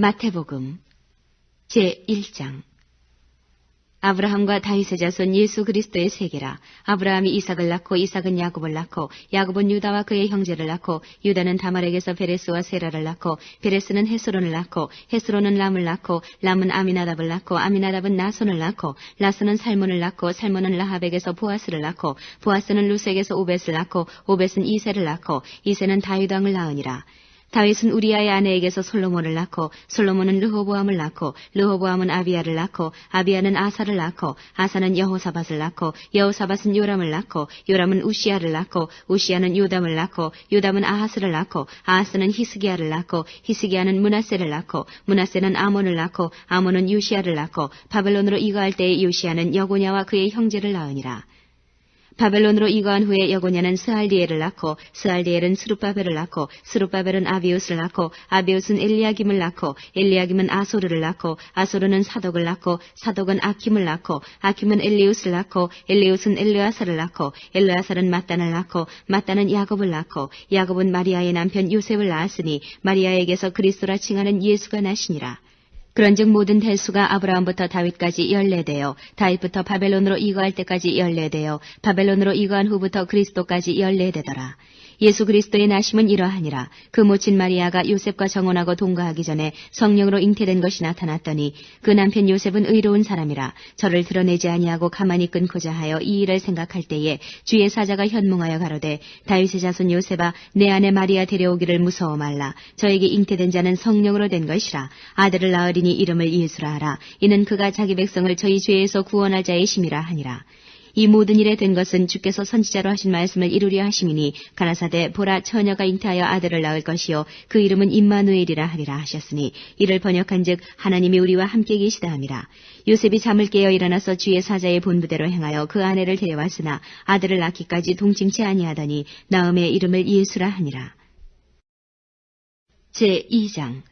마태복음 제1장. 아브라함과 다윗의 자손 예수 그리스도의 세계라. 아브라함이 이삭을 낳고 이삭은 야곱을 낳고 야곱은 유다와 그의 형제를 낳고 유다는 다말에게서 베레스와 세라를 낳고 베레스는 헤스론을 낳고 헤스론은 람을 낳고 람은 아미나답을 낳고 아미나답은 나손을 낳고 나손은 살몬을 낳고 살몬은 라합에게서 보아스를 낳고 보아스는 루스에게서 오벳을 낳고 오벳은 이새를 낳고 이새는 다윗 왕을 낳으니라. 다윗은 우리아의 아내에게서 솔로몬을 낳고 솔로몬은 르호보암을 낳고 르호보암은 아비야를 낳고 아비야는 아사를 낳고 아사는 여호사밧을 낳고 여호사밧은 요람을 낳고 요람은 우시야를 낳고 우시야는 요담을 낳고 요담은 아하스를 낳고 아하스는 히스기야를 낳고 히스기야는 므낫세를 낳고 므낫세는 아몬을 낳고 아몬은 요시야를 낳고 바벨론으로 이거할 때에 요시야는 여고냐와 그의 형제를 낳으니라. 바벨론으로 이거한 후에 여고냐는 스알디엘을 낳고 스알디엘은 스룹바벨을 낳고 스룹바벨은 아비우스를 낳고 아비우스는 엘리야김을 낳고 엘리야김은 아소르를 낳고 아소르는 사독을 낳고 사독은 아킴을 낳고 아킴은 엘리우스를 낳고 엘리우스는 엘르아사를 낳고 엘르아사는 mat단을 낳고 mat단은 야곱을 낳고 야곱은 마리아의 남편 요셉을 낳았으니 마리아에게서 그리스도라 칭하는 예수가 나시니라. 그런즉 모든 대수가 아브라함부터 다윗까지 14대요 다윗부터 바벨론으로 이거할 때까지 14대요 바벨론으로 이거한 후부터 그리스도까지 14대더라. 예수 그리스도의 나심은 이러하니라. 그 모친 마리아가 요셉과 정혼하고 동거하기 전에 성령으로 잉태된 것이 나타났더니 그 남편 요셉은 의로운 사람이라. 저를 드러내지 아니하고 가만히 끊고자 하여 이 일을 생각할 때에 주의 사자가 현몽하여 가로되 다윗의 자손 요셉아 내 아내 마리아 데려오기를 무서워 말라. 저에게 잉태된 자는 성령으로 된 것이라. 아들을 낳으리니 이름을 예수라 하라. 이는 그가 자기 백성을 저희 죄에서 구원할 자의 심이라 하니라. 이 모든 일에 된 것은 주께서 선지자로 하신 말씀을 이루려 하심이니 가라사대 보라 처녀가 잉태하여 아들을 낳을 것이요 그 이름은 임마누엘이라 하리라 하셨으니 이를 번역한즉 하나님이 우리와 함께 계시다 함이라. 요셉이 잠을 깨어 일어나서 주의 사자의 본부대로 행하여 그 아내를 데려왔으나 아들을 낳기까지 동침치 아니하더니 나음의 이름을 예수라 하니라. 제2장.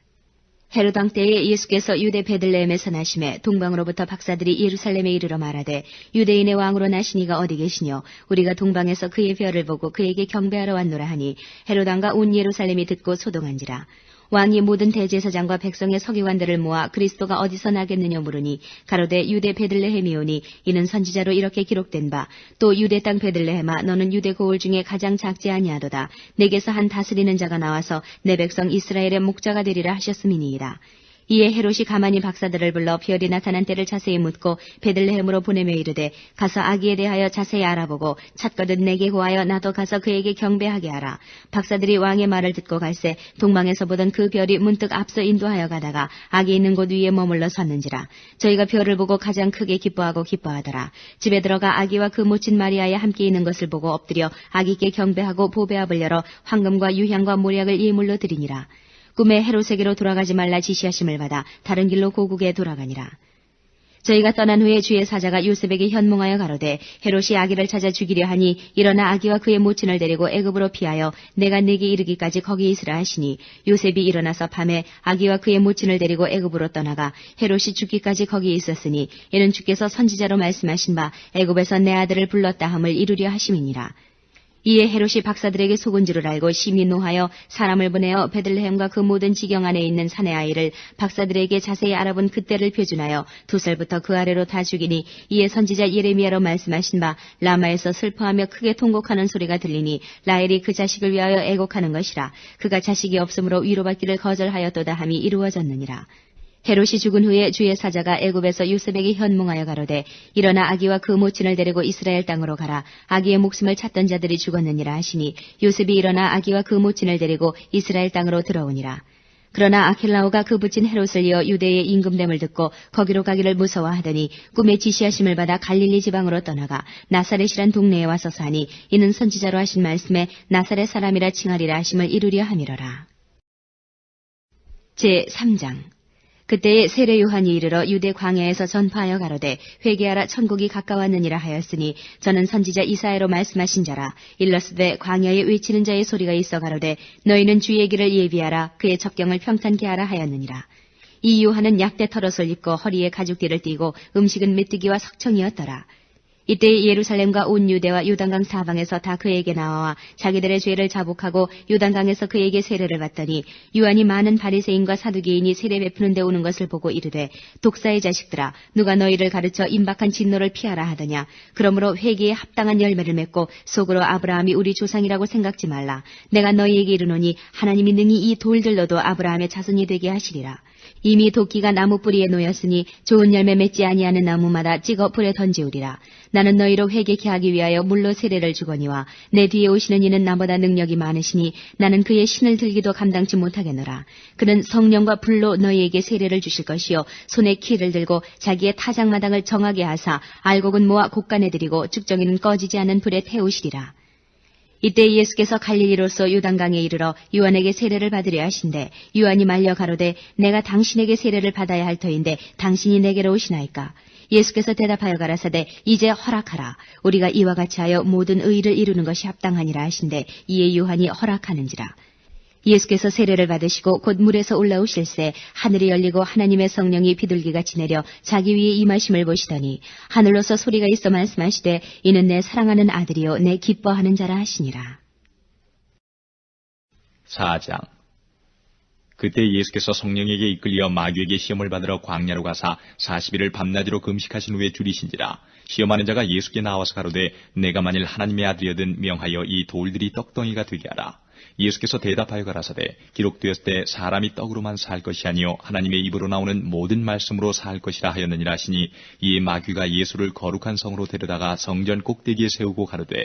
헤롯 왕 때에 예수께서 유대 베들레헴에서 나심에 동방으로부터 박사들이 예루살렘에 이르러 말하되 유대인의 왕으로 나시니가 어디 계시뇨 우리가 동방에서 그의 별을 보고 그에게 경배하러 왔노라 하니 헤롯 왕과 온 예루살렘이 듣고 소동한지라. 왕이 모든 대제사장과 백성의 서기관들을 모아 그리스도가 어디서 나겠느냐 물으니 가로되 유대 베들레헴이오니 이는 선지자로 이렇게 기록된 바 또 유대 땅 베들레헴아 너는 유대 고을 중에 가장 작지 아니하도다. 내게서 한 다스리는 자가 나와서 내 백성 이스라엘의 목자가 되리라 하셨음이니이다. 이에 헤롯이 가만히 박사들을 불러 별이 나타난 때를 자세히 묻고 베들레헴으로 보내며 이르되 가서 아기에 대하여 자세히 알아보고 찾거든 내게 고하여 나도 가서 그에게 경배하게 하라. 박사들이 왕의 말을 듣고 갈새 동방에서 보던 그 별이 문득 앞서 인도하여 가다가 아기 있는 곳 위에 머물러 섰는지라. 저희가 별을 보고 가장 크게 기뻐하고 기뻐하더라. 집에 들어가 아기와 그 모친 마리아에 함께 있는 것을 보고 엎드려 아기께 경배하고 보배압을 열어 황금과 유향과 모략을 예물로 드리니라. 꿈에 헤롯에게로 돌아가지 말라 지시하심을 받아 다른 길로 고국에 돌아가니라. 저희가 떠난 후에 주의 사자가 요셉에게 현몽하여 가로되 헤롯이 아기를 찾아 죽이려 하니 일어나 아기와 그의 모친을 데리고 애굽으로 피하여 내가 네게 이르기까지 거기 있으라 하시니 요셉이 일어나서 밤에 아기와 그의 모친을 데리고 애굽으로 떠나가 헤롯이 죽기까지 거기 있었으니 이는 주께서 선지자로 말씀하신 바 애굽에서 내 아들을 불렀다 함을 이루려 하심이니라. 이에 헤롯이 박사들에게 속은 줄을 알고 심히 노하여 사람을 보내어 베들레헴과 그 모든 지경 안에 있는 사내 아이를 박사들에게 자세히 알아본 그때를 표준하여 2살부터 그 아래로 다 죽이니 이에 선지자 예레미야로 말씀하신 바 라마에서 슬퍼하며 크게 통곡하는 소리가 들리니 라헬이 그 자식을 위하여 애곡하는 것이라. 그가 자식이 없으므로 위로받기를 거절하였도다 함이 이루어졌느니라. 헤롯이 죽은 후에 주의 사자가 애굽에서 요셉에게 현몽하여 가로되 일어나 아기와 그 모친을 데리고 이스라엘 땅으로 가라. 아기의 목숨을 찾던 자들이 죽었느니라 하시니 요셉이 일어나 아기와 그 모친을 데리고 이스라엘 땅으로 들어오니라. 그러나 아켈라오가 그 부친 헤롯을 이어 유대의 임금됨을 듣고 거기로 가기를 무서워하더니 꿈에 지시하심을 받아 갈릴리 지방으로 떠나가 나사렛이란 동네에 와서 사니 이는 선지자로 하신 말씀에 나사렛 사람이라 칭하리라 하심을 이루려 함이러라. 제3장. 그때에 세례 요한이 이르러 유대 광야에서 전파하여 가로되 회개하라 천국이 가까웠느니라 하였으니 저는 선지자 이사야로 말씀하신 자라. 일러스되 광야에 외치는 자의 소리가 있어 가로되 너희는 주의 길을 예비하라 그의 첩경을 평탄케 하라 하였느니라. 이 요한은 약대 털옷을 입고 허리에 가죽띠를 띠고 음식은 메뚜기와 석청이었더라. 이때 예루살렘과 온 유대와 요단강 사방에서 다 그에게 나와 자기들의 죄를 자복하고 요단강에서 그에게 세례를 받더니 유한이 많은 바리새인과 사두개인이 세례 베푸는 데 오는 것을 보고 이르되 독사의 자식들아 누가 너희를 가르쳐 임박한 진노를 피하라 하더냐. 그러므로 회개에 합당한 열매를 맺고 속으로 아브라함이 우리 조상이라고 생각지 말라. 내가 너희에게 이르노니 하나님이 능히 이 돌들로도 아브라함의 자손이 되게 하시리라. 이미 도끼가 나무 뿌리에 놓였으니 좋은 열매 맺지 아니하는 나무마다 찍어 불에 던지우리라. 나는 너희로 회개케 하기 위하여 물로 세례를 주거니와 내 뒤에 오시는 이는 나보다 능력이 많으시니 나는 그의 신을 들기도 감당치 못하겠노라. 그는 성령과 불로 너희에게 세례를 주실 것이요 손에 키를 들고 자기의 타작마당을 정하게 하사 알곡은 모아 곡간에 들이고 죽정이는 꺼지지 않는 불에 태우시리라. 이때 예수께서 갈릴리로서 요단강에 이르러 요한에게 세례를 받으려 하신대 요한이 말려 가로되 내가 당신에게 세례를 받아야 할 터인데 당신이 내게로 오시나이까. 예수께서 대답하여 가라사대 이제 허락하라. 우리가 이와 같이 하여 모든 의를 이루는 것이 합당하니라 하신대 이에 요한이 허락하는지라. 예수께서 세례를 받으시고 곧 물에서 올라오실새 하늘이 열리고 하나님의 성령이 비둘기같이 내려 자기 위에 임하심을 보시더니 하늘로서 소리가 있어 말씀하시되 이는 내 사랑하는 아들이요 내 기뻐하는 자라 하시니라. 4장. 그때 예수께서 성령에게 이끌려 마귀에게 시험을 받으러 광야로 가사 40일을 밤낮으로 금식하신 후에 줄이신지라. 시험하는 자가 예수께 나와서 가로되 내가 만일 하나님의 아들이거든 명하여 이 돌들이 떡덩이가 되게 하라. 예수께서 대답하여 가라사대 기록되었을 때 사람이 떡으로만 살 것이 아니요 하나님의 입으로 나오는 모든 말씀으로 살 것이라 하였느니라 하시니 이에 마귀가 예수를 거룩한 성으로 데려다가 성전 꼭대기에 세우고 가로되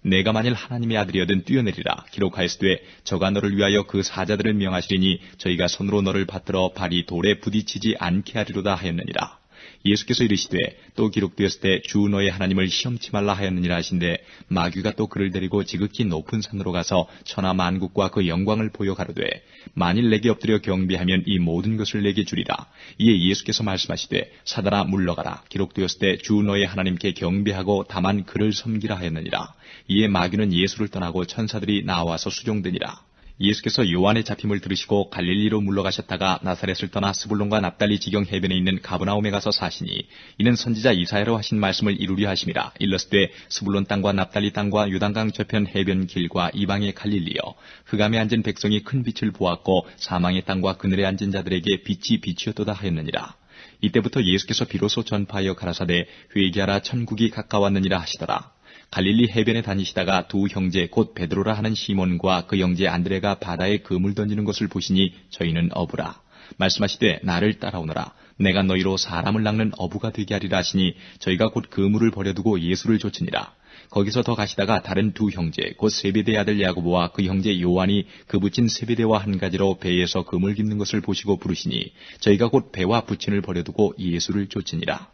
내가 만일 하나님의 아들이거든 뛰어내리라. 기록하였으되 저가 너를 위하여 그 사자들을 명하시리니 저희가 손으로 너를 받들어 발이 돌에 부딪히지 않게 하리로다 하였느니라. 예수께서 이르시되 또 기록되었을 때 주 너의 하나님을 시험치 말라 하였느니라 하신데 마귀가 또 그를 데리고 지극히 높은 산으로 가서 천하 만국과 그 영광을 보여 가로되 만일 내게 엎드려 경배하면 이 모든 것을 내게 주리라. 이에 예수께서 말씀하시되 사단아 물러가라. 기록되었을 때 주 너의 하나님께 경배하고 다만 그를 섬기라 하였느니라. 이에 마귀는 예수를 떠나고 천사들이 나와서 수종되니라. 예수께서 요한의 잡힘을 들으시고 갈릴리로 물러가셨다가 나사렛을 떠나 스불론과 납달리 지경 해변에 있는 가브나움에 가서 사시니 이는 선지자 이사야로 하신 말씀을 이루려 하심이라. 일렀으되 스불론 땅과 납달리 땅과 요단강 저편 해변 길과 이방의 갈릴리여 흑암에 앉은 백성이 큰 빛을 보았고 사망의 땅과 그늘에 앉은 자들에게 빛이 비추었도다 하였느니라. 이때부터 예수께서 비로소 전파하여 가라사대 회개하라 천국이 가까웠느니라 하시더라. 갈릴리 해변에 다니시다가 두 형제 곧 베드로라 하는 시몬과 그 형제 안드레가 바다에 그물 던지는 것을 보시니 저희는 어부라. 말씀하시되 나를 따라오너라. 내가 너희로 사람을 낚는 어부가 되게 하리라 하시니 저희가 곧 그물을 버려두고 예수를 좇으니라. 거기서 더 가시다가 다른 두 형제 곧 세베대의 아들 야고보와 그 형제 요한이 그 붙인 세베대와 한 가지로 배에서 그물 깁는 것을 보시고 부르시니 저희가 곧 배와 부친을 버려두고 예수를 좇으니라.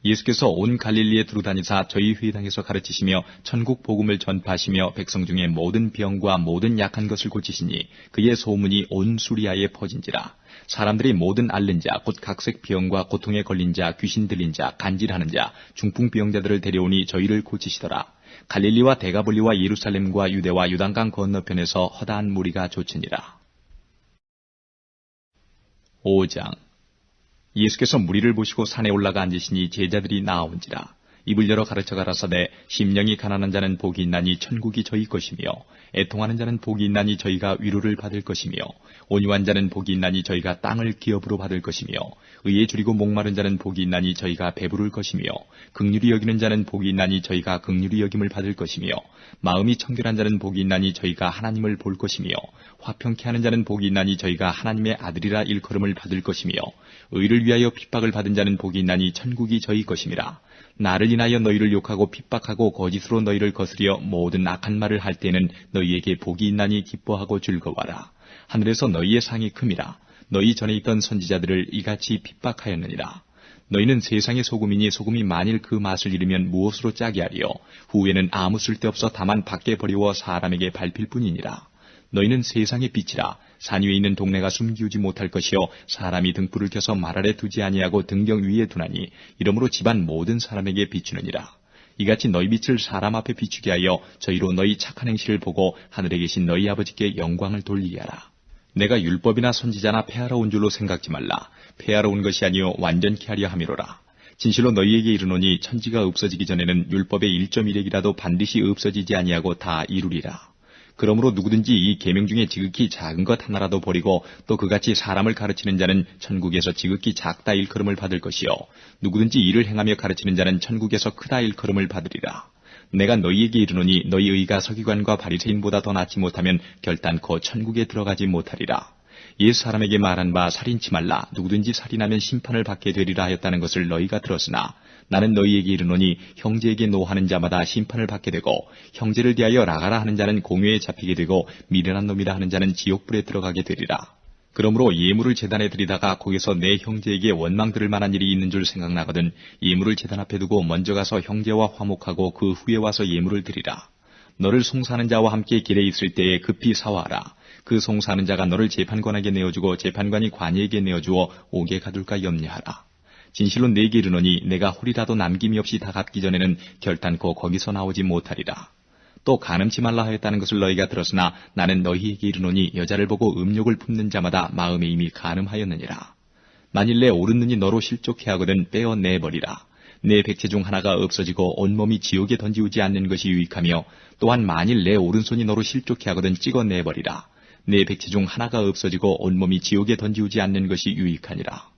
예수께서 온 갈릴리에 두루다니사 저희 회당에서 가르치시며 천국 복음을 전파하시며 백성 중에 모든 병과 모든 약한 것을 고치시니 그의 소문이 온 수리아에 퍼진지라. 사람들이 모든 앓는 자 곧 각색 병과 고통에 걸린 자 귀신 들린 자 간질하는 자 중풍병자들을 데려오니 저희를 고치시더라. 갈릴리와 데가볼리와 예루살렘과 유대와 요단강 건너편에서 허다한 무리가 좇으니라. 5장. 예수께서 무리를 보시고 산에 올라가 앉으시니 제자들이 나아온지라. 입을 열어 가르쳐 가라사대 심령이 가난한 자는 복이 있나니 천국이 저희 것이며 애통하는 자는 복이 있나니 저희가 위로를 받을 것이며 온유한 자는 복이 있나니 저희가 땅을 기업으로 받을 것이며 의에 줄이고 목마른 자는 복이 있나니 저희가 배부를 것이며 긍휼히 여기는 자는 복이 있나니 저희가 긍휼히 여김을 받을 것이며 마음이 청결한 자는 복이 있나니 저희가 하나님을 볼 것이며 화평케 하는 자는 복이 있나니 저희가 하나님의 아들이라 일컬음을 받을 것이며 의를 위하여 핍박을 받은 자는 복이 있나니 천국이 저희 것임이라. 나를 인하여 너희를 욕하고 핍박하고 거짓으로 너희를 거스려 모든 악한 말을 할 때는 너희에게 복이 있나니 기뻐하고 즐거워하라. 하늘에서 너희의 상이 큼이라. 너희 전에 있던 선지자들을 이같이 핍박하였느니라. 너희는 세상의 소금이니 소금이 만일 그 맛을 잃으면 무엇으로 짜게 하리요. 후에는 아무 쓸데없어 다만 밖에 버리워 사람에게 밟힐 뿐이니라. 너희는 세상의 빛이라. 산 위에 있는 동네가 숨기우지 못할 것이요 사람이 등불을 켜서 말 아래 두지 아니하고 등경 위에 두나니 이러므로 집안 모든 사람에게 비추느니라. 이같이 너희 빛을 사람 앞에 비추게 하여 저희로 너희 착한 행실을 보고 하늘에 계신 너희 아버지께 영광을 돌리게 하라. 내가 율법이나 선지자나 폐하러 온 줄로 생각지 말라. 폐하러 온 것이 아니요 완전케 하려 함이로라. 진실로 너희에게 이르노니 천지가 없어지기 전에는 율법의 1.1획이라도 반드시 없어지지 아니하고 다 이루리라. 그러므로 누구든지 이 계명 중에 지극히 작은 것 하나라도 버리고 또 그같이 사람을 가르치는 자는 천국에서 지극히 작다 일컬음을 받을 것이요 누구든지 이를 행하며 가르치는 자는 천국에서 크다 일컬음을 받으리라. 내가 너희에게 이르노니 너희 의가 서기관과 바리새인보다 더 낫지 못하면 결단코 천국에 들어가지 못하리라. 옛 사람에게 말한 바 살인치 말라. 누구든지 살인하면 심판을 받게 되리라 하였다는 것을 너희가 들었으나 나는 너희에게 이르노니 형제에게 노하는 자마다 심판을 받게 되고 형제를 대하여 나가라 하는 자는 공회에 잡히게 되고 미련한 놈이라 하는 자는 지옥불에 들어가게 되리라. 그러므로 예물을 제단에 드리다가 거기서 내 형제에게 원망 들을 만한 일이 있는 줄 생각나거든 예물을 제단 앞에 두고 먼저 가서 형제와 화목하고 그 후에 와서 예물을 드리라. 너를 송사하는 자와 함께 길에 있을 때에 급히 사와하라. 그 송사하는 자가 너를 재판관에게 내어주고 재판관이 관이에게 내어주어 옥에 가둘까 염려하라. 진실로 네게 이르노니 내가 홀이라도 남김이 없이 다 갚기 전에는 결단코 거기서 나오지 못하리라. 또 간음치 말라 하였다는 것을 너희가 들었으나 나는 너희에게 이르노니 여자를 보고 음욕을 품는 자마다 마음에 이미 간음하였느니라. 만일 내 오른눈이 너로 실족해 하거든 빼어 내버리라. 내 백체 중 하나가 없어지고 온몸이 지옥에 던지우지 않는 것이 유익하며 또한 만일 내 오른손이 너로 실족해 하거든 찍어 내버리라. 내 백체 중 하나가 없어지고 온몸이 지옥에 던지우지 않는 것이 유익하니라.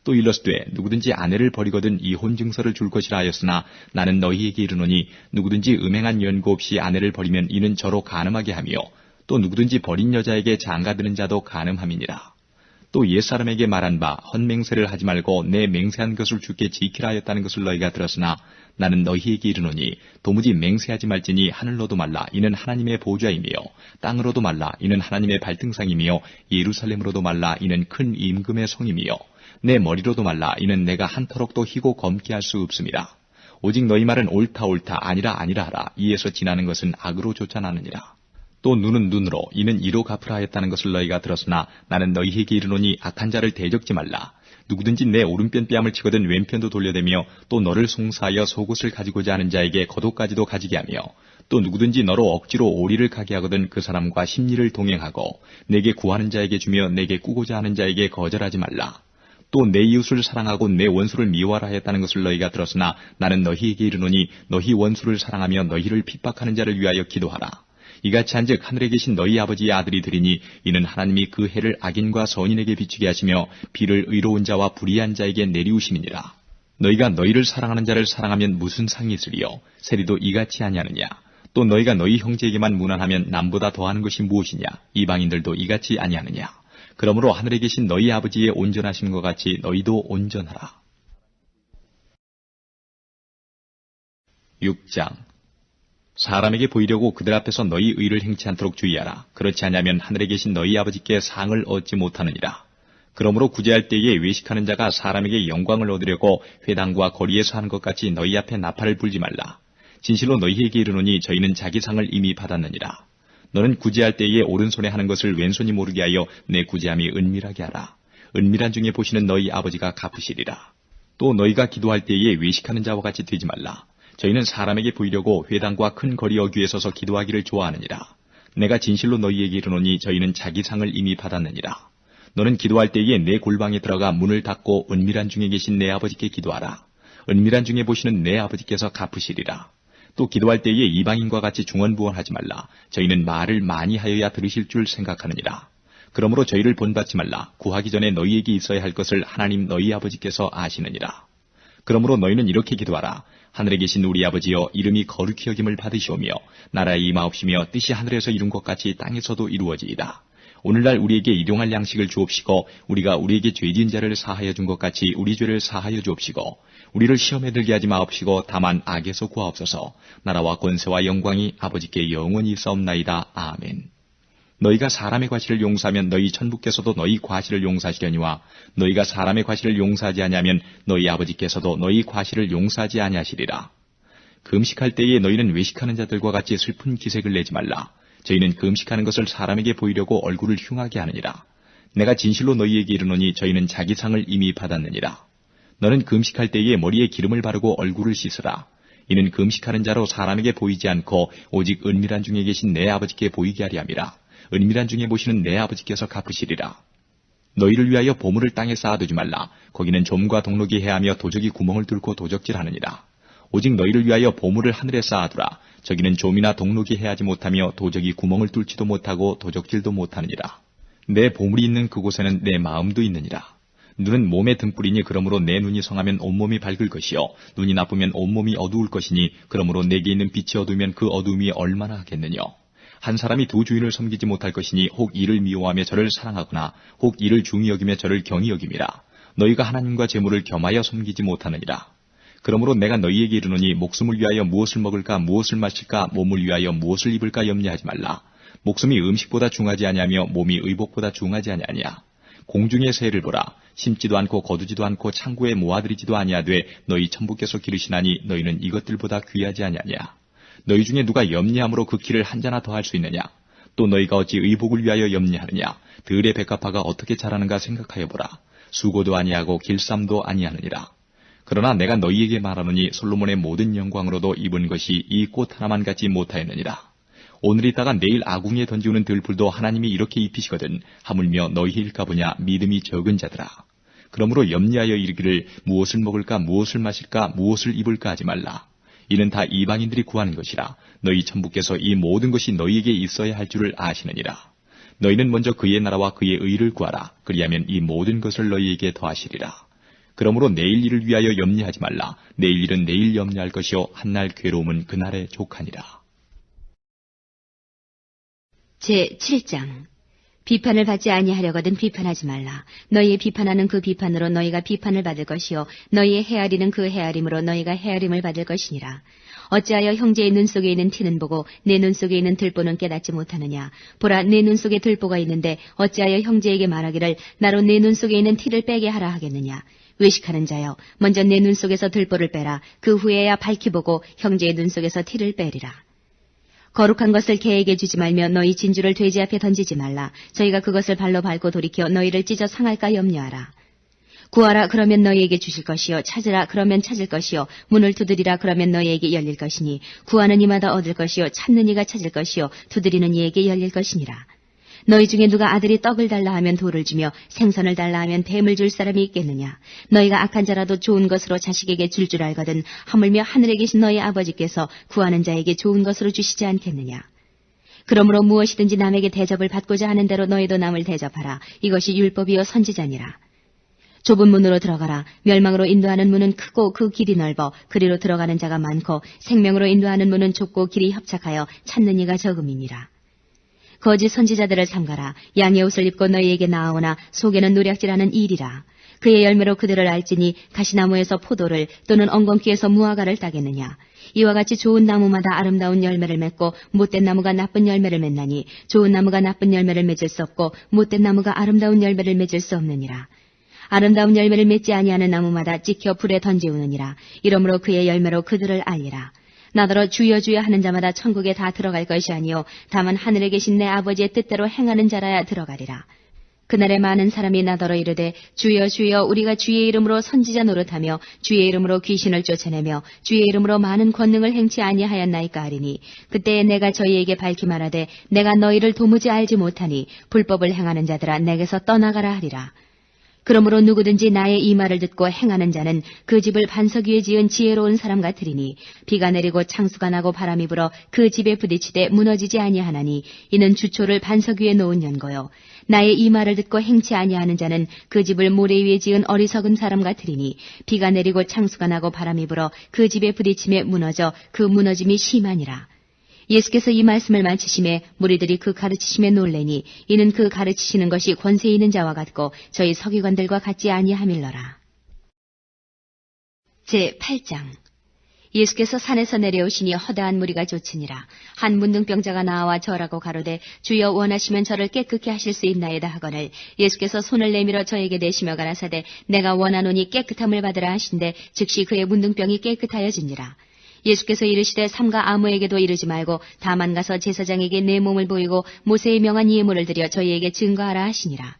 또 일러스되 누구든지 아내를 버리거든 이혼 증서를 줄 것이라 하였으나 나는 너희에게 이르노니 누구든지 음행한 연고 없이 아내를 버리면 이는 저로 간음하게 하며 또 누구든지 버린 여자에게 장가드는 자도 간음함이니라. 또 옛사람에게 말한 바 헛맹세를 하지 말고 내 맹세한 것을 주께 지키라 하였다는 것을 너희가 들었으나 나는 너희에게 이르노니 도무지 맹세하지 말지니 하늘로도 말라 이는 하나님의 보좌이며 땅으로도 말라 이는 하나님의 발등상이며 예루살렘으로도 말라 이는 큰 임금의 성이며 내 머리로도 말라 이는 내가 한터럭도 희고 검게 할 수 없음이라. 오직 너희 말은 옳다 옳다 아니라 아니라 하라. 이에서 지나는 것은 악으로 쫓아나느니라. 또 눈은 눈으로 이는 이로 갚으라 하였다는 것을 너희가 들었으나 나는 너희에게 이르노니 악한 자를 대적지 말라. 누구든지 내 오른편 뺨을 치거든 왼편도 돌려대며 또 너를 송사하여 속옷을 가지고자 하는 자에게 겉옷까지도 가지게 하며 또 누구든지 너로 억지로 오리를 가게 하거든 그 사람과 심리를 동행하고 내게 구하는 자에게 주며 내게 꾸고자 하는 자에게 거절하지 말라. 또 내 이웃을 사랑하고 내 원수를 미워하라 하였다는 것을 너희가 들었으나 나는 너희에게 이르노니 너희 원수를 사랑하며 너희를 핍박하는 자를 위하여 기도하라. 이같이 한즉 하늘에 계신 너희 아버지의 아들이 되리니 이는 하나님이 그 해를 악인과 선인에게 비추게 하시며 비를 의로운 자와 불의한 자에게 내리우심이니라. 너희가 너희를 사랑하는 자를 사랑하면 무슨 상이 있으리요? 세리도 이같이 아니하느냐? 또 너희가 너희 형제에게만 무난하면 남보다 더하는 것이 무엇이냐? 이방인들도 이같이 아니하느냐? 그러므로 하늘에 계신 너희 아버지의 온전하신 것 같이 너희도 온전하라. 6장 사람에게 보이려고 그들 앞에서 너희 의를 행치 않도록 주의하라. 그렇지 않으면 하늘에 계신 너희 아버지께 상을 얻지 못하느니라. 그러므로 구제할 때에 외식하는 자가 사람에게 영광을 얻으려고 회당과 거리에서 하는 것 같이 너희 앞에 나팔을 불지 말라. 진실로 너희에게 이르노니 저희는 자기 상을 이미 받았느니라. 너는 구제할 때에 오른손에 하는 것을 왼손이 모르게 하여 내 구제함이 은밀하게 하라. 은밀한 중에 보시는 너희 아버지가 갚으시리라. 또 너희가 기도할 때에 외식하는 자와 같이 되지 말라. 저희는 사람에게 보이려고 회당과 큰 거리 어귀에 서서 기도하기를 좋아하느니라. 내가 진실로 너희에게 이르노니 저희는 자기 상을 이미 받았느니라. 너는 기도할 때에 내 골방에 들어가 문을 닫고 은밀한 중에 계신 내 아버지께 기도하라. 은밀한 중에 보시는 내 아버지께서 갚으시리라. 또 기도할 때에 이방인과 같이 중언부언하지 말라. 저희는 말을 많이 하여야 들으실 줄 생각하느니라. 그러므로 저희를 본받지 말라. 구하기 전에 너희에게 있어야 할 것을 하나님 너희 아버지께서 아시느니라. 그러므로 너희는 이렇게 기도하라. 하늘에 계신 우리 아버지여 이름이 거룩히 여김을 받으시오며 나라의 임하옵시며 뜻이 하늘에서 이룬 것 같이 땅에서도 이루어지이다. 오늘날 우리에게 일용할 양식을 주옵시고 우리가 우리에게 죄지은 자를 사하여 준 것 같이 우리 죄를 사하여 주옵시고 우리를 시험에 들게 하지 마옵시고 다만 악에서 구하옵소서. 나라와 권세와 영광이 아버지께 영원히 있사옵나이다. 아멘. 너희가 사람의 과실을 용서하면 너희 천부께서도 너희 과실을 용서하시려니와 너희가 사람의 과실을 용서하지 아니하면 너희 아버지께서도 너희 과실을 용서하지 아니하시리라. 금식할 때에 너희는 외식하는 자들과 같이 슬픈 기색을 내지 말라. 저희는 금식하는 것을 사람에게 보이려고 얼굴을 흉하게 하느니라. 내가 진실로 너희에게 이르노니 저희는 자기 상을 이미 받았느니라. 너는 금식할 때에 머리에 기름을 바르고 얼굴을 씻으라. 이는 금식하는 자로 사람에게 보이지 않고 오직 은밀한 중에 계신 내 아버지께 보이게 하리 함이라. 은밀한 중에 보시는 내 아버지께서 갚으시리라. 너희를 위하여 보물을 땅에 쌓아두지 말라. 거기는 좀과 동록이 해하며 도적이 구멍을 뚫고 도적질하느니라. 오직 너희를 위하여 보물을 하늘에 쌓아두라. 저기는 좀이나 동록이 해하지 못하며 도적이 구멍을 뚫지도 못하고 도적질도 못하느니라. 내 보물이 있는 그곳에는 내 마음도 있느니라. 눈은 몸의 등불이니 그러므로 내 눈이 성하면 온몸이 밝을 것이요 눈이 나쁘면 온몸이 어두울 것이니 그러므로 내게 있는 빛이 어두우면 그 어두움이 얼마나 하겠느냐. 한 사람이 두 주인을 섬기지 못할 것이니 혹 이를 미워하며 저를 사랑하거나 혹 이를 중히 여기며 저를 경히 여김이라. 너희가 하나님과 재물을 겸하여 섬기지 못하느니라. 그러므로 내가 너희에게 이르노니 목숨을 위하여 무엇을 먹을까 무엇을 마실까 몸을 위하여 무엇을 입을까 염려하지 말라. 목숨이 음식보다 중하지 아니하며 몸이 의복보다 중하지 아니하냐. 공중의 새를 보라. 심지도 않고 거두지도 않고 창고에 모아들이지도 아니하되 너희 천부께서 기르시나니 너희는 이것들보다 귀하지 아니하냐. 너희 중에 누가 염려함으로 그 키를 한 자나 더할 수 있느냐. 또 너희가 어찌 의복을 위하여 염려하느냐. 들의 백합화가 어떻게 자라는가 생각하여 보라. 수고도 아니하고 길쌈도 아니하느니라. 그러나 내가 너희에게 말하노니 솔로몬의 모든 영광으로도 입은 것이 이 꽃 하나만 갖지 못하였느니라. 오늘 있다가 내일 아궁이에 던지우는 들풀도 하나님이 이렇게 입히시거든 하물며 너희일까 보냐 믿음이 적은 자들아. 그러므로 염려하여 이르기를 무엇을 먹을까 무엇을 마실까 무엇을 입을까 하지 말라. 이는 다 이방인들이 구하는 것이라. 너희 천부께서 이 모든 것이 너희에게 있어야 할 줄을 아시느니라. 너희는 먼저 그의 나라와 그의 의를 구하라. 그리하면 이 모든 것을 너희에게 더하시리라. 그러므로 내일 일을 위하여 염려하지 말라. 내일 일은 내일 염려할 것이요 한날 괴로움은 그날에 족하니라. 제7장 비판을 받지 아니하려거든 비판하지 말라. 너희의 비판하는 그 비판으로 너희가 비판을 받을 것이요 너희의 헤아리는 그 헤아림으로 너희가 헤아림을 받을 것이니라. 어찌하여 형제의 눈 속에 있는 티는 보고 내 눈 속에 있는 들보는 깨닫지 못하느냐. 보라, 내 눈 속에 들보가 있는데 어찌하여 형제에게 말하기를 나로 내 눈 속에 있는 티를 빼게 하라 하겠느냐. 외식하는 자여, 먼저 내 눈 속에서 들보를 빼라. 그 후에야 밝히 보고 형제의 눈 속에서 티를 빼리라. 거룩한 것을 개에게 주지 말며 너희 진주를 돼지 앞에 던지지 말라. 저희가 그것을 발로 밟고 돌이켜 너희를 찢어 상할까 염려하라. 구하라 그러면 너희에게 주실 것이요 찾으라 그러면 찾을 것이요 문을 두드리라 그러면 너희에게 열릴 것이니 구하는 이마다 얻을 것이요 찾는 이가 찾을 것이요 두드리는 이에게 열릴 것이니라. 너희 중에 누가 아들이 떡을 달라 하면 돌을 주며 생선을 달라 하면 뱀을 줄 사람이 있겠느냐. 너희가 악한 자라도 좋은 것으로 자식에게 줄 줄 알거든 하물며 하늘에 계신 너희 아버지께서 구하는 자에게 좋은 것으로 주시지 않겠느냐. 그러므로 무엇이든지 남에게 대접을 받고자 하는 대로 너희도 남을 대접하라. 이것이 율법이요 선지자니라. 좁은 문으로 들어가라. 멸망으로 인도하는 문은 크고 그 길이 넓어 그리로 들어가는 자가 많고 생명으로 인도하는 문은 좁고 길이 협착하여 찾는 이가 적음이니라. 거짓 선지자들을 삼가라. 양의 옷을 입고 너희에게 나아오나 속에는 노략질하는 일이라. 그의 열매로 그들을 알지니 가시나무에서 포도를 또는 엉겅퀴에서 무화과를 따겠느냐. 이와 같이 좋은 나무마다 아름다운 열매를 맺고 못된 나무가 나쁜 열매를 맺나니 좋은 나무가 나쁜 열매를 맺을 수 없고 못된 나무가 아름다운 열매를 맺을 수 없느니라. 아름다운 열매를 맺지 아니하는 나무마다 찍혀 불에 던지우느니라. 이러므로 그의 열매로 그들을 알리라. 나더러 주여 주여 하는 자마다 천국에 다 들어갈 것이 아니요 다만 하늘에 계신 내 아버지의 뜻대로 행하는 자라야 들어가리라. 그날에 많은 사람이 나더러 이르되 주여 주여 우리가 주의 이름으로 선지자 노릇하며 주의 이름으로 귀신을 쫓아내며 주의 이름으로 많은 권능을 행치 아니하였나이까 하리니 그때에 내가 저희에게 밝히 말하되 내가 너희를 도무지 알지 못하니 불법을 행하는 자들아 내게서 떠나가라 하리라. 그러므로 누구든지 나의 이 말을 듣고 행하는 자는 그 집을 반석 위에 지은 지혜로운 사람 같으리니 비가 내리고 창수가 나고 바람이 불어 그 집에 부딪히되 무너지지 아니하나니 이는 주초를 반석 위에 놓은 연고요. 나의 이 말을 듣고 행치 아니하는 자는 그 집을 모래 위에 지은 어리석은 사람 같으리니 비가 내리고 창수가 나고 바람이 불어 그 집에 부딪힘에 무너져 그 무너짐이 심하니라. 예수께서 이 말씀을 마치심에 무리들이 그 가르치심에 놀래니 이는 그 가르치시는 것이 권세 있는 자와 같고 저희 서기관들과 같지 아니함일러라. 제8장 예수께서 산에서 내려오시니 허다한 무리가 쫓으니라. 한 문둥병자가 나와 저라고 가로되 주여 원하시면 저를 깨끗게 하실 수 있나이다 하거늘 예수께서 손을 내밀어 저에게 내시며 가라사대 내가 원하노니 깨끗함을 받으라 하신대 즉시 그의 문둥병이 깨끗하여지니라. 예수께서 이르시되 삼가 아무에게도 이르지 말고 다만 가서 제사장에게 내 몸을 보이고 모세의 명한 예물을 드려 저희에게 증거하라 하시니라.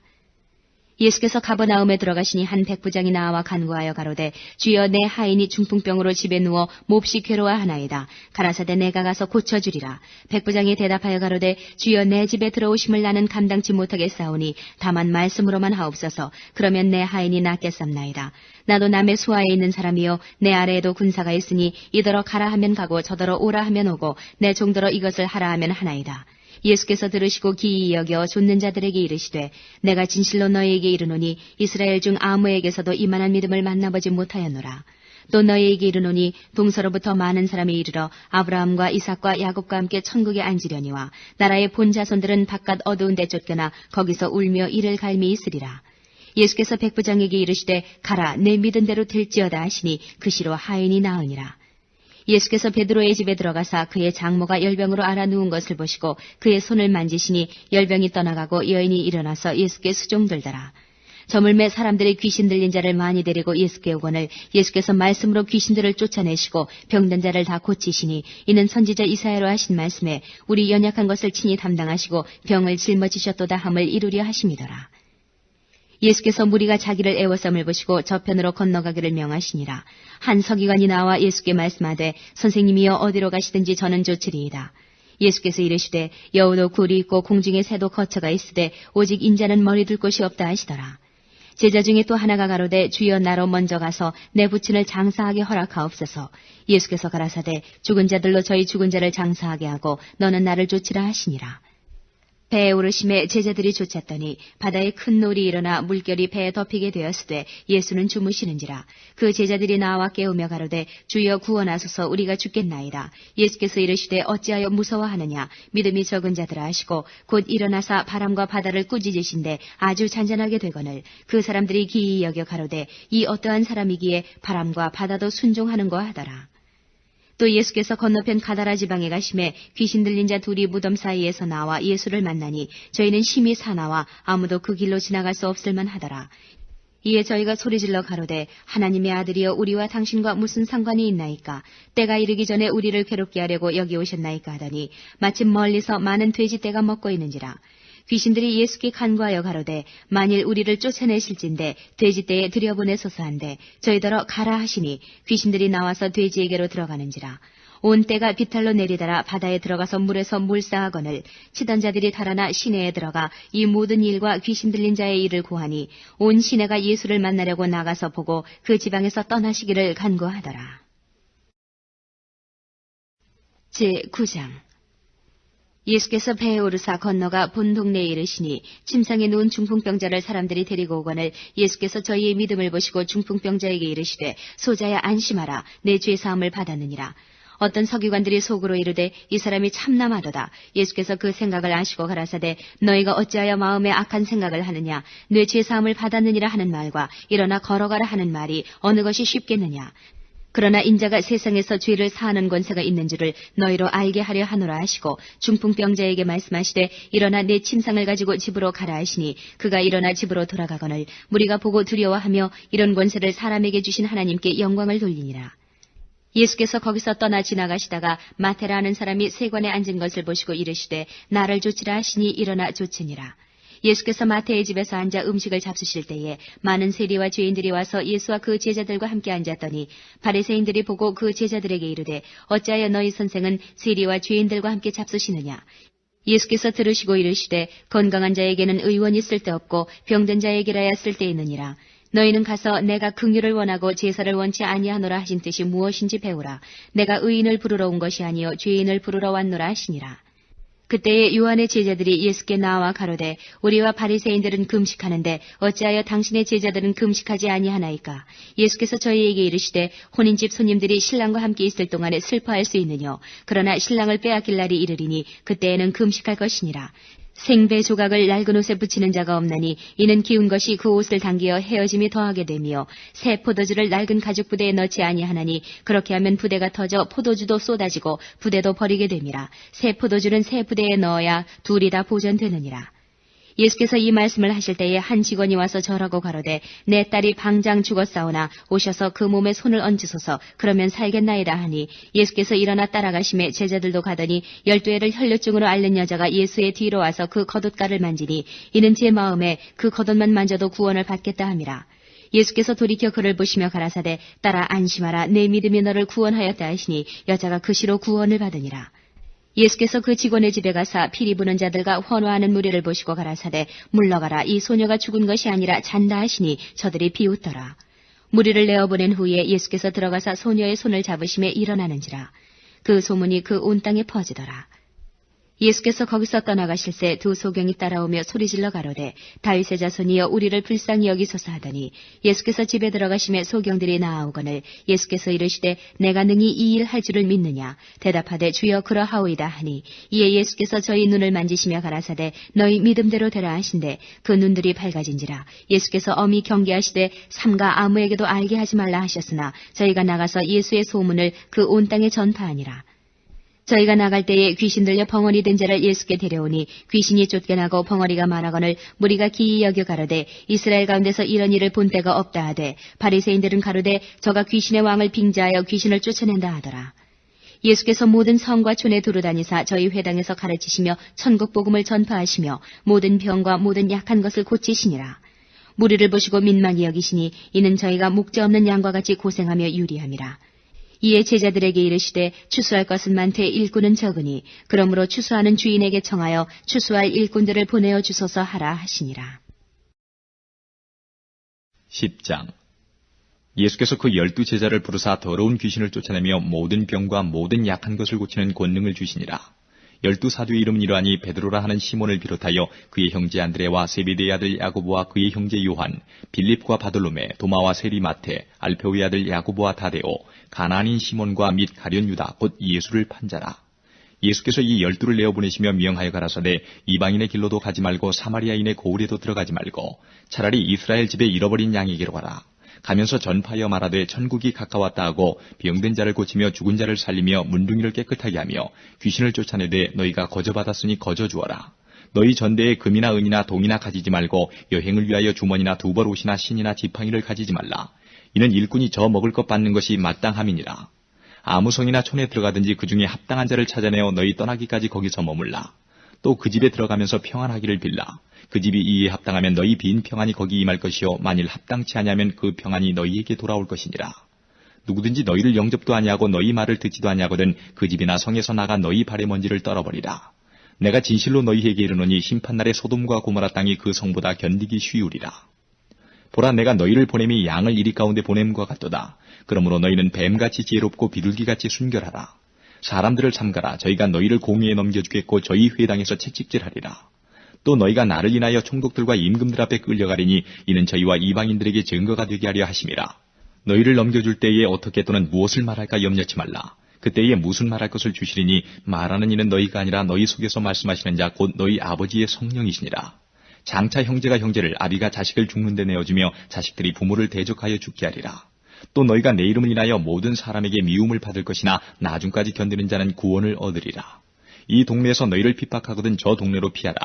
예수께서 가버나움에 들어가시니 한 백부장이 나와 간구하여 가로되 주여 내 하인이 중풍병으로 집에 누워 몹시 괴로워하나이다. 가라사대 내가 가서 고쳐주리라. 백부장이 대답하여 가로되 주여 내 집에 들어오심을 나는 감당치 못하겠사오니 다만 말씀으로만 하옵소서. 그러면 내 하인이 낫겠삼나이다. 나도 남의 수하에 있는 사람이요 내 아래에도 군사가 있으니 이더러 가라 하면 가고 저더러 오라 하면 오고 내 종더러 이것을 하라 하면 하나이다. 예수께서 들으시고 기이 여겨 좇는 자들에게 이르시되 내가 진실로 너희에게 이르노니 이스라엘 중 아무에게서도 이만한 믿음을 만나보지 못하였노라. 또 너희에게 이르노니 동서로부터 많은 사람이 이르러 아브라함과 이삭과 야곱과 함께 천국에 앉으려니와 나라의 본 자손들은 바깥 어두운 데 쫓겨나 거기서 울며 이를 갈미 있으리라. 예수께서 백부장에게 이르시되 가라 내 믿은 대로 될지어다 하시니 그 시로 하인이 나으니라. 예수께서 베드로의 집에 들어가사 그의 장모가 열병으로 앓아 누운 것을 보시고 그의 손을 만지시니 열병이 떠나가고 여인이 일어나서 예수께 수종들더라. 저물매 사람들이 귀신 들린 자를 많이 데리고 예수께 오거늘 예수께서 말씀으로 귀신들을 쫓아내시고 병든 자를 다 고치시니 이는 선지자 이사야로 하신 말씀에 우리 연약한 것을 친히 담당하시고 병을 짊어지셨도다 함을 이루려 하심이더라. 예수께서 무리가 자기를 애워싸움을 보시고 저편으로 건너가기를 명하시니라. 한 서기관이 나와 예수께 말씀하되 선생님이여 어디로 가시든지 저는 좋으리이다. 예수께서 이르시되 여우도 굴이 있고 공중에 새도 거처가 있으되 오직 인자는 머리 둘 곳이 없다 하시더라. 제자 중에 또 하나가 가로되 주여 나로 먼저 가서 내 부친을 장사하게 허락하옵소서. 예수께서 가라사대 죽은 자들로 저희 죽은 자를 장사하게 하고 너는 나를 쫓으라 하시니라. 배에 오르심에 제자들이 쫓았더니 바다에 큰 놀이 일어나 물결이 배에 덮이게 되었으되 예수는 주무시는지라. 그 제자들이 나와 깨우며 가로되 주여 구원하소서 우리가 죽겠나이다. 예수께서 이르시되 어찌하여 무서워하느냐 믿음이 적은 자들아 하시고 곧 일어나사 바람과 바다를 꾸짖으신데 아주 잔잔하게 되거늘 그 사람들이 기이 여겨 가로되 이 어떠한 사람이기에 바람과 바다도 순종하는고 하더라. 또 예수께서 건너편 가다라 지방에 가심에 귀신 들린 자 둘이 무덤 사이에서 나와 예수를 만나니 저희는 심히 사나와 아무도 그 길로 지나갈 수 없을만 하더라. 이에 저희가 소리질러 가로되 하나님의 아들이여 우리와 당신과 무슨 상관이 있나이까? 때가 이르기 전에 우리를 괴롭게 하려고 여기 오셨나이까 하더니 마침 멀리서 많은 돼지떼가 먹고 있는지라. 귀신들이 예수께 간구하여 가로되 만일 우리를 쫓아내실진데 돼지떼에 들여보내소서 한데 저희더러 가라 하시니 귀신들이 나와서 돼지에게로 들어가는지라. 온 떼가 비탈로 내리다라 바다에 들어가서 물에서 물사하거늘 치던 자들이 달아나 시내에 들어가 이 모든 일과 귀신 들린 자의 일을 고하니 온 시내가 예수를 만나려고 나가서 보고 그 지방에서 떠나시기를 간구하더라. 제9장 예수께서 배에 오르사 건너가 본 동네에 이르시니 침상에 누운 중풍병자를 사람들이 데리고 오거늘 예수께서 저희의 믿음을 보시고 중풍병자에게 이르시되 소자야 안심하라 내 죄 사함을 받았느니라. 어떤 서기관들이 속으로 이르되 이 사람이 참남하도다. 예수께서 그 생각을 아시고 가라사대 너희가 어찌하여 마음에 악한 생각을 하느냐. 내 죄 사함을 받았느니라 하는 말과 일어나 걸어가라 하는 말이 어느 것이 쉽겠느냐. 그러나 인자가 세상에서 죄를 사하는 권세가 있는 줄을 너희로 알게 하려 하노라 하시고 중풍병자에게 말씀하시되 일어나 내 침상을 가지고 집으로 가라 하시니 그가 일어나 집으로 돌아가거늘 무리가 보고 두려워하며 이런 권세를 사람에게 주신 하나님께 영광을 돌리니라. 예수께서 거기서 떠나 지나가시다가 마태라 하는 사람이 세관에 앉은 것을 보시고 이르시되 나를 좇으라 하시니 일어나 좇으니라. 예수께서 마태의 집에서 앉아 음식을 잡수실 때에 많은 세리와 죄인들이 와서 예수와 그 제자들과 함께 앉았더니 바리새인들이 보고 그 제자들에게 이르되 어찌하여 너희 선생은 세리와 죄인들과 함께 잡수시느냐. 예수께서 들으시고 이르시되 건강한 자에게는 의원이 쓸데없고 병든 자에게라야 쓸데있느니라. 너희는 가서 내가 긍휼을 원하고 제사를 원치 아니하노라 하신 뜻이 무엇인지 배우라. 내가 의인을 부르러 온 것이 아니요 죄인을 부르러 왔노라 하시니라. 그때에 요한의 제자들이 예수께 나와 가로되 우리와 바리새인들은 금식하는데 어찌하여 당신의 제자들은 금식하지 아니하나이까? 예수께서 저희에게 이르시되 혼인집 손님들이 신랑과 함께 있을 동안에 슬퍼할 수 있느뇨. 그러나 신랑을 빼앗길 날이 이르리니 그때에는 금식할 것이니라. 생배 조각을 낡은 옷에 붙이는 자가 없나니 이는 기운 것이 그 옷을 당기어 헤어짐이 더하게 되며 새 포도주를 낡은 가죽 부대에 넣지 아니하나니 그렇게 하면 부대가 터져 포도주도 쏟아지고 부대도 버리게 됨이라. 새 포도주는 새 부대에 넣어야 둘이 다 보존되느니라. 예수께서 이 말씀을 하실 때에 한 직원이 와서 절하고 가로되 내 딸이 방장 죽었사오나 오셔서 그 몸에 손을 얹으소서 그러면 살겠나이다 하니 예수께서 일어나 따라가심에 제자들도 가더니 12해를 혈류증으로 앓는 여자가 예수의 뒤로 와서 그 겉옷가를 만지니 이는 제 마음에 그 겉옷만 만져도 구원을 받겠다 함이라. 예수께서 돌이켜 그를 보시며 가라사대 딸아 안심하라 내 믿음이 너를 구원하였다 하시니 여자가 그 시로 구원을 받으니라. 예수께서 그 직원의 집에 가사 피리 부는 자들과 환호하는 무리를 보시고 가라사대 물러가라 이 소녀가 죽은 것이 아니라 잔다 하시니 저들이 비웃더라. 무리를 내어보낸 후에 예수께서 들어가사 소녀의 손을 잡으심에 일어나는지라. 그 소문이 그 온 땅에 퍼지더라. 예수께서 거기서 떠나가실새 두 소경이 따라오며 소리질러 가로되 다윗의 자손이여 우리를 불쌍히 여기소서 하더니 예수께서 집에 들어가심에 소경들이 나아오거늘 예수께서 이르시되 내가 능히 이 일 할 줄을 믿느냐 대답하되 주여 그러하오이다 하니 이에 예수께서 저희 눈을 만지시며 가라사대 너희 믿음대로 되라 하신대 그 눈들이 밝아진지라. 예수께서 엄히 경계하시되 삼가 아무에게도 알게 하지 말라 하셨으나 저희가 나가서 예수의 소문을 그 온 땅에 전파하니라. 저희가 나갈 때에 귀신 들려 벙어리 된 자를 예수께 데려오니 귀신이 쫓겨나고 벙어리가 말하거늘 무리가 기이 여겨 가로되 이스라엘 가운데서 이런 일을 본 때가 없다 하되 바리새인들은 가로되 저가 귀신의 왕을 빙자하여 귀신을 쫓아낸다 하더라. 예수께서 모든 성과 촌에 두루다니사 저희 회당에서 가르치시며 천국 복음을 전파하시며 모든 병과 모든 약한 것을 고치시니라. 무리를 보시고 민망히 여기시니 이는 저희가 목자 없는 양과 같이 고생하며 유리함이라. 이에 제자들에게 이르시되 추수할 것은 많되 일꾼은 적으니 그러므로 추수하는 주인에게 청하여 추수할 일꾼들을 보내어 주소서 하라 하시니라. 10장 예수께서 그 12제자를 부르사 더러운 귀신을 쫓아내며 모든 병과 모든 약한 것을 고치는 권능을 주시니라. 12사도의 이름은 이러하니 베드로라 하는 시몬을 비롯하여 그의 형제 안드레와 세베대의 아들 야고보와 그의 형제 요한, 빌립과 바돌로메, 도마와 세리 마테, 알페오의 아들 야고보와 다데오, 가나안인 시몬과 및 가룟 유다 곧 예수를 판자라. 예수께서 이 12를 내어보내시며 명하여 가라사대 이방인의 길로도 가지 말고 사마리아인의 고을에도 들어가지 말고 차라리 이스라엘 집에 잃어버린 양에게로 가라. 가면서 전파하여 말하되 천국이 가까웠다 하고 병든 자를 고치며 죽은 자를 살리며 문둥이를 깨끗하게 하며 귀신을 쫓아내되 너희가 거저받았으니 거저주어라. 너희 전대에 금이나 은이나 동이나 가지지 말고 여행을 위하여 주머니나 두벌 옷이나 신이나 지팡이를 가지지 말라. 이는 일꾼이 저 먹을 것 받는 것이 마땅함이니라. 아무 성이나 촌에 들어가든지 그 중에 합당한 자를 찾아내어 너희 떠나기까지 거기서 머물라. 또 그 집에 들어가면서 평안하기를 빌라. 그 집이 이에 합당하면 너희 빈 평안이 거기 임할 것이요 만일 합당치 아니하면 그 평안이 너희에게 돌아올 것이니라. 누구든지 너희를 영접도 아니하고 너희 말을 듣지도 아니하거든 그 집이나 성에서 나가 너희 발의 먼지를 떨어버리라. 내가 진실로 너희에게 이르노니 심판날에 소돔과 고모라 땅이 그 성보다 견디기 쉬우리라. 보라 내가 너희를 보냄이 양을 이리 가운데 보냄과 같도다. 그러므로 너희는 뱀같이 지혜롭고 비둘기같이 순결하라. 사람들을 삼가라. 저희가 너희를 공의에 넘겨주겠고 저희 회당에서 채찍질하리라. 또 너희가 나를 인하여 총독들과 임금들 앞에 끌려가리니 이는 저희와 이방인들에게 증거가 되게 하려 하심이라. 너희를 넘겨줄 때에 어떻게 또는 무엇을 말할까 염려치 말라. 그때에 무슨 말할 것을 주시리니 말하는 이는 너희가 아니라 너희 속에서 말씀하시는 자 곧 너희 아버지의 성령이시니라. 장차 형제가 형제를 아비가 자식을 죽는 데 내어주며 자식들이 부모를 대적하여 죽게 하리라. 또 너희가 내 이름을 인하여 모든 사람에게 미움을 받을 것이나 나중까지 견디는 자는 구원을 얻으리라. 이 동네에서 너희를 핍박하거든 저 동네로 피하라.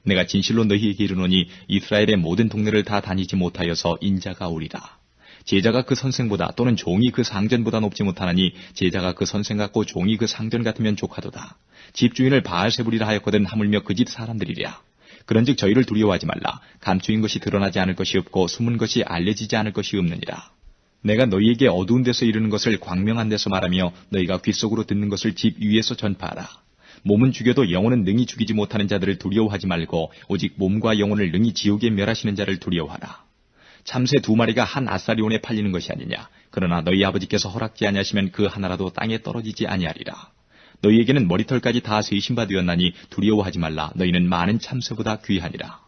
내가 진실로 너희에게 이르노니 이스라엘의 모든 동네를 다 다니지 못하여서 인자가 오리라. 제자가 그 선생보다 또는 종이 그 상전보다 높지 못하나니 제자가 그 선생 같고 종이 그 상전 같으면 족하도다. 집주인을 바알세불이라 하였거든 하물며 그 집 사람들이랴. 그런즉 저희를 두려워하지 말라. 감추인 것이 드러나지 않을 것이 없고 숨은 것이 알려지지 않을 것이 없느니라. 내가 너희에게 어두운 데서 이르는 것을 광명한 데서 말하며 너희가 귓속으로 듣는 것을 집 위에서 전파하라. 몸은 죽여도 영혼은 능히 죽이지 못하는 자들을 두려워하지 말고 오직 몸과 영혼을 능히 지옥에 멸하시는 자를 두려워하라. 참새 2마리가 한 아사리온에 팔리는 것이 아니냐. 그러나 너희 아버지께서 허락지 아니하시면 그 하나라도 땅에 떨어지지 아니하리라. 너희에게는 머리털까지 다 세신 바 되었나니 두려워하지 말라. 너희는 많은 참새보다 귀하니라.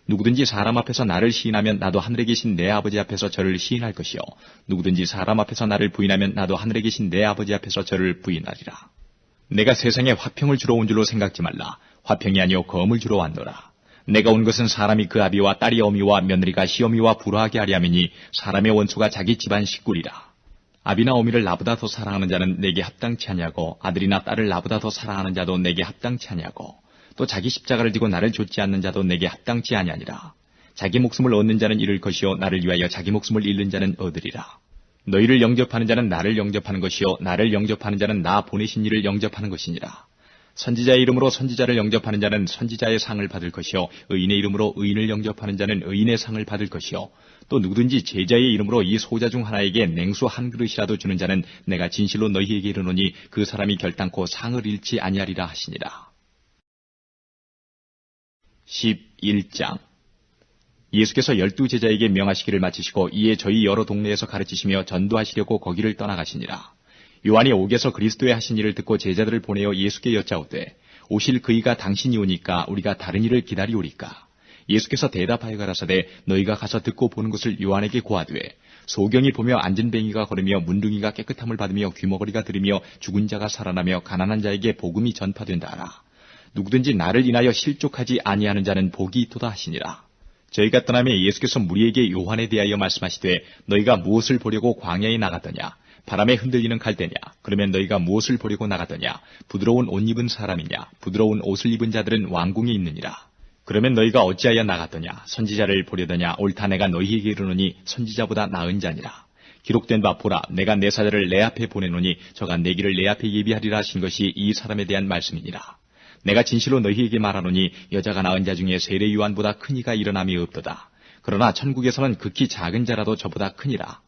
누구든지 사람 앞에서 나를 시인하면 나도 하늘에 계신 내 아버지 앞에서 저를 시인할 것이요 누구든지 사람 앞에서 나를 부인하면 나도 하늘에 계신 내 아버지 앞에서 저를 부인하리라. 내가 세상에 화평을 주러 온 줄로 생각지 말라. 화평이 아니요 검을 주러 왔노라. 내가 온 것은 사람이 그 아비와 딸이 어미와 며느리가 시어미와 불화하게 하려 함이니 사람의 원수가 자기 집안 식구리라. 아비나 어미를 나보다 더 사랑하는 자는 내게 합당치 아니하고 아들이나 딸을 나보다 더 사랑하는 자도 내게 합당치 아니하고 또 자기 십자가를 지고 나를 좇지 않는 자도 내게 합당치 아니하니라. 자기 목숨을 얻는 자는 잃을 것이요 나를 위하여 자기 목숨을 잃는 자는 얻으리라. 너희를 영접하는 자는 나를 영접하는 것이요 나를 영접하는 자는 나 보내신 이를 영접하는 것이니라. 선지자의 이름으로 선지자를 영접하는 자는 선지자의 상을 받을 것이요 의인의 이름으로 의인을 영접하는 자는 의인의 상을 받을 것이요 또 누구든지 제자의 이름으로 이 소자 중 하나에게 냉수 한 그릇이라도 주는 자는 내가 진실로 너희에게 이르노니 그 사람이 결단코 상을 잃지 아니하리라 하시니라. 11장. 예수께서 12제자에게 명하시기를 마치시고 이에 저희 여러 동네에서 가르치시며 전도하시려고 거기를 떠나가시니라. 요한이 옥에서 그리스도의 하신 일을 듣고 제자들을 보내어 예수께 여짜오되 오실 그이가 당신이 오니까 우리가 다른 일을 기다리오리까. 예수께서 대답하여 가라사대 너희가 가서 듣고 보는 것을 요한에게 고하되 소경이 보며 앉은 뱅이가 걸으며 문둥이가 깨끗함을 받으며 귀머거리가 들으며 죽은 자가 살아나며 가난한 자에게 복음이 전파된다 하라. 누구든지 나를 인하여 실족하지 아니하는 자는 복이 있도다 하시니라. 저희가 떠나며 예수께서 무리에게 요한에 대하여 말씀하시되 너희가 무엇을 보려고 광야에 나갔더냐. 바람에 흔들리는 갈대냐. 그러면 너희가 무엇을 보려고 나갔더냐. 부드러운 옷 입은 사람이냐. 부드러운 옷을 입은 자들은 왕궁에 있느니라. 그러면 너희가 어찌하여 나갔더냐. 선지자를 보려더냐. 옳다 내가 너희에게 이르노니 선지자보다 나은 자니라. 기록된 바 보라 내가 내 사자를 내 앞에 보내노니 저가 내 길을 내 앞에 예비하리라 하신 것이 이 사람에 대한 말씀이니라. 내가 진실로 너희에게 말하노니 여자가 낳은 자 중에 세례 요한보다 큰 이가 일어남이 없도다. 그러나 천국에서는 극히 작은 자라도 저보다 크니라.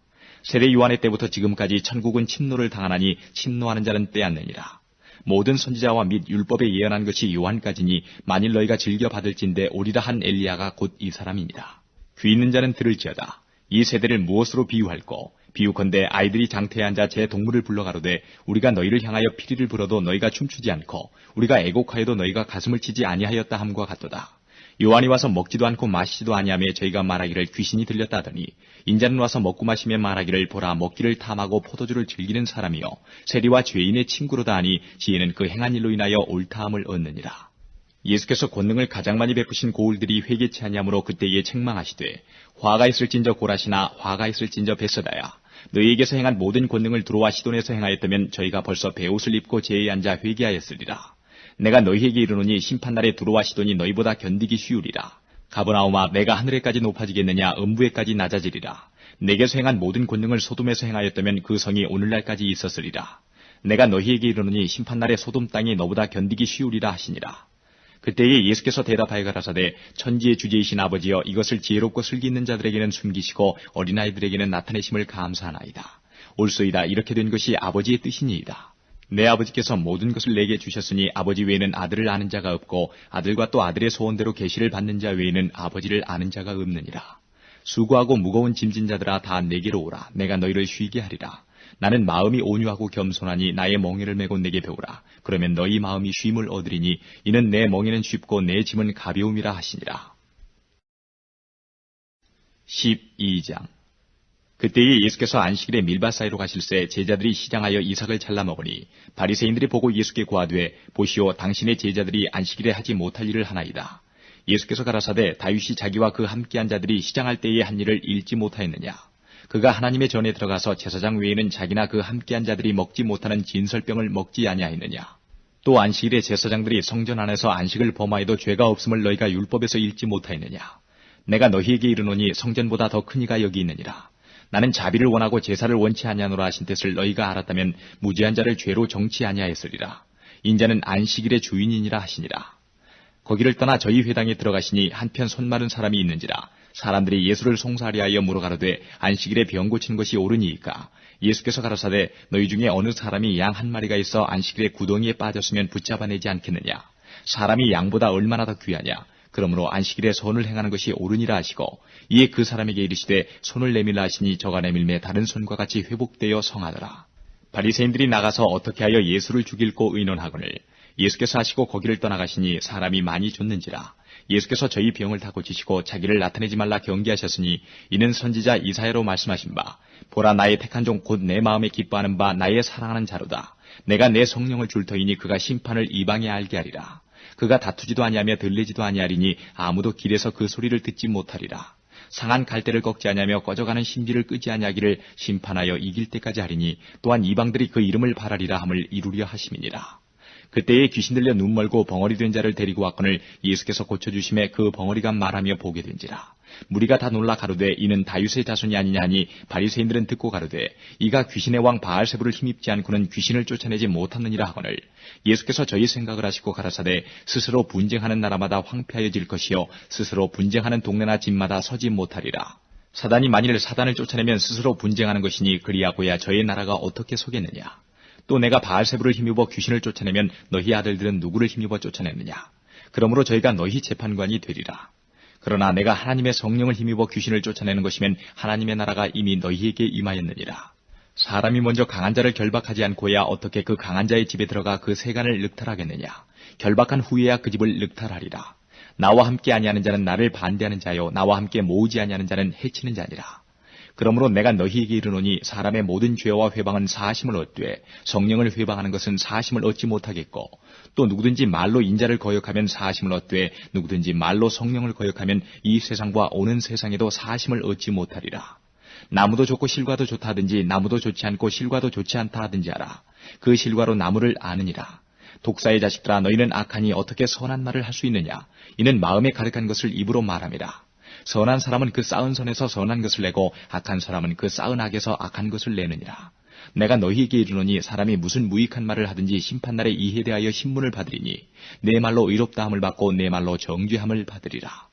세례 요한의 때부터 지금까지 천국은 침노를 당하나니 침노하는 자는 빼앗느니라. 모든 선지자와 및 율법에 예언한 것이 요한까지니 만일 너희가 즐겨 받을진대 오리라 한 엘리야가 곧 이 사람이니라. 귀 있는 자는 들을지어다. 이 세대를 무엇으로 비유할꼬? 비유컨대 아이들이 장터에 앉아 제 동물을 불러가로되 우리가 너희를 향하여 피리를 불어도 너희가 춤추지 않고 우리가 애곡하여도 너희가 가슴을 치지 아니하였다 함과 같도다. 요한이 와서 먹지도 않고 마시지도 아니하며 저희가 말하기를 귀신이 들렸다 하더니 인자는 와서 먹고 마시며 말하기를 보라 먹기를 탐하고 포도주를 즐기는 사람이요 세리와 죄인의 친구로다 하니 지혜는 그 행한 일로 인하여 옳다함을 얻느니라. 예수께서 권능을 가장 많이 베푸신 고울들이 회개치 아니하므로 그때에 책망하시되 화가 있을진저 고라시나 화가 있을진저 베세다야 너희에게서 행한 모든 권능을 두로와 시돈에서 행하였다면 저희가 벌써 베옷을 입고 제에 앉아 회개하였으리라. 내가 너희에게 이르노니 심판날에 두로와 시돈이 너희보다 견디기 쉬우리라. 가버나움아 내가 하늘에까지 높아지겠느냐 음부에까지 낮아지리라. 내게서 행한 모든 권능을 소돔에서 행하였다면 그 성이 오늘날까지 있었으리라. 내가 너희에게 이르노니 심판날에 소돔 땅이 너보다 견디기 쉬우리라 하시니라. 그때에 예수께서 대답하여 가라사대 천지의 주제이신 아버지여 이것을 지혜롭고 슬기 있는 자들에게는 숨기시고 어린아이들에게는 나타내심을 감사하나이다. 옳소이다 이렇게 된 것이 아버지의 뜻이니이다. 내 아버지께서 모든 것을 내게 주셨으니 아버지 외에는 아들을 아는 자가 없고 아들과 또 아들의 소원대로 계시를 받는 자 외에는 아버지를 아는 자가 없느니라. 수고하고 무거운 짐진 자들아 다 내게로 오라. 내가 너희를 쉬게 하리라. 나는 마음이 온유하고 겸손하니 나의 멍에를 메고 내게 배우라. 그러면 너희 마음이 쉼을 얻으리니 이는 내 멍에는 쉽고 내 짐은 가벼움이라 하시니라. 12장. 그때에 예수께서 안식일에 밀밭 사이로 가실새 제자들이 시장하여 이삭을 잘라 먹으니 바리새인들이 보고 예수께 고하되 보시오 당신의 제자들이 안식일에 하지 못할 일을 하나이다. 예수께서 가라사대 다윗이 자기와 그 함께한 자들이 시장할 때에 한 일을 잃지 못하였느냐. 그가 하나님의 전에 들어가서 제사장 외에는 자기나 그 함께한 자들이 먹지 못하는 진설병을 먹지 아니하였느냐. 또 안식일에 제사장들이 성전 안에서 안식을 범하여도 죄가 없음을 너희가 율법에서 읽지 못하였느냐. 내가 너희에게 이르노니 성전보다 더 큰 이가 여기 있느니라. 나는 자비를 원하고 제사를 원치 아니하노라 하신 뜻을 너희가 알았다면 무죄한 자를 죄로 정치 아니하였으리라. 인자는 안식일의 주인이니라 하시니라. 거기를 떠나 저희 회당에 들어가시니 한편 손 마른 사람이 있는지라. 사람들이 예수를 송사리하여 물어가로되 안식일에 병 고치는 것이 옳으니이까. 예수께서 가라사대 너희 중에 어느 사람이 양 한 마리가 있어 안식일에 구덩이에 빠졌으면 붙잡아내지 않겠느냐. 사람이 양보다 얼마나 더 귀하냐. 그러므로 안식일에 손을 행하는 것이 옳으니라 하시고 이에 그 사람에게 이르시되 손을 내밀라 하시니 저가 내밀매 다른 손과 같이 회복되어 성하더라. 바리새인들이 나가서 어떻게 하여 예수를 죽일고 의논하거늘 예수께서 하시고 거기를 떠나가시니 사람이 많이 줬는지라. 예수께서 저희 병을 다 고치시고 자기를 나타내지 말라 경계하셨으니 이는 선지자 이사야로 말씀하신 바 보라 나의 택한 종 곧 내 마음에 기뻐하는 바 나의 사랑하는 자로다. 내가 내 성령을 줄 터이니 그가 심판을 이방에 알게 하리라. 그가 다투지도 아니하며 들리지도 아니하리니 아무도 길에서 그 소리를 듣지 못하리라. 상한 갈대를 꺾지 아니하며 꺼져가는 신비를 끄지 아니하기를 심판하여 이길 때까지 하리니 또한 이방들이 그 이름을 바라리라 함을 이루려 하심이니라. 그때에 귀신 들려 눈 멀고 벙어리 된 자를 데리고 왔거늘 예수께서 고쳐주심에 그 벙어리가 말하며 보게 된지라. 무리가 다 놀라 가로되 이는 다윗의 자손이 아니냐 하니 바리새인들은 듣고 가로되 이가 귀신의 왕 바알세불을 힘입지 않고는 귀신을 쫓아내지 못하느니라 하거늘 예수께서 저희 생각을 하시고 가라사대 스스로 분쟁하는 나라마다 황폐하여질 것이요 스스로 분쟁하는 동네나 집마다 서지 못하리라. 사단이 만일 사단을 쫓아내면 스스로 분쟁하는 것이니 그리하고야 저희 나라가 어떻게 서겠느냐. 또 내가 바알세불을 힘입어 귀신을 쫓아내면 너희 아들들은 누구를 힘입어 쫓아내느냐. 그러므로 저희가 너희 재판관이 되리라. 그러나 내가 하나님의 성령을 힘입어 귀신을 쫓아내는 것이면 하나님의 나라가 이미 너희에게 임하였느니라. 사람이 먼저 강한 자를 결박하지 않고야 어떻게 그 강한 자의 집에 들어가 그 세간을 늑탈하겠느냐. 결박한 후에야 그 집을 늑탈하리라. 나와 함께 아니하는 자는 나를 반대하는 자요 나와 함께 모으지 아니하는 자는 해치는 자니라. 그러므로 내가 너희에게 이르노니 사람의 모든 죄와 회방은 사하심을 얻되 성령을 회방하는 것은 사하심을 얻지 못하겠고 또 누구든지 말로 인자를 거역하면 사하심을 얻되 누구든지 말로 성령을 거역하면 이 세상과 오는 세상에도 사하심을 얻지 못하리라. 나무도 좋고 실과도 좋다 하든지 나무도 좋지 않고 실과도 좋지 않다 하든지 알아. 그 실과로 나무를 아느니라. 독사의 자식들아 너희는 악하니 어떻게 선한 말을 할 수 있느냐. 이는 마음에 가득한 것을 입으로 말함이라. 선한 사람은 그 쌓은 선에서 선한 것을 내고 악한 사람은 그 쌓은 악에서 악한 것을 내느니라. 내가 너희에게 이르노니 사람이 무슨 무익한 말을 하든지 심판날에 이에 대하여 신문을 받으리니 내 말로 의롭다함을 받고 내 말로 정죄함을 받으리라.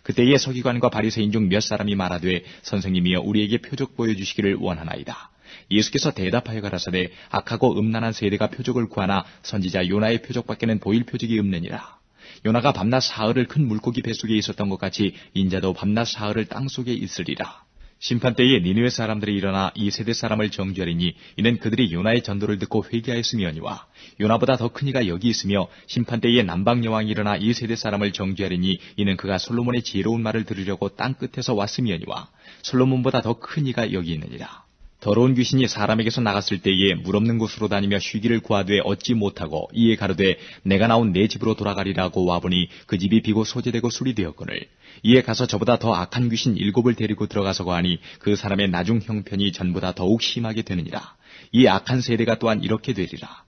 그때에 서기관과 바리새인 중 몇 사람이 말하되 선생님이여 우리에게 표적 보여주시기를 원하나이다. 예수께서 대답하여 가라사대 악하고 음란한 세대가 표적을 구하나 선지자 요나의 표적밖에는 보일 표적이 없느니라. 요나가 밤낮 사흘을 큰 물고기 뱃속에 있었던 것 같이 인자도 밤낮 사흘을 땅속에 있으리라. 심판때에 니느웨 사람들이 일어나 이 세대 사람을 정죄하리니 이는 그들이 요나의 전도를 듣고 회개하였음이오니와 요나보다 더 큰 이가 여기 있으며 심판때에 남방 여왕이 일어나 이 세대 사람을 정죄하리니 이는 그가 솔로몬의 지혜로운 말을 들으려고 땅 끝에서 왔음이오니와 솔로몬보다 더 큰 이가 여기 있느니라. 더러운 귀신이 사람에게서 나갔을 때에 물 없는 곳으로 다니며 쉬기를 구하되 얻지 못하고 이에 가로되 내가 나온 내 집으로 돌아가리라고 와보니 그 집이 비고 소재되고 술이 되었거늘 이에 가서 저보다 더 악한 귀신 7을 데리고 들어가서 거하니 그 사람의 나중 형편이 전보다 더욱 심하게 되느니라. 이 악한 세대가 또한 이렇게 되리라.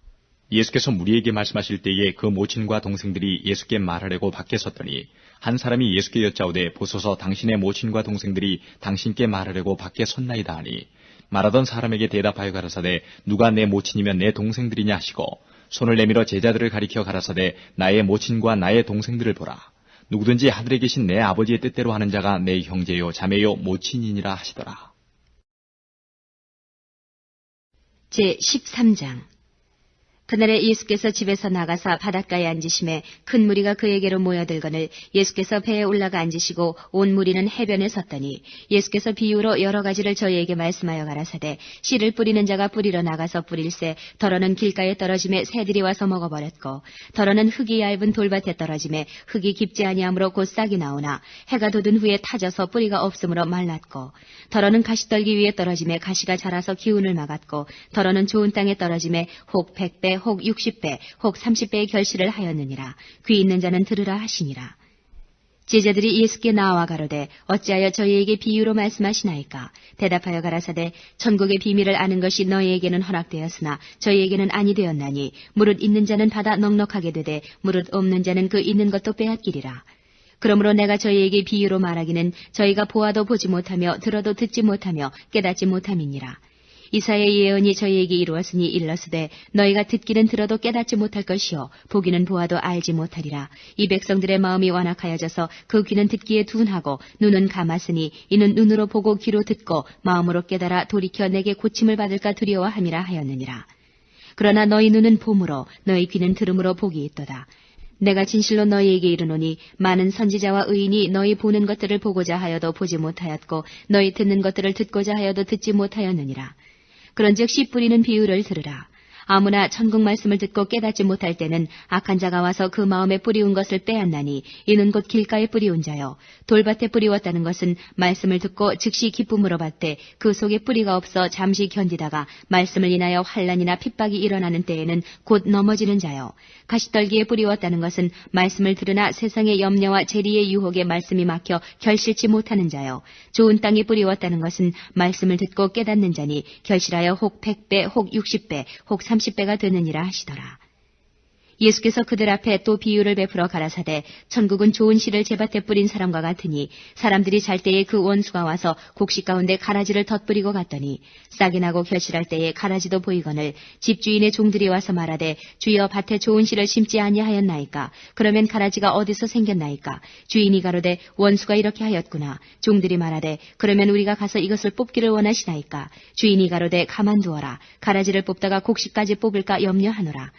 예수께서 무리에게 말씀하실 때에 그 모친과 동생들이 예수께 말하려고 밖에 섰더니 한 사람이 예수께 여짜오되 보소서 당신의 모친과 동생들이 당신께 말하려고 밖에 섰나이다 하니 말하던 사람에게 대답하여 가라사대 누가 내 모친이면 내 동생들이냐 하시고 손을 내밀어 제자들을 가리켜 가라사대 나의 모친과 나의 동생들을 보라. 누구든지 하늘에 계신 내 아버지의 뜻대로 하는 자가 내 형제요 자매요 모친이니라 하시더라. 제13장 그날에 예수께서 집에서 나가사 바닷가에 앉으심에 큰 무리가 그에게로 모여들거늘 예수께서 배에 올라가 앉으시고 온 무리는 해변에 섰더니 예수께서 비유로 여러 가지를 저희에게 말씀하여 가라사대 씨를 뿌리는 자가 뿌리러 나가서 뿌릴새 덜어는 길가에 떨어짐에 새들이 와서 먹어버렸고 덜어는 흙이 얇은 돌밭에 떨어짐에 흙이 깊지 아니하므로 곧 싹이 나오나 해가 돋은 후에 타져서 뿌리가 없으므로 말랐고 덜어는 가시떨기 위에 떨어짐에 가시가 자라서 기운을 막았고 덜어는 좋은 땅에 떨어짐에 혹 100배 혹 60배, 혹 30배의 결실을 하였느니라. 귀 있는 자는 들으라 하시니라. 제자들이 예수께 나와 가로되 어찌하여 저희에게 비유로 말씀하시나이까? 대답하여 가라사대 천국의 비밀을 아는 것이 너희에게는 허락되었으나 저희에게는 아니 되었나니 무릇 있는 자는 받아 넉넉하게 되되 무릇 없는 자는 그 있는 것도 빼앗기리라. 그러므로 내가 저희에게 비유로 말하기는 저희가 보아도 보지 못하며 들어도 듣지 못하며 깨닫지 못함이니라. 이사야의 예언이 저희에게 이루었으니 일러스되 너희가 듣기는 들어도 깨닫지 못할 것이요 보기는 보아도 알지 못하리라. 이 백성들의 마음이 완악하여져서 그 귀는 듣기에 둔하고 눈은 감았으니 이는 눈으로 보고 귀로 듣고 마음으로 깨달아 돌이켜 내게 고침을 받을까 두려워함이라 하였느니라. 그러나 너희 눈은 봄으로 너희 귀는 들음으로 복이 있도다. 내가 진실로 너희에게 이르노니 많은 선지자와 의인이 너희 보는 것들을 보고자 하여도 보지 못하였고 너희 듣는 것들을 듣고자 하여도 듣지 못하였느니라. 그런즉 씨 뿌리는 비유를 들으라. 아무나 천국 말씀을 듣고 깨닫지 못할 때는 악한 자가 와서 그 마음에 뿌리운 것을 빼앗나니 이는 곧 길가에 뿌리운 자요 돌밭에 뿌리웠다는 것은 말씀을 듣고 즉시 기쁨으로 받되 그 속에 뿌리가 없어 잠시 견디다가 말씀을 인하여 환난이나 핍박이 일어나는 때에는 곧 넘어지는 자요 가시떨기에 뿌리웠다는 것은 말씀을 들으나 세상의 염려와 재리의 유혹에 말씀이 막혀 결실치 못하는 자요 좋은 땅에 뿌리웠다는 것은 말씀을 듣고 깨닫는 자니 결실하여 혹 100배 혹 60배 혹 30배가 되느니라 하시더라. 예수께서 그들 앞에 또 비유를 베풀어 가라사대 천국은 좋은 씨를 제밭에 뿌린 사람과 같으니 사람들이 잘 때에 그 원수가 와서 곡식 가운데 가라지를 덧뿌리고 갔더니 싹이 나고 결실할 때에 가라지도 보이거늘 집주인의 종들이 와서 말하되 주여 밭에 좋은 씨를 심지 아니하였나이까. 그러면 가라지가 어디서 생겼나이까. 주인이 가로되 원수가 이렇게 하였구나. 종들이 말하되 그러면 우리가 가서 이것을 뽑기를 원하시나이까. 주인이 가로되 가만두어라. 가라지를 뽑다가 곡식까지 뽑을까 염려하노라.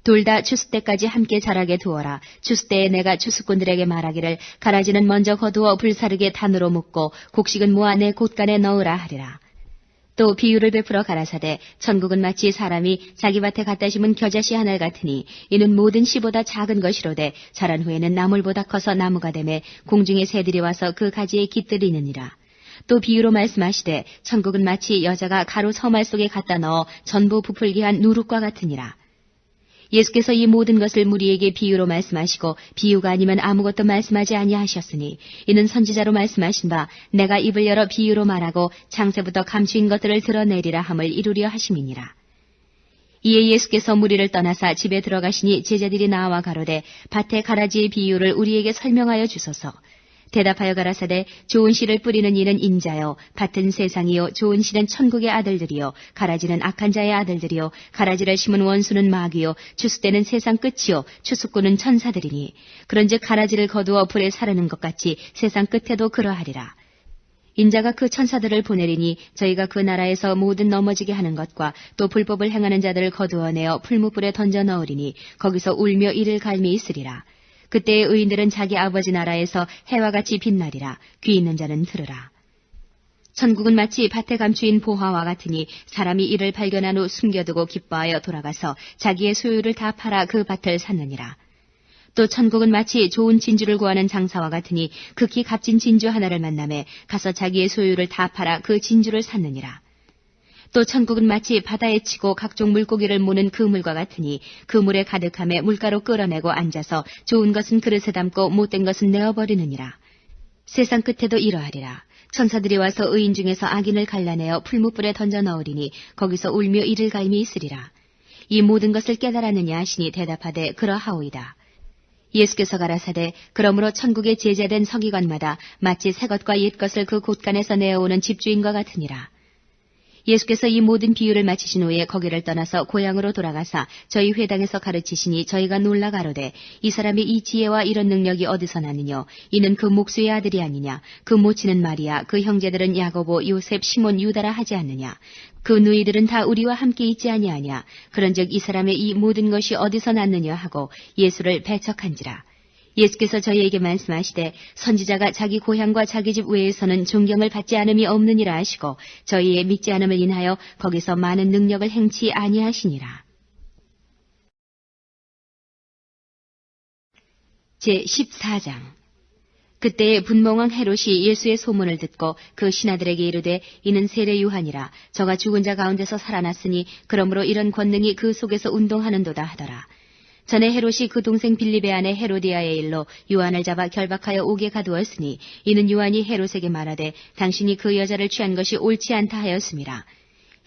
둘 다 추수 때까지 함께 자라게 두어라. 추수 때에 내가 추수꾼들에게 말하기를 가라지는 먼저 거두어 불사르게 단으로 묶고 곡식은 모아 내 곳간에 넣으라 하리라. 또 비유를 베풀어 가라사대 천국은 마치 사람이 자기 밭에 갖다 심은 겨자씨 하늘 같으니 이는 모든 씨보다 작은 것이로되 자란 후에는 나물보다 커서 나무가 되매 공중의 새들이 와서 그 가지에 깃들이느니라. 또 비유로 말씀하시되 천국은 마치 여자가 가루 서말 속에 갖다 넣어 전부 부풀게 한 누룩과 같으니라. 예수께서 이 모든 것을 무리에게 비유로 말씀하시고 비유가 아니면 아무것도 말씀하지 아니하셨으니 이는 선지자로 말씀하신 바 내가 입을 열어 비유로 말하고 창세부터 감추인 것들을 드러내리라 함을 이루려 하심이니라. 이에 예수께서 무리를 떠나사 집에 들어가시니 제자들이 나와 가로되 밭의 가라지의 비유를 우리에게 설명하여 주소서. 대답하여 가라사대 좋은 씨를 뿌리는 이는 인자요 밭은 세상이요 좋은 씨는 천국의 아들들이요 가라지는 악한 자의 아들들이요 가라지를 심은 원수는 마귀요 추수 때는 세상 끝이요 추수꾼은 천사들이니 그런즉 가라지를 거두어 불에 사르는 것 같이 세상 끝에도 그러하리라. 인자가 그 천사들을 보내리니 저희가 그 나라에서 모든 넘어지게 하는 것과 또 불법을 행하는 자들을 거두어내어 풀무불에 던져 넣으리니 거기서 울며 이를 갈미 있으리라. 그때의 의인들은 자기 아버지 나라에서 해와 같이 빛나리라. 귀 있는 자는 들으라. 천국은 마치 밭에 감추인 보화와 같으니 사람이 이를 발견한 후 숨겨두고 기뻐하여 돌아가서 자기의 소유를 다 팔아 그 밭을 샀느니라. 또 천국은 마치 좋은 진주를 구하는 장사와 같으니 극히 값진 진주 하나를 만나매 가서 자기의 소유를 다 팔아 그 진주를 샀느니라. 또 천국은 마치 바다에 치고 각종 물고기를 모는 그물과 같으니 그물에 가득함에 물가로 끌어내고 앉아서 좋은 것은 그릇에 담고 못된 것은 내어버리느니라. 세상 끝에도 이러하리라. 천사들이 와서 의인 중에서 악인을 갈라내어 풀무불에 던져 넣으리니 거기서 울며 이를 갈미 있으리라. 이 모든 것을 깨달았느냐 하시니 대답하되 그러하오이다. 예수께서 가라사대 그러므로 천국의 제자된 서기관마다 마치 새 것과 옛 것을 그 곳간에서 내어오는 집주인과 같으니라. 예수께서 이 모든 비유를 마치신 후에 거기를 떠나서 고향으로 돌아가사 저희 회당에서 가르치시니 저희가 놀라 가로되 이 사람의 이 지혜와 이런 능력이 어디서 나느냐. 이는 그 목수의 아들이 아니냐. 그 모치는 마리아 그 형제들은 야고보 요셉 시몬 유다라 하지 않느냐. 그 누이들은 다 우리와 함께 있지 아니하냐. 그런즉 이 사람의 이 모든 것이 어디서 났느냐 하고 예수를 배척한지라. 예수께서 저희에게 말씀하시되 선지자가 자기 고향과 자기 집 외에서는 존경을 받지 않음이 없느니라 하시고 저희의 믿지 않음을 인하여 거기서 많은 능력을 행치 아니하시니라. 제14장 그때에 분봉왕 헤롯이 예수의 소문을 듣고 그 신하들에게 이르되 이는 세례 요한이라. 저가 죽은 자 가운데서 살아났으니 그러므로 이런 권능이 그 속에서 운동하는도다 하더라. 전에 헤롯이 그 동생 빌립의 아내 헤로디아의 일로 요한을 잡아 결박하여 옥에 가두었으니 이는 요한이 헤롯에게 말하되 당신이 그 여자를 취한 것이 옳지 않다 하였음이라.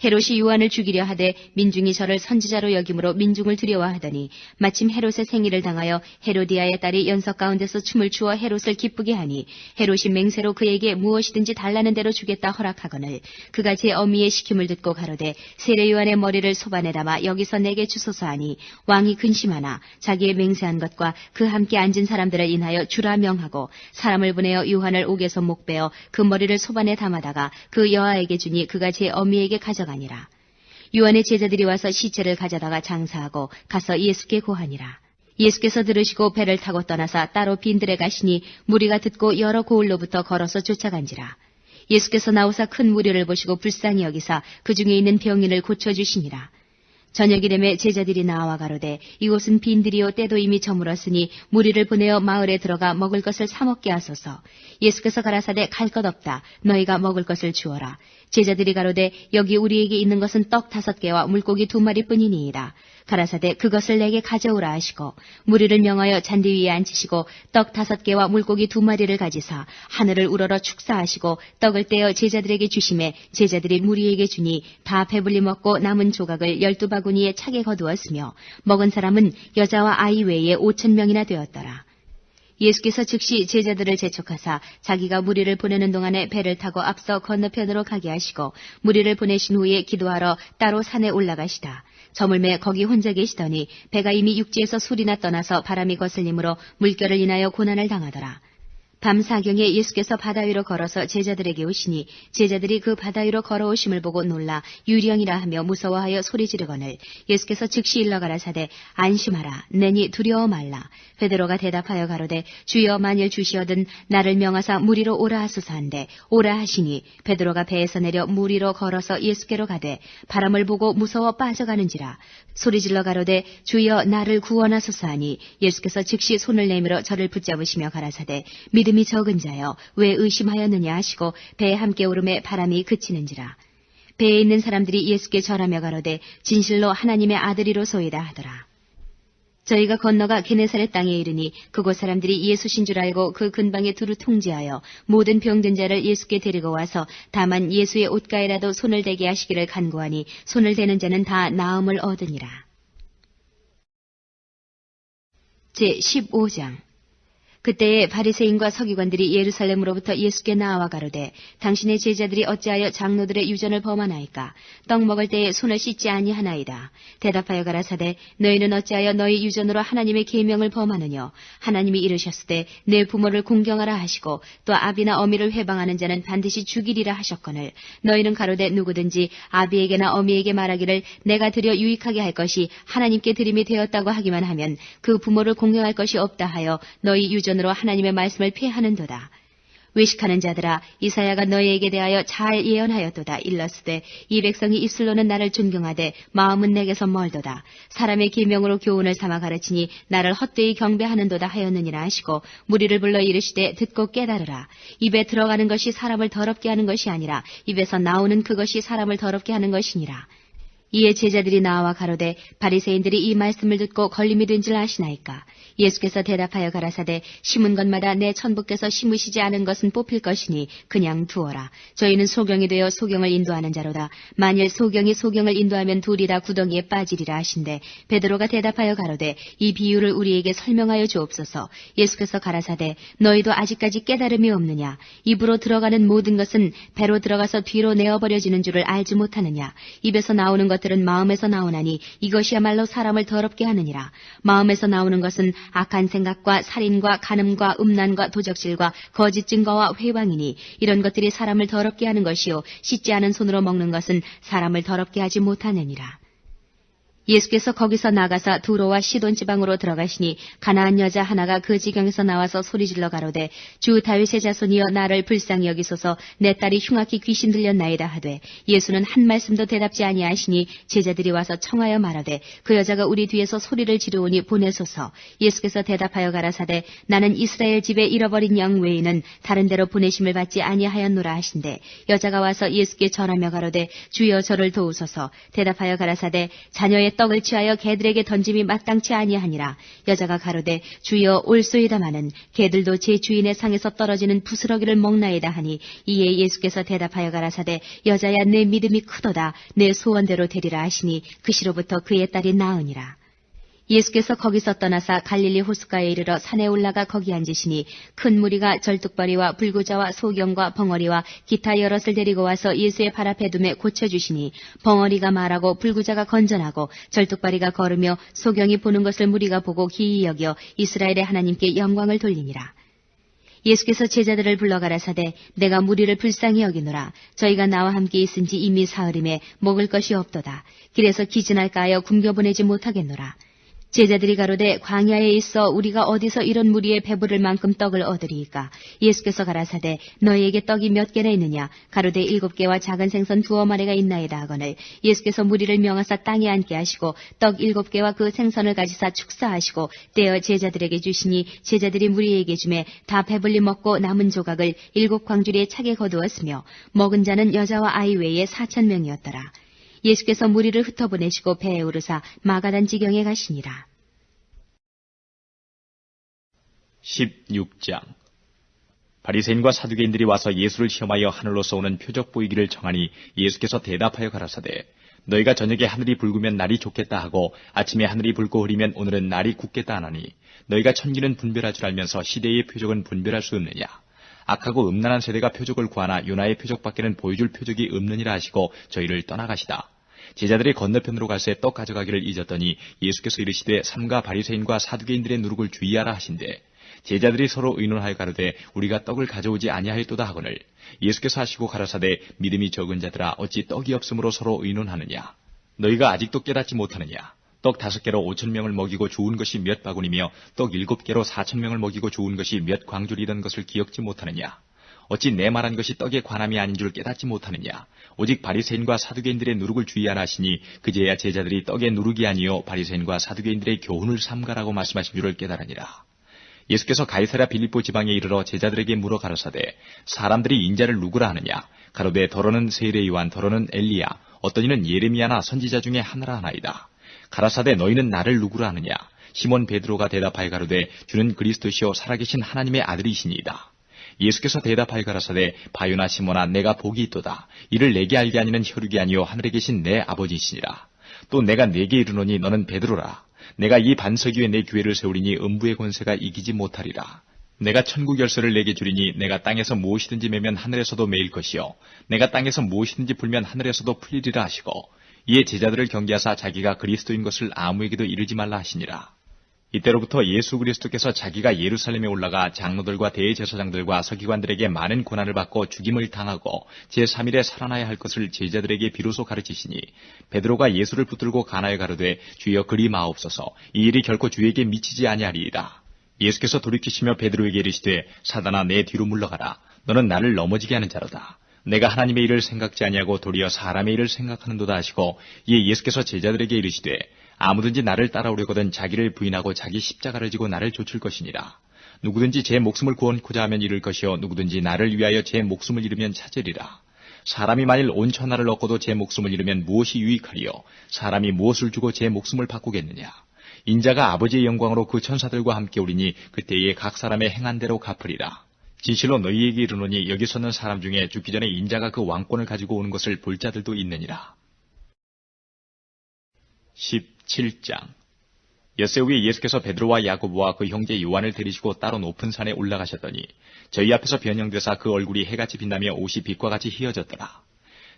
헤롯이 요한을 죽이려 하되 민중이 저를 선지자로 여김으로 민중을 두려워하더니 마침 헤롯의 생일을 당하여 헤로디아의 딸이 연석 가운데서 춤을 추어 헤롯을 기쁘게 하니 헤롯이 맹세로 그에게 무엇이든지 달라는 대로 주겠다 허락하거늘 그가 제 어미의 시킴을 듣고 가로되 세례 요한의 머리를 소반에 담아 여기서 내게 주소서 하니 왕이 근심하나 자기의 맹세한 것과 그 함께 앉은 사람들을 인하여 주라 명하고 사람을 보내어 요한을 옥에서 목베어 그 머리를 소반에 담아다가 그 여아에게 주니 그가 제 어미에게 가져가 아니라. 요한의 제자들이 와서 시체를 가져다가 장사하고 가서 예수께 고하니라. 예수께서 들으시고 배를 타고 떠나사 따로 빈들에 가시니 무리가 듣고 여러 고을로부터 걸어서 쫓아간지라. 예수께서 나오사 큰 무리를 보시고 불쌍히 여기사 그 중에 있는 병인을 고쳐주시니라. 저녁이 되매 제자들이 나와 가로되 이곳은 빈들이요 때도 이미 저물었으니 무리를 보내어 마을에 들어가 먹을 것을 사 먹게 하소서. 예수께서 가라사대 갈 것 없다. 너희가 먹을 것을 주어라. 제자들이 가로되 여기 우리에게 있는 것은 떡 5개와 물고기 2마리뿐이니이다. 가라사대 그것을 내게 가져오라 하시고 무리를 명하여 잔디 위에 앉히시고 떡 5개와 물고기 2마리를 가지사 하늘을 우러러 축사하시고 떡을 떼어 제자들에게 주심에 제자들이 무리에게 주니 다 배불리 먹고 남은 조각을 12바구니에 차게 거두었으며 먹은 사람은 여자와 아이 외에 5,000명이나 되었더라. 예수께서 즉시 제자들을 재촉하사 자기가 무리를 보내는 동안에 배를 타고 앞서 건너편으로 가게 하시고 무리를 보내신 후에 기도하러 따로 산에 올라가시다. 저물매 거기 혼자 계시더니 배가 이미 육지에서 술이나 떠나서 바람이 거슬림으로 물결을 인하여 고난을 당하더라. 밤 사경에 예수께서 바다 위로 걸어서 제자들에게 오시니 제자들이 그 바다 위로 걸어오심을 보고 놀라 유령이라 하며 무서워하여 소리 지르거늘 예수께서 즉시 일러 가라사대 안심하라 내니 두려워 말라. 베드로가 대답하여 가로되 주여 만일 주시어든 나를 명하사 무리로 오라 하소서 한데 오라 하시니 베드로가 배에서 내려 물 위로 걸어서 예수께로 가되 바람을 보고 무서워 빠져가는지라 소리질러 가로되 주여 나를 구원하소서 하니 예수께서 즉시 손을 내밀어 저를 붙잡으시며 가라사대 믿음이 적은 자여 왜 의심하였느냐 하시고 배에 함께 오름에 바람이 그치는지라. 배에 있는 사람들이 예수께 절하며 가로되 진실로 하나님의 아들이로소이다 하더라. 저희가 건너가 게네사렛 땅에 이르니 그곳 사람들이 예수신 줄 알고 그 근방에 두루 통제하여 모든 병든 자를 예수께 데리고 와서 다만 예수의 옷가에라도 손을 대게 하시기를 간구하니 손을 대는 자는 다 나음을 얻으니라. 제15장 그때에 바리새인과 서기관들이 예루살렘으로부터 예수께 나와 가로되 당신의 제자들이 어찌하여 장로들의 유전을 범하나이까 떡 먹을 때에 손을 씻지 아니하나이다. 대답하여 가라사대 너희는 어찌하여 너희 유전으로 하나님의 계명을 범하느냐. 하나님이 이르셨을 때 내 부모를 공경하라 하시고 또 아비나 어미를 회방하는 자는 반드시 죽이리라 하셨거늘 너희는 가로되 누구든지 아비에게나 어미에게 말하기를 내가 드려 유익하게 할 것이 하나님께 드림이 되었다고 하기만 하면 그 부모를 공경할 것이 없다 하여 너희 유전 으로 하나님의 말씀을 폐하는도다. 외식하는 자들아 이사야가 너희에게 대하여 잘 예언하였도다. 일렀으되 이 백성이 입술로는 나를 존경하되 마음은 내게서 멀도다. 사람의 계명으로 교훈을 삼아 가르치니 나를 헛되이 경배하는도다 하였느니라 하시고 무리를 불러 이르시되 듣고 깨달으라. 입에 들어가는 것이 사람을 더럽게 하는 것이 아니라 입에서 나오는 그것이 사람을 더럽게 하는 것이니라. 이에 제자들이 나와 가로되 바리새인들이 이 말씀을 듣고 걸림이 된 줄 아시나이까. 예수께서 대답하여 가라사대 심은 것마다 내 천부께서 심으시지 않은 것은 뽑힐 것이니 그냥 두어라. 저희는 소경이 되어 소경을 인도하는 자로다. 만일 소경이 소경을 인도하면 둘이 다 구덩이에 빠지리라 하신대 베드로가 대답하여 가로되 이 비유를 우리에게 설명하여 주옵소서. 예수께서 가라사대 너희도 아직까지 깨달음이 없느냐. 입으로 들어가는 모든 것은 배로 들어가서 뒤로 내어버려지는 줄을 알지 못하느냐. 입에서 나오는 것들은 마음에서 나오나니 이것이야말로 사람을 더럽게 하느니라. 마음에서 나오는 것은 악한 생각과 살인과 간음과 음란과 도적질과 거짓 증거와 회방이니 이런 것들이 사람을 더럽게 하는 것이요 씻지 않은 손으로 먹는 것은 사람을 더럽게 하지 못하느니라. 예수께서 거기서 나가사 두로와 시돈 지방으로 들어가시니 가나안 여자 하나가 그 지경에서 나와서 소리질러 가로되 주 다윗의 자손이여 나를 불쌍히 여기소서 내 딸이 흉악히 귀신 들렸나이다 하되 예수는 한 말씀도 대답지 아니하시니 제자들이 와서 청하여 말하되 그 여자가 우리 뒤에서 소리를 지르오니 보내소서. 예수께서 대답하여 가라사대 나는 이스라엘 집에 잃어버린 양 외에는 다른 데로 보내심을 받지 아니하였노라 하신대 여자가 와서 예수께 절하며 가로되 주여 저를 도우소서. 대답하여 가라사대 자녀의 떡을 취하여 개들에게 던짐이 마땅치 아니하니라. 여자가 가로되 주여 올소이다마는 개들도 제 주인의 상에서 떨어지는 부스러기를 먹나이다 하니 이에 예수께서 대답하여 가라사대 여자야 내 믿음이 크도다. 내 소원대로 되리라 하시니 그 시로부터 그의 딸이 나으니라. 예수께서 거기서 떠나사 갈릴리 호숫가에 이르러 산에 올라가 거기 앉으시니 큰 무리가 절뚝벌이와 불구자와 소경과 벙어리와 기타 여럿을 데리고 와서 예수의 발 앞에 두매 고쳐주시니 벙어리가 말하고 불구자가 건전하고 절뚝벌이가 걸으며 소경이 보는 것을 무리가 보고 기이 여겨 이스라엘의 하나님께 영광을 돌리니라. 예수께서 제자들을 불러 가라사대 내가 무리를 불쌍히 여기노라. 저희가 나와 함께 있은 지 이미 사흘임에 먹을 것이 없도다. 길에서 기진할까 하여 굶겨보내지 못하겠노라. 제자들이 가로되 광야에 있어 우리가 어디서 이런 무리에 배부를 만큼 떡을 얻으리이까. 예수께서 가라사대 너희에게 떡이 몇 개나 있느냐. 가로되 7개와 작은 생선 2어마리가 있나이다 하거늘 예수께서 무리를 명하사 땅에 앉게 하시고 떡 7개와 그 생선을 가지사 축사하시고 떼어 제자들에게 주시니 제자들이 무리에게 주매 다 배불리 먹고 남은 조각을 7 광주리에 차게 거두었으며 먹은 자는 여자와 아이 외에 4,000명이었더라. 예수께서 무리를 흩어보내시고 배에 오르사 마가단 지경에 가시니라. 16장. 바리새인과 사두개인들이 와서 예수를 시험하여 하늘로서 오는 표적 보이기를 청하니 예수께서 대답하여 가라사대 너희가 저녁에 하늘이 붉으면 날이 좋겠다 하고 아침에 하늘이 붉고 흐리면 오늘은 날이 굳겠다 하나니 너희가 천기는 분별할 줄 알면서 시대의 표적은 분별할 수 없느냐. 악하고 음란한 세대가 표적을 구하나 요나의 표적밖에는 보여줄 표적이 없느니라 하시고 저희를 떠나가시다. 제자들이 건너편으로 갈새 떡 가져가기를 잊었더니 예수께서 이르시되 삼가 바리새인과 사두개인들의 누룩을 주의하라 하신대 제자들이 서로 의논하여 가로되 우리가 떡을 가져오지 아니하였도다 하거늘 예수께서 하시고 가라사대 믿음이 적은 자들아 어찌 떡이 없으므로 서로 의논하느냐. 너희가 아직도 깨닫지 못하느냐. 떡 5개로 5,000명을 먹이고 좋은 것이 몇 바구니며 떡 7개로 4,000명을 먹이고 좋은 것이 몇 광줄이던 것을 기억지 못하느냐. 어찌 내 말한 것이 떡에 관함이 아닌 줄 깨닫지 못하느냐. 오직 바리새인과 사두개인들의 누룩을 주의하라 하시니 그제야 제자들이 떡의 누룩이 아니요 바리새인과 사두개인들의 교훈을 삼가라고 말씀하신 줄을 깨달으니라. 예수께서 가이사랴 빌립보 지방에 이르러 제자들에게 물어 가라사대 사람들이 인자를 누구라 하느냐. 가로되 더러는 세례 요한 더러는 엘리야 어떤 이는 예레미야나 선지자 중에 하나라 하나이다. 가라사대 너희는 나를 누구라 하느냐. 시몬 베드로가 대답하여 가로되 주는 그리스도시요 살아계신 하나님의 아들이시니이다. 예수께서 대답하여 가라사대 바요나 시몬아 내가 복이 있도다. 이를 내게 알게 하니는 혈육이 아니요 하늘에 계신 내 아버지이시니라. 또 내가 네게 이르노니 너는 베드로라. 내가 이 반석 위에 내 교회를 세우리니 음부의 권세가 이기지 못하리라. 내가 천국 열쇠를 내게 주리니 내가 땅에서 무엇이든지 매면 하늘에서도 매일 것이요 내가 땅에서 무엇이든지 풀면 하늘에서도 풀리리라 하시고 이에 제자들을 경계하사 자기가 그리스도인 것을 아무에게도 이르지 말라 하시니라. 이때로부터 예수 그리스도께서 자기가 예루살렘에 올라가 장로들과 대제사장들과 서기관들에게 많은 고난을 받고 죽임을 당하고 제3일에 살아나야 할 것을 제자들에게 비로소 가르치시니 베드로가 예수를 붙들고 간하여 가로되 주여 그리 마옵소서 이 일이 결코 주에게 미치지 아니하리이다. 예수께서 돌이키시며 베드로에게 이르시되 사단아 내 뒤로 물러가라. 너는 나를 넘어지게 하는 자로다. 내가 하나님의 일을 생각지 아니하고 도리어 사람의 일을 생각하는도다 하시고 이에 예수께서 제자들에게 이르시되 아무든지 나를 따라오려거든 자기를 부인하고 자기 십자가를 지고 나를 좇을 것이니라. 누구든지 제 목숨을 구원코자 하면 잃을 것이요 누구든지 나를 위하여 제 목숨을 잃으면 찾으리라. 사람이 만일 온 천하를 얻고도 제 목숨을 잃으면 무엇이 유익하리요. 사람이 무엇을 주고 제 목숨을 바꾸겠느냐. 인자가 아버지의 영광으로 그 천사들과 함께 오리니 그때에 각 사람의 행한 대로 갚으리라. 진실로 너희에게 이르노니 여기 서는 사람 중에 죽기 전에 인자가 그 왕권을 가지고 오는 것을 볼 자들도 있느니라. 17장. 엿새 후에 예수께서 베드로와 야고보와 그 형제 요한을 데리시고 따로 높은 산에 올라가셨더니 저희 앞에서 변형되사 그 얼굴이 해같이 빛나며 옷이 빛과 같이 희어졌더라.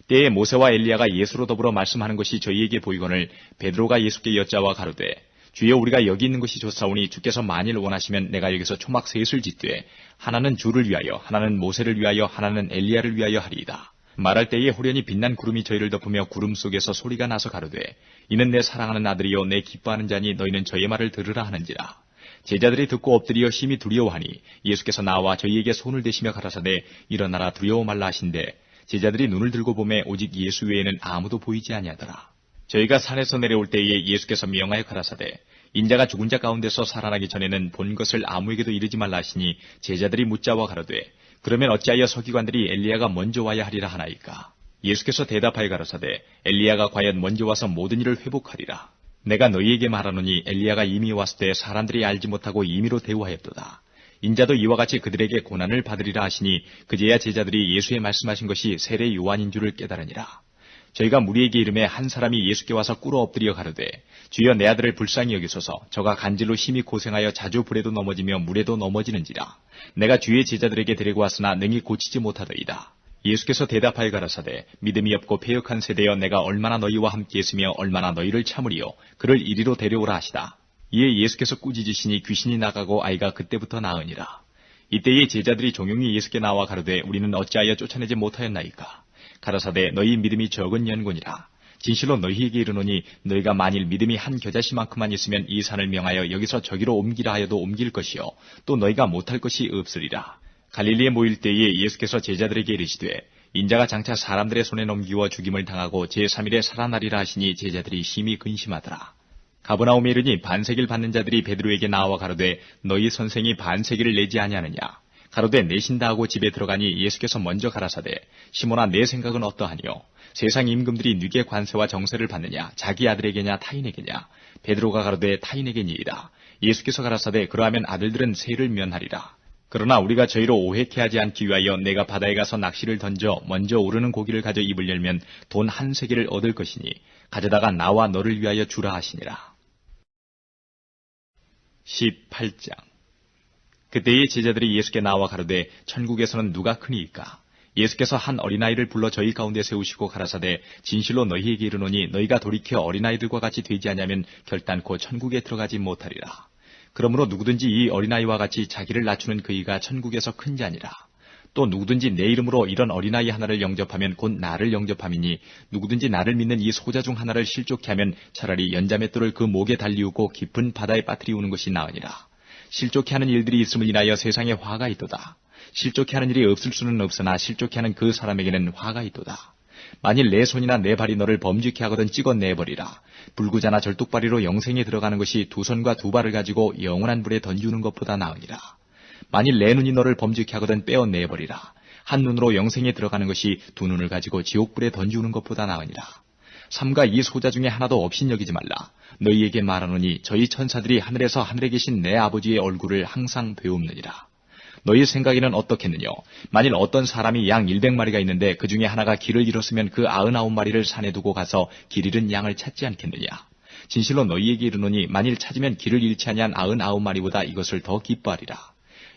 때에 모세와 엘리야가 예수로 더불어 말씀하는 것이 저희에게 보이거늘 베드로가 예수께 여짜와 가로되 주여 우리가 여기 있는 것이 좋사오니 주께서 만일 원하시면 내가 여기서 초막 셋을 짓되 하나는 주를 위하여 하나는 모세를 위하여 하나는 엘리야를 위하여 하리이다. 말할 때에 호련히 빛난 구름이 저희를 덮으며 구름 속에서 소리가 나서 가로되 이는 내 사랑하는 아들이요 내 기뻐하는 자니 너희는 저의 말을 들으라 하는지라. 제자들이 듣고 엎드려 심히 두려워하니 예수께서 나와 저희에게 손을 대시며 가라사대 일어나라 두려워 말라 하신대 제자들이 눈을 들고 보매 오직 예수 외에는 아무도 보이지 아니하더라. 저희가 산에서 내려올 때에 예수께서 명하여 가라사대 인자가 죽은 자 가운데서 살아나기 전에는 본 것을 아무에게도 이르지 말라 하시니 제자들이 묻자와 가로되 그러면 어찌하여 서기관들이 엘리야가 먼저 와야 하리라 하나이까. 예수께서 대답하여 가라사대 엘리야가 과연 먼저 와서 모든 일을 회복하리라. 내가 너희에게 말하노니 엘리야가 이미 왔을 때 사람들이 알지 못하고 임의로 대우하였도다. 인자도 이와 같이 그들에게 고난을 받으리라 하시니 그제야 제자들이 예수의 말씀하신 것이 세례 요한인 줄을 깨달으니라. 저희가 무리에게 이름에 한 사람이 예수께 와서 꿇어 엎드려 가로되 주여 내 아들을 불쌍히 여기소서. 저가 간질로 심히 고생하여 자주 불에도 넘어지며 물에도 넘어지는지라. 내가 주의 제자들에게 데리고 왔으나 능히 고치지 못하더이다. 예수께서 대답하여 가라사대 믿음이 없고 패역한 세대여 내가 얼마나 너희와 함께 했으며 얼마나 너희를 참으리요. 그를 이리로 데려오라 하시다. 이에 예수께서 꾸짖으시니 귀신이 나가고 아이가 그때부터 나으니라. 이때에 제자들이 종용이 예수께 나와 가로되 우리는 어찌하여 쫓아내지 못하였나이까. 가라사대 너희 믿음이 적은 연고니라. 진실로 너희에게 이르노니 너희가 만일 믿음이 한 겨자씨만큼만 있으면 이 산을 명하여 여기서 저기로 옮기라 하여도 옮길 것이요 또 너희가 못할 것이 없으리라. 갈릴리에 모일 때에 예수께서 제자들에게 이르시되 인자가 장차 사람들의 손에 넘기워 죽임을 당하고 제3일에 살아나리라 하시니 제자들이 심히 근심하더라. 가버나움에 이르니 반세기를 받는 자들이 베드로에게 나와 가로되 너희 선생이 반세기를 내지 아니하느냐. 가로되 내신다 하고 집에 들어가니 예수께서 먼저 가라사대 시몬아 내 생각은 어떠하니요? 세상 임금들이 누구의 관세와 정세를 받느냐? 자기 아들에게냐 타인에게냐? 베드로가 가로되 타인에게니이다. 예수께서 가라사대 그러하면 아들들은 세를 면하리라. 그러나 우리가 저희로 오해케 하지 않기 위하여 내가 바다에 가서 낚시를 던져 먼저 오르는 고기를 가져 입을 열면 돈 1세겔을 얻을 것이니 가져다가 나와 너를 위하여 주라 하시니라. 18장. 그때의 제자들이 예수께 나와 가로되 천국에서는 누가 크니이까? 예수께서 한 어린아이를 불러 저희 가운데 세우시고 가라사대 진실로 너희에게 이르노니 너희가 돌이켜 어린아이들과 같이 되지 아니하면 결단코 천국에 들어가지 못하리라. 그러므로 누구든지 이 어린아이와 같이 자기를 낮추는 그이가 천국에서 큰 자니라. 또 누구든지 내 이름으로 이런 어린아이 하나를 영접하면 곧 나를 영접함이니 누구든지 나를 믿는 이 소자 중 하나를 실족케 하면 차라리 연자맷돌을 그 목에 달리우고 깊은 바다에 빠뜨리우는 것이 나으니라. 실족케 하는 일들이 있음을 인하여 세상에 화가 있도다. 실족케 하는 일이 없을 수는 없으나 실족케 하는 그 사람에게는 화가 있도다. 만일 내 손이나 내 발이 너를 범죄케 하거든 찍어 내버리라. 불구자나 절뚝발이로 영생에 들어가는 것이 두 손과 두 발을 가지고 영원한 불에 던지우는 것보다 나으니라. 만일 내 눈이 너를 범죄케 하거든 빼어 내버리라. 한 눈으로 영생에 들어가는 것이 두 눈을 가지고 지옥불에 던지우는 것보다 나으니라. 삼가 이 소자 중에 하나도 업신여기지 말라. 너희에게 말하노니 저희 천사들이 하늘에서 하늘에 계신 내 아버지의 얼굴을 항상 배웁느니라. 너희 생각에는 어떻겠느냐? 만일 어떤 사람이 양 100마리가 있는데 그 중에 하나가 길을 잃었으면 그 99마리를 산에 두고 가서 길 잃은 양을 찾지 않겠느냐? 진실로 너희에게 이르노니 만일 찾으면 길을 잃지 아니한 99마리보다 이것을 더 기뻐하리라.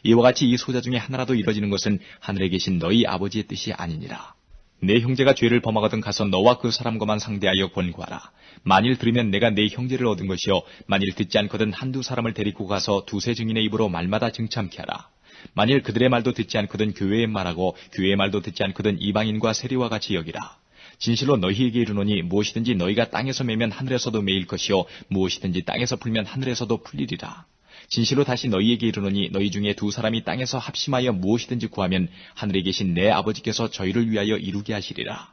이와 같이 이 소자 중에 하나라도 이뤄지는 것은 하늘에 계신 너희 아버지의 뜻이 아니니라. 내 형제가 죄를 범하거든 가서 너와 그 사람과만 상대하여 권고하라. 만일 들으면 내가 내 형제를 얻은 것이요 만일 듣지 않거든 한두 사람을 데리고 가서 두세 증인의 입으로 말마다 증참케 하라. 만일 그들의 말도 듣지 않거든 교회의 말하고 교회의 말도 듣지 않거든 이방인과 세리와 같이 여기라. 진실로 너희에게 이르노니 무엇이든지 너희가 땅에서 매면 하늘에서도 매일 것이요 무엇이든지 땅에서 풀면 하늘에서도 풀리리라. 진실로 다시 너희에게 이르노니 너희 중에 두 사람이 땅에서 합심하여 무엇이든지 구하면 하늘에 계신 내 아버지께서 저희를 위하여 이루게 하시리라.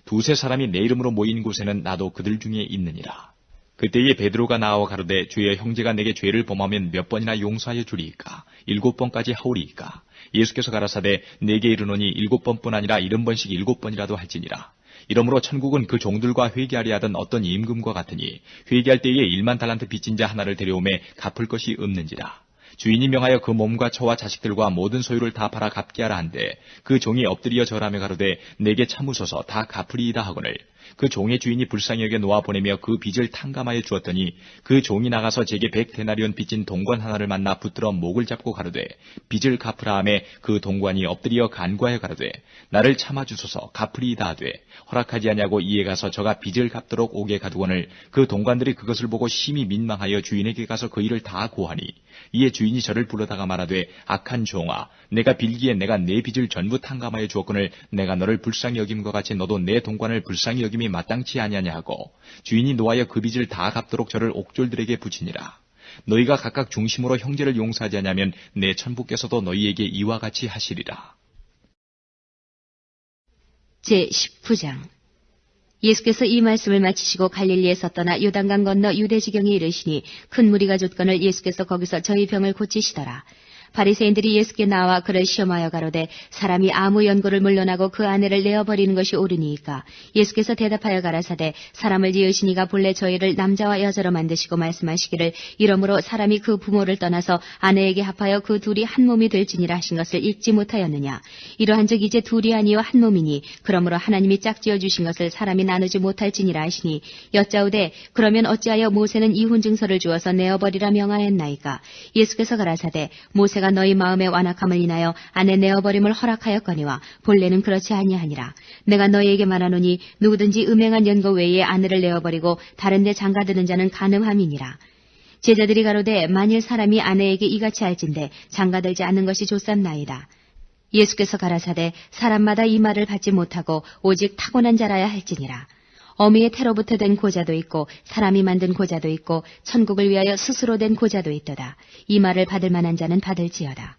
두세 사람이 내 이름으로 모인 곳에는 나도 그들 중에 있느니라. 그때에 베드로가 나와 가로되 주여 형제가 내게 죄를 범하면 몇 번이나 용서하여 주리이까? 7번까지 하오리이까? 예수께서 가라사대 내게 이르노니 7번뿐 아니라 70번씩 7번이라도 할지니라. 이러므로 천국은 그 종들과 회개하려 하던 어떤 임금과 같으니 회개할 때에 1만 달란트 빚진 자 하나를 데려오매 갚을 것이 없는지라. 주인이 명하여 그 몸과 처와 자식들과 모든 소유를 다 팔아 갚게 하라 한데 그 종이 엎드려 절하며 가로되 내게 참으소서 다 갚으리이다 하거늘 그 종의 주인이 불쌍히 여겨 놓아 보내며 그 빚을 탕감하여 주었더니 그 종이 나가서 제게 100데나리온 빚진 동관 하나를 만나 붙들어 목을 잡고 가로되 빚을 갚으라 하매 그 동관이 엎드려 간구하여 가로되 나를 참아주소서 갚으리이다 하되 허락하지 아니하고 이에 가서 저가 빚을 갚도록 오게 가두거늘 그 동관들이 그것을 보고 심히 민망하여 주인에게 가서 그 일을 다 고하니 이에 주인이 저를 불러다가 말하되 악한 종아 내가 빌기에 내가 내 빚을 전부 탕감하여 주었거늘 내가 너를 불쌍히 여김과 같이 너도 내 동관을 불쌍히 여김이 마땅치 아니하냐 하고 주인이 노하여 그 빚을 다 갚도록 저를 옥졸들에게 붙이니라. 너희가 각각 중심으로 형제를 용서하지 않으면 내 천부께서도 너희에게 이와 같이 하시리라. 제19장. 예수께서 이 말씀을 마치시고 갈릴리에서 떠나 요단강 건너 유대지경에 이르시니 큰 무리가 좇거늘 예수께서 거기서 저희 병을 고치시더라. 바리새인들이 예수께 나와 그를 시험하여 가로되 사람이 아무 연고를 물러나고 그 아내를 내어버리는 것이 옳으니이까? 예수께서 대답하여 가라사대 사람을 지으신 이가 본래 저희를 남자와 여자로 만드시고 말씀하시기를 이러므로 사람이 그 부모를 떠나서 아내에게 합하여 그 둘이 한 몸이 될지니라 하신 것을 읽지 못하였느냐? 이러한즉 이제 둘이 아니요 한 몸이니 그러므로 하나님이 짝지어 주신 것을 사람이 나누지 못할지니라 하시니 여짜오되 그러면 어찌하여 모세는 이혼 증서를 주어서 내어버리라 명하였나이까? 예수께서 가라사대 모세가 너희 마음의 완악함을 인하여 아내 내어버림을 허락하였거니와 본래는 그렇지 아니하니라. 내가 너희에게 말하노니 누구든지 음행한 연고 외에 아내를 내어버리고 다른 데 장가드는 자는 간음함이니라. 제자들이 가로되 만일 사람이 아내에게 이같이 할진대 장가들지 않는 것이 좋삼나이다. 예수께서 가라사대 사람마다 이 말을 받지 못하고 오직 타고난 자라야 할지니라. 어미의 태로부터 된 고자도 있고 사람이 만든 고자도 있고 천국을 위하여 스스로 된 고자도 있도다. 이 말을 받을 만한 자는 받을지어다.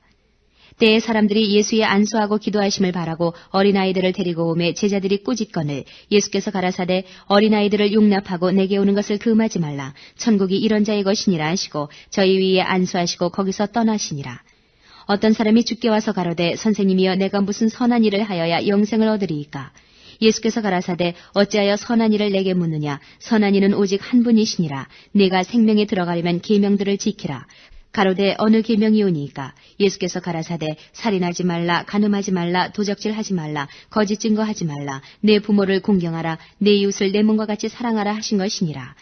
때에 사람들이 예수의 안수하고 기도하심을 바라고 어린아이들을 데리고 오매 제자들이 꾸짖거늘 예수께서 가라사대 어린아이들을 용납하고 내게 오는 것을 금하지 말라. 천국이 이런 자의 것이니라 하시고 저희 위에 안수하시고 거기서 떠나시니라. 어떤 사람이 주께 와서 가로되 선생님이여 내가 무슨 선한 일을 하여야 영생을 얻으리이까. 예수께서 가라사대 어찌하여 선한 일을 내게 묻느냐. 선한 이는 오직 한 분이시니라. 네가 생명에 들어가려면 계명들을 지키라. 가로되 어느 계명이오니이까. 예수께서 가라사대 살인하지 말라, 간음하지 말라, 도적질하지 말라, 거짓 증거하지 말라, 내 부모를 공경하라, 내 이웃을 내 몸과 같이 사랑하라 하신 것이니라.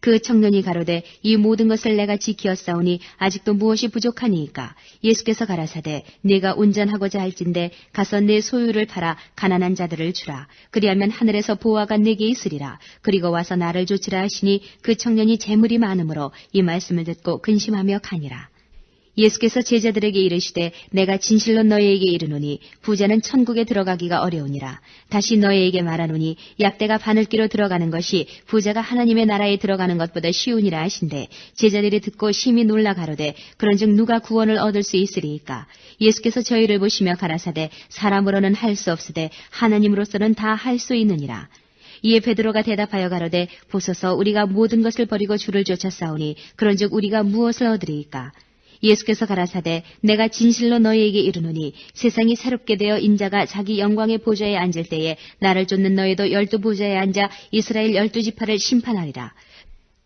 그 청년이 가로되 이 모든 것을 내가 지키었사오니 아직도 무엇이 부족하니이까. 예수께서 가라사대 네가 운전하고자 할진대 가서 내 소유를 팔아 가난한 자들을 주라. 그리하면 하늘에서 보화가 내게 있으리라. 그리고 와서 나를 좇으라 하시니 그 청년이 재물이 많으므로 이 말씀을 듣고 근심하며 가니라. 예수께서 제자들에게 이르시되 내가 진실로 너희에게 이르노니 부자는 천국에 들어가기가 어려우니라. 다시 너희에게 말하노니 약대가 바늘기로 들어가는 것이 부자가 하나님의 나라에 들어가는 것보다 쉬우니라 하신대 제자들이 듣고 심히 놀라 가로되 그런즉 누가 구원을 얻을 수 있으리이까. 예수께서 저희를 보시며 가라사대 사람으로는 할 수 없으되 하나님으로서는 다 할 수 있느니라. 이에 베드로가 대답하여 가로되 보소서 우리가 모든 것을 버리고 주를 쫓았사오니 그런즉 우리가 무엇을 얻으리이까. 예수께서 가라사대 내가 진실로 너희에게 이르노니 세상이 새롭게 되어 인자가 자기 영광의 보좌에 앉을 때에 나를 쫓는 너희도 12보좌에 앉아 이스라엘 12지파를 심판하리라.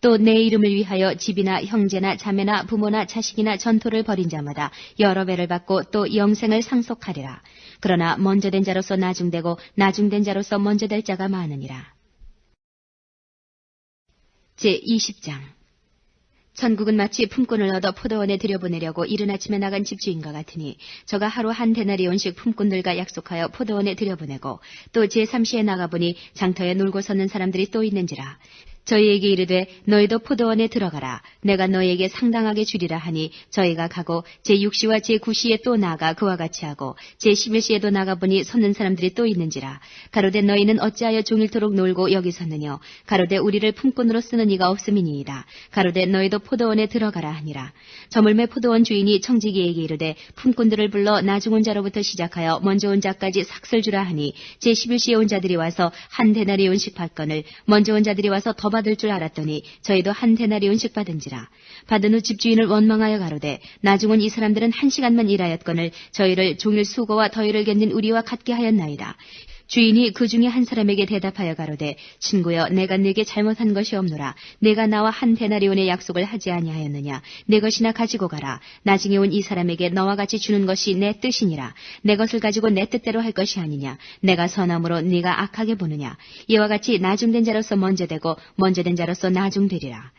또 내 이름을 위하여 집이나 형제나 자매나 부모나 자식이나 전토를 벌인 자마다 여러 배를 받고 또 영생을 상속하리라. 그러나 먼저 된 자로서 나중되고 나중된 자로서 먼저 될 자가 많으니라. 제20장 천국은 마치 품꾼을 얻어 포도원에 들여보내려고 이른 아침에 나간 집주인과 같으니 저가 하루 한 데나리온씩 품꾼들과 약속하여 포도원에 들여보내고 또 제3시에 나가보니 장터에 놀고 섰는 사람들이 또 있는지라. 저희에게 이르되 너희도 포도원에 들어가라. 내가 너희에게 상당하게 주리라 하니 저희가 가고 제6시와 제9시에 또 나가 그와 같이 하고 제11시에도 나가보니 섰는 사람들이 또 있는지라. 가로되 너희는 어찌하여 종일토록 놀고 여기 섰느뇨. 가로되 우리를 품꾼으로 쓰는 이가 없음이니이다. 가로되 너희도 포도원에 들어가라 하니라. 저물매 포도원 주인이 청지기에게 이르되 품꾼들을 불러 나중 온 자로부터 시작하여 먼저 온 자까지 삭슬 주라 하니 제11시에 온 자들이 와서 한 데나리온씩 받건을 먼저 온 자들이 와서 더 받을 줄 알았더니 저희도 한 데나리온씩 받은지라. 받은 후 집주인을 원망하여 가로되 나중 온 이 사람들은 1시간만 일하였거늘 저희를 종일 수고와 더위를 견딘 우리와 같게 하였나이다. 주인이 그 중에 한 사람에게 대답하여 가로되 친구여 내가 네게 잘못한 것이 없노라. 내가 나와 한 데나리온의 약속을 하지 아니하였느냐. 내 것이나 가지고 가라. 나중에 온 이 사람에게 너와 같이 주는 것이 내 뜻이니라. 내 것을 가지고 내 뜻대로 할 것이 아니냐. 내가 선함으로 네가 악하게 보느냐. 이와 같이 나중된 자로서 먼저 되고 먼저 된 자로서 나중되리라.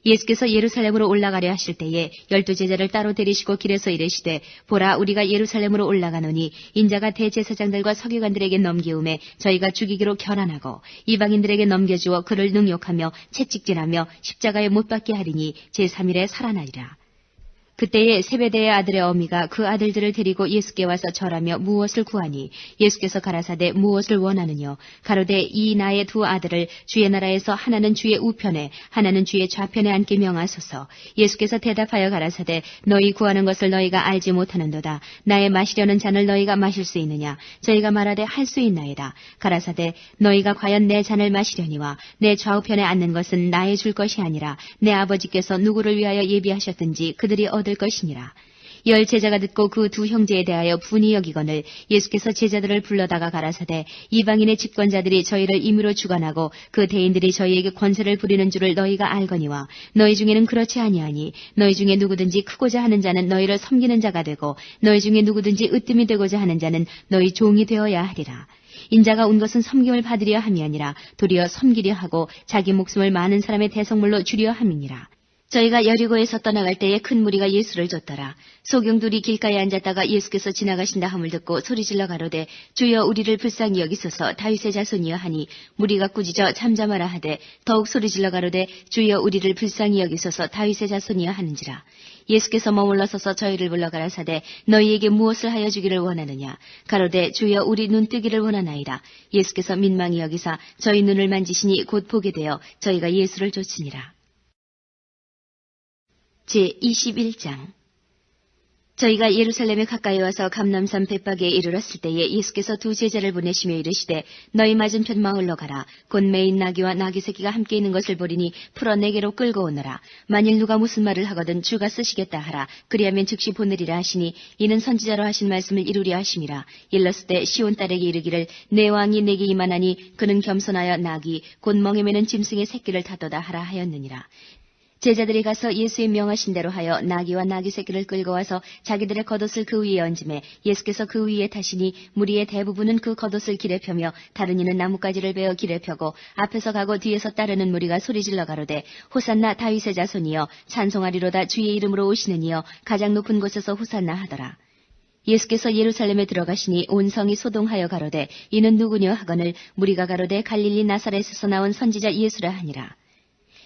예수께서 예루살렘으로 올라가려 하실 때에 12제자를 따로 데리시고 길에서 이르시되 보라 우리가 예루살렘으로 올라가노니 인자가 대제사장들과 서기관들에게 넘기움에 저희가 죽이기로 결안하고 이방인들에게 넘겨주어 그를 능욕하며 채찍질하며 십자가에 못 박게 하리니 제3일에 살아나리라. 그때에 세베대의 아들의 어미가 그 아들들을 데리고 예수께 와서 절하며 무엇을 구하니 예수께서 가라사대 무엇을 원하느뇨. 가로되 이 나의 두 아들을 주의 나라에서 하나는 주의 우편에 하나는 주의 좌편에 앉게 명하소서. 예수께서 대답하여 가라사대 너희 구하는 것을 너희가 알지 못하는도다. 나의 마시려는 잔을 너희가 마실 수 있느냐. 저희가 말하되 할 수 있나이다. 가라사대 너희가 과연 내 잔을 마시려니와 내 좌우편에 앉는 것은 나의 줄 것이 아니라 내 아버지께서 누구를 위하여 예비하셨든지 그들이 얻을 것이니라. 10 제자가 듣고 그 두 형제에 대하여 분이 여기거늘 예수께서 제자들을 불러다가 가라사대 이방인의 집권자들이 저희를 임의로 주관하고 그 대인들이 저희에게 권세를 부리는 줄을 너희가 알거니와 너희 중에는 그렇지 아니하니 너희 중에 누구든지 크고자 하는 자는 너희를 섬기는 자가 되고 너희 중에 누구든지 으뜸이 되고자 하는 자는 너희 종이 되어야 하리라. 인자가 온 것은 섬김을 받으려 함이 아니라 도리어 섬기려 하고 자기 목숨을 많은 사람의 대성물로 주려 함이니라. 저희가 여리고에서 떠나갈 때에 큰 무리가 예수를 쫓더라. 소경들이 길가에 앉았다가 예수께서 지나가신다 함을 듣고 소리질러 가로되 주여 우리를 불쌍히 여기소서 다윗의 자손이여 하니 무리가 꾸짖어 잠잠하라 하되 더욱 소리질러 가로되 주여 우리를 불쌍히 여기소서 다윗의 자손이여 하는지라. 예수께서 머물러 서서 저희를 불러 가라사대 너희에게 무엇을 하여 주기를 원하느냐. 가로되 주여 우리 눈 뜨기를 원하나이다. 예수께서 민망히 여기사 저희 눈을 만지시니 곧 보게 되어 저희가 예수를 쫓으니라. 제21장 저희가 예루살렘에 가까이 와서 감람산 벳박에 이르렀을 때에 예수께서 두 제자를 보내시며 이르시되 너희 맞은편 마을로 가라. 곧 매인 나귀와 나귀 새끼가 함께 있는 것을 보리니 풀어 내게로 끌고 오너라. 만일 누가 무슨 말을 하거든 주가 쓰시겠다 하라. 그리하면 즉시 보내리라 하시니 이는 선지자로 하신 말씀을 이루려 하심이라. 일렀을 때 시온 딸에게 이르기를 내 왕이 내게 임하나니 그는 겸손하여 나귀 곧 멍에 매는 짐승의 새끼를 타도다 하라 하였느니라. 제자들이 가서 예수의 명하신 대로 하여 나귀와 나귀 새끼를 끌고 와서 자기들의 겉옷을 그 위에 얹음에 예수께서 그 위에 타시니 무리의 대부분은 그 겉옷을 길에 펴며 다른 이는 나뭇가지를 베어 길에 펴고 앞에서 가고 뒤에서 따르는 무리가 소리질러 가로되 호산나 다윗의 자손이여 찬송하리로다 주의 이름으로 오시는 이여 가장 높은 곳에서 호산나 하더라. 예수께서 예루살렘에 들어가시니 온 성이 소동하여 가로되 이는 누구냐 하거늘 무리가 가로되 갈릴리 나사렛에서 나온 선지자 예수라 하니라.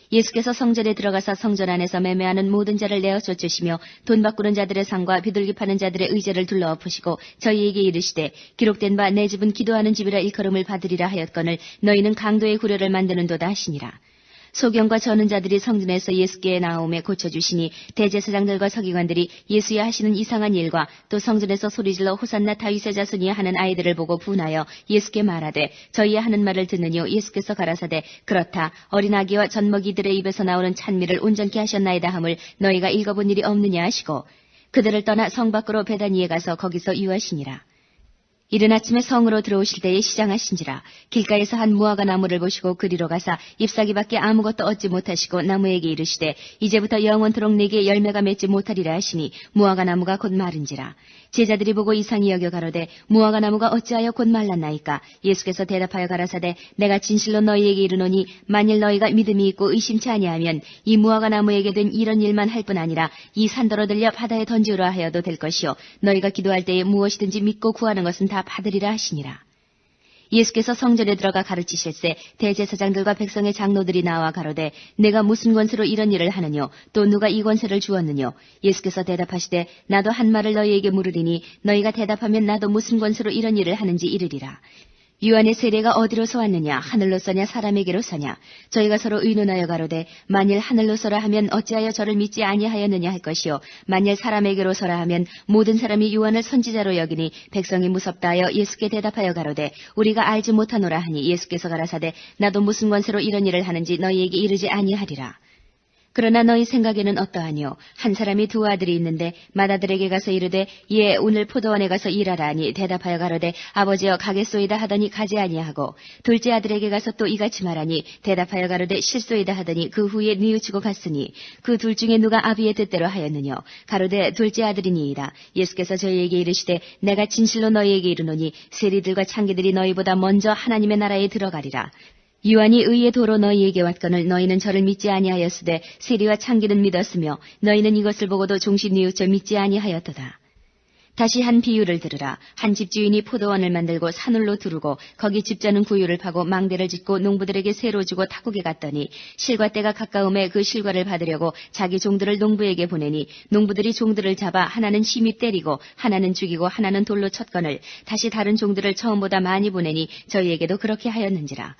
예수께서 성전에 들어가사 성전 안에서 매매하는 모든 자를 내어 쫓으시며 돈 바꾸는 자들의 상과 비둘기 파는 자들의 의제를 둘러 엎으시고 저희에게 이르시되 기록된 바 내 집은 기도하는 집이라 일컬음을 받으리라 하였거늘 너희는 강도의 구려를 만드는도다 하시니라. 소경과 저는 자들이 성전에서 예수께 나오매 고쳐주시니 대제사장들과 서기관들이 예수의 하시는 이상한 일과 또 성전에서 소리질러 호산나 다윗의 자손이야 하는 아이들을 보고 분하여 예수께 말하되 저희의 하는 말을 듣느뇨. 예수께서 가라사대 그렇다. 어린 아기와 젖먹이들의 입에서 나오는 찬미를 온전케 하셨나이다 함을 너희가 읽어본 일이 없느냐 하시고 그들을 떠나 성 밖으로 베다니에 가서 거기서 유하시니라. 이른 아침에 성으로 들어오실 때에 시장하신지라. 길가에서 한 무화과 나무를 보시고 그리로 가사 잎사귀밖에 아무것도 얻지 못하시고 나무에게 이르시되 이제부터 영원토록 내게 열매가 맺지 못하리라 하시니 무화과 나무가 곧 마른지라. 제자들이 보고 이상히 여겨 가로되 무화과 나무가 어찌하여 곧 말랐나이까. 예수께서 대답하여 가라사대 내가 진실로 너희에게 이르노니 만일 너희가 믿음이 있고 의심치 아니하면 이 무화과 나무에게 된 이런 일만 할 뿐 아니라 이 산더러 들려 바다에 던지우라 하여도 될 것이요 너희가 기도할 때에 무엇이든지 믿고 구하는 것은 다 받으리라 하시니라. 예수께서 성전에 들어가 가르치실세 대제사장들과 백성의 장로들이 나와 가로되 내가 무슨 권세로 이런 일을 하느뇨 또 누가 이 권세를 주었느뇨. 예수께서 대답하시되 나도 한 말을 너희에게 물으리니 너희가 대답하면 나도 무슨 권세로 이런 일을 하는지 이르리라. 요한의 세례가 어디로서 왔느냐 하늘로서냐 사람에게로서냐. 저희가 서로 의논하여 가로되 만일 하늘로서라 하면 어찌하여 저를 믿지 아니하였느냐 할 것이요 만일 사람에게로서라 하면 모든 사람이 요한을 선지자로 여기니 백성이 무섭다 하여 예수께 대답하여 가로되 우리가 알지 못하노라 하니 예수께서 가라사대 나도 무슨 권세로 이런 일을 하는지 너희에게 이르지 아니하리라. 그러나 너희 생각에는 어떠하뇨? 한 사람이 두 아들이 있는데 맏아들에게 가서 이르되 예 오늘 포도원에 가서 일하라 하니 대답하여 가로되 아버지여 가겠소이다 하더니 가지 아니하고 둘째 아들에게 가서 또 이같이 말하니 대답하여 가로되 실소이다 하더니 그 후에 뉘우치고 갔으니 그 둘 중에 누가 아비의 뜻대로 하였느뇨? 가로되 둘째 아들이니이다. 예수께서 저희에게 이르시되 내가 진실로 너희에게 이르노니 세리들과 창기들이 너희보다 먼저 하나님의 나라에 들어가리라. 요한이 의의 도로 너희에게 왔거늘 너희는 저를 믿지 아니하였으되 세리와 창기는 믿었으며 너희는 이것을 보고도 종신 뉘우쳐 믿지 아니하였도다. 다시 한 비유를 들으라. 한 집주인이 포도원을 만들고 산울로 두르고 거기 집자는 구유를 파고 망대를 짓고 농부들에게 새로 주고 타국에 갔더니 실과 때가 가까움에 그 실과를 받으려고 자기 종들을 농부에게 보내니 농부들이 종들을 잡아 하나는 심히 때리고 하나는 죽이고 하나는 돌로 쳤거늘 다시 다른 종들을 처음보다 많이 보내니 저희에게도 그렇게 하였는지라.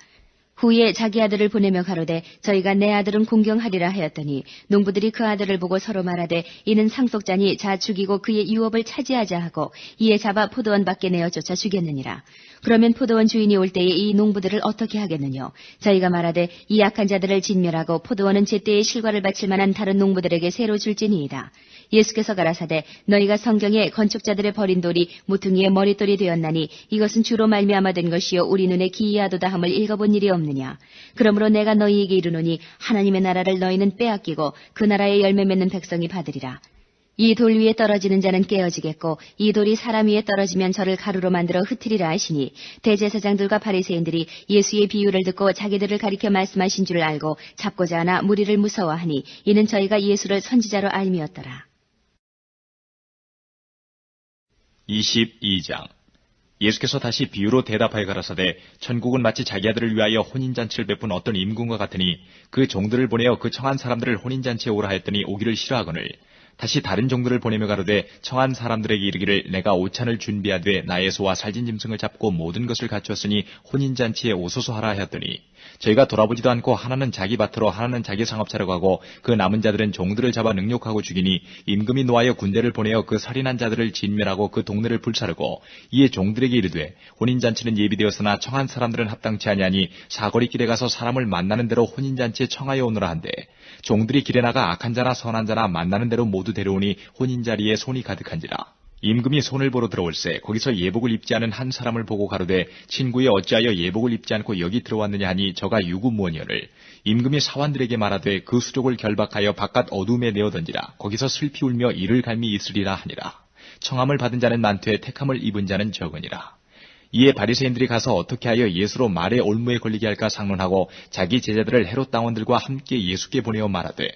후에 자기 아들을 보내며 가로되 저희가 내 아들은 공경하리라 하였더니 농부들이 그 아들을 보고 서로 말하되 이는 상속자니 자 죽이고 그의 유업을 차지하자 하고 이에 잡아 포도원 밖에 내어 쫓아 죽였느니라. 그러면 포도원 주인이 올 때에 이 농부들을 어떻게 하겠느뇨? 저희가 말하되 이 약한 자들을 진멸하고 포도원은 제때에 실과를 바칠 만한 다른 농부들에게 새로 줄지니이다. 예수께서 가라사대 너희가 성경에 건축자들의 버린 돌이 모퉁이의 머릿돌이 되었나니 이것은 주로 말미암아 된 것이요 우리 눈에 기이하도다 함을 읽어본 일이 없느냐. 그러므로 내가 너희에게 이르노니 하나님의 나라를 너희는 빼앗기고 그 나라의 열매 맺는 백성이 받으리라. 이 돌 위에 떨어지는 자는 깨어지겠고 이 돌이 사람 위에 떨어지면 저를 가루로 만들어 흩으리라 하시니 대제사장들과 바리새인들이 예수의 비유를 듣고 자기들을 가리켜 말씀하신 줄 알고 잡고자 하나 무리를 무서워하니 이는 저희가 예수를 선지자로 알미었더라. 22장. 예수께서 다시 비유로 대답하여 가라사대 천국은 마치 자기 아들을 위하여 혼인잔치를 베푼 어떤 임금과 같으니 그 종들을 보내어 그 청한 사람들을 혼인잔치에 오라 하였더니 오기를 싫어하거늘 다시 다른 종들을 보내며 가로되 청한 사람들에게 이르기를 내가 오찬을 준비하되 나의 소와 살진 짐승을 잡고 모든 것을 갖추었으니 혼인잔치에 오소서 하라 하였더니 저희가 돌아보지도 않고 하나는 자기 밭으로 하나는 자기 상업차로 가고 그 남은 자들은 종들을 잡아 능욕하고 죽이니 임금이 노하여 군대를 보내어 그 살인한 자들을 진멸하고 그 동네를 불사르고 이에 종들에게 이르되 혼인잔치는 예비되었으나 청한 사람들은 합당치 아니하니 사거리 길에 가서 사람을 만나는 대로 혼인잔치에 청하여 오너라 한데 종들이 길에 나가 악한 자나 선한 자나 만나는 대로 모두 데려오니 혼인자리에 손이 가득한지라. 임금이 손을 보러 들어올세 거기서 예복을 입지 않은 한 사람을 보고 가로되 친구여 어찌하여 예복을 입지 않고 여기 들어왔느냐 하니 저가 유구무원이여를 임금이 사환들에게 말하되 그 수족을 결박하여 바깥 어둠에 내어 던지라. 거기서 슬피 울며 이를 갈미 있으리라 하니라. 청함을 받은 자는 많되 택함을 입은 자는 적으니라. 이에 바리새인들이 가서 어떻게 하여 예수로 말의 올무에 걸리게 할까 상론하고 자기 제자들을 헤롯 당원들과 함께 예수께 보내어 말하되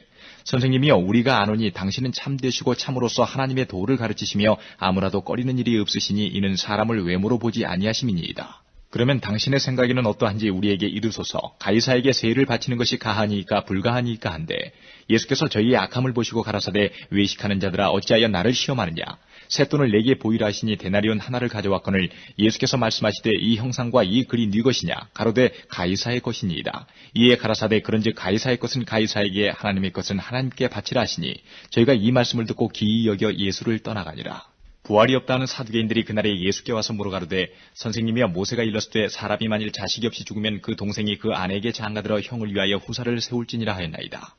선생님이여 우리가 아노니 당신은 참되시고 참으로서 하나님의 도를 가르치시며 아무라도 꺼리는 일이 없으시니 이는 사람을 외모로 보지 아니하심이니이다. 그러면 당신의 생각에는 어떠한지 우리에게 이르소서. 가이사에게 세를 바치는 것이 가하니이까 불가하니이까 한데 예수께서 저희의 악함을 보시고 가라사대 외식하는 자들아 어찌하여 나를 시험하느냐. 쇳돈을 내게 보이라 하시니 데나리온 하나를 가져왔거늘 예수께서 말씀하시되 이 형상과 이 글이 네 것이냐. 가로되 가이사의 것이니이다. 이에 가라사대 그런즉 가이사의 것은 가이사에게 하나님의 것은 하나님께 바치라 하시니 저희가 이 말씀을 듣고 기이 여겨 예수를 떠나가니라. 부활이 없다는 사두개인들이 그날에 예수께 와서 물어가로되 선생님이여 모세가 일렀으되 사람이 만일 자식이 없이 죽으면 그 동생이 그 아내에게 장가들어 형을 위하여 후사를 세울지니라 하였나이다.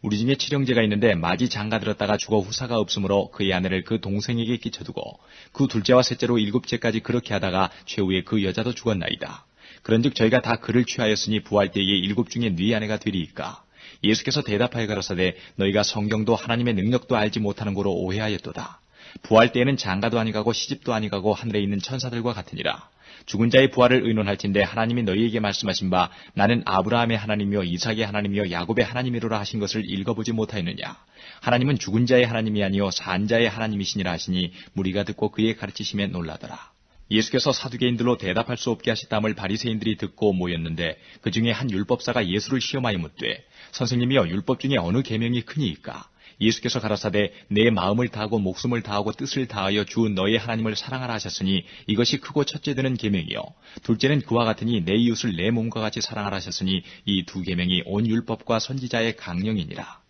우리 중에 칠형제가 있는데 마지 장가들었다가 죽어 후사가 없으므로 그의 아내를 그 동생에게 끼쳐두고 그 둘째와 셋째로 7째까지 그렇게 하다가 최후에 그 여자도 죽었나이다. 그런즉 저희가 다 그를 취하였으니 부활 때에 7 중에 네 아내가 되리이까. 예수께서 대답하여 가라사대 너희가 성경도 하나님의 능력도 알지 못하는 고로 오해하였도다. 부활 때에는 장가도 아니가고 시집도 아니가고 하늘에 있는 천사들과 같으니라. 죽은 자의 부활을 의논할진대 하나님이 너희에게 말씀하신 바 나는 아브라함의 하나님이요 이삭의 하나님이요 야곱의 하나님이로라 하신 것을 읽어보지 못하였느냐. 하나님은 죽은 자의 하나님이 아니요 산 자의 하나님이시니라 하시니 무리가 듣고 그의 가르치심에 놀라더라. 예수께서 사두개인들로 대답할 수 없게 하셨다함을 바리새인들이 듣고 모였는데 그 중에 한 율법사가 예수를 시험하여 묻되 선생님이여 율법 중에 어느 계명이 크니이까. 예수께서 가라사대 내 마음을 다하고 목숨을 다하고 뜻을 다하여 주 너의 하나님을 사랑하라 하셨으니 이것이 크고 첫째 되는 계명이요 둘째는 그와 같으니 내 이웃을 내 몸과 같이 사랑하라 하셨으니 이 두 계명이 온 율법과 선지자의 강령이니라.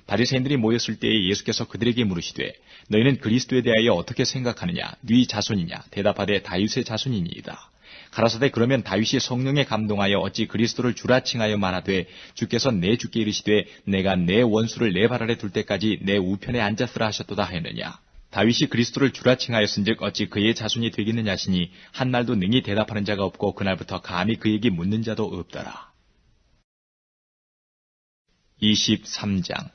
바리새인들이 모였을 때에 예수께서 그들에게 물으시되 너희는 그리스도에 대하여 어떻게 생각하느냐. 네 자손이냐. 대답하되 다윗의 자손이니이다. 가라사대 그러면 다윗이 성령에 감동하여 어찌 그리스도를 주라 칭하여 말하되 주께서 내 주께 이르시되 내가 내 원수를 내 발 아래 둘 때까지 내 우편에 앉았으라 하셨도다 하였느냐. 다윗이 그리스도를 주라 칭하였은즉 어찌 그의 자손이 되겠느냐 하시니 한날도 능히 대답하는 자가 없고 그날부터 감히 그에게 묻는 자도 없더라. 23장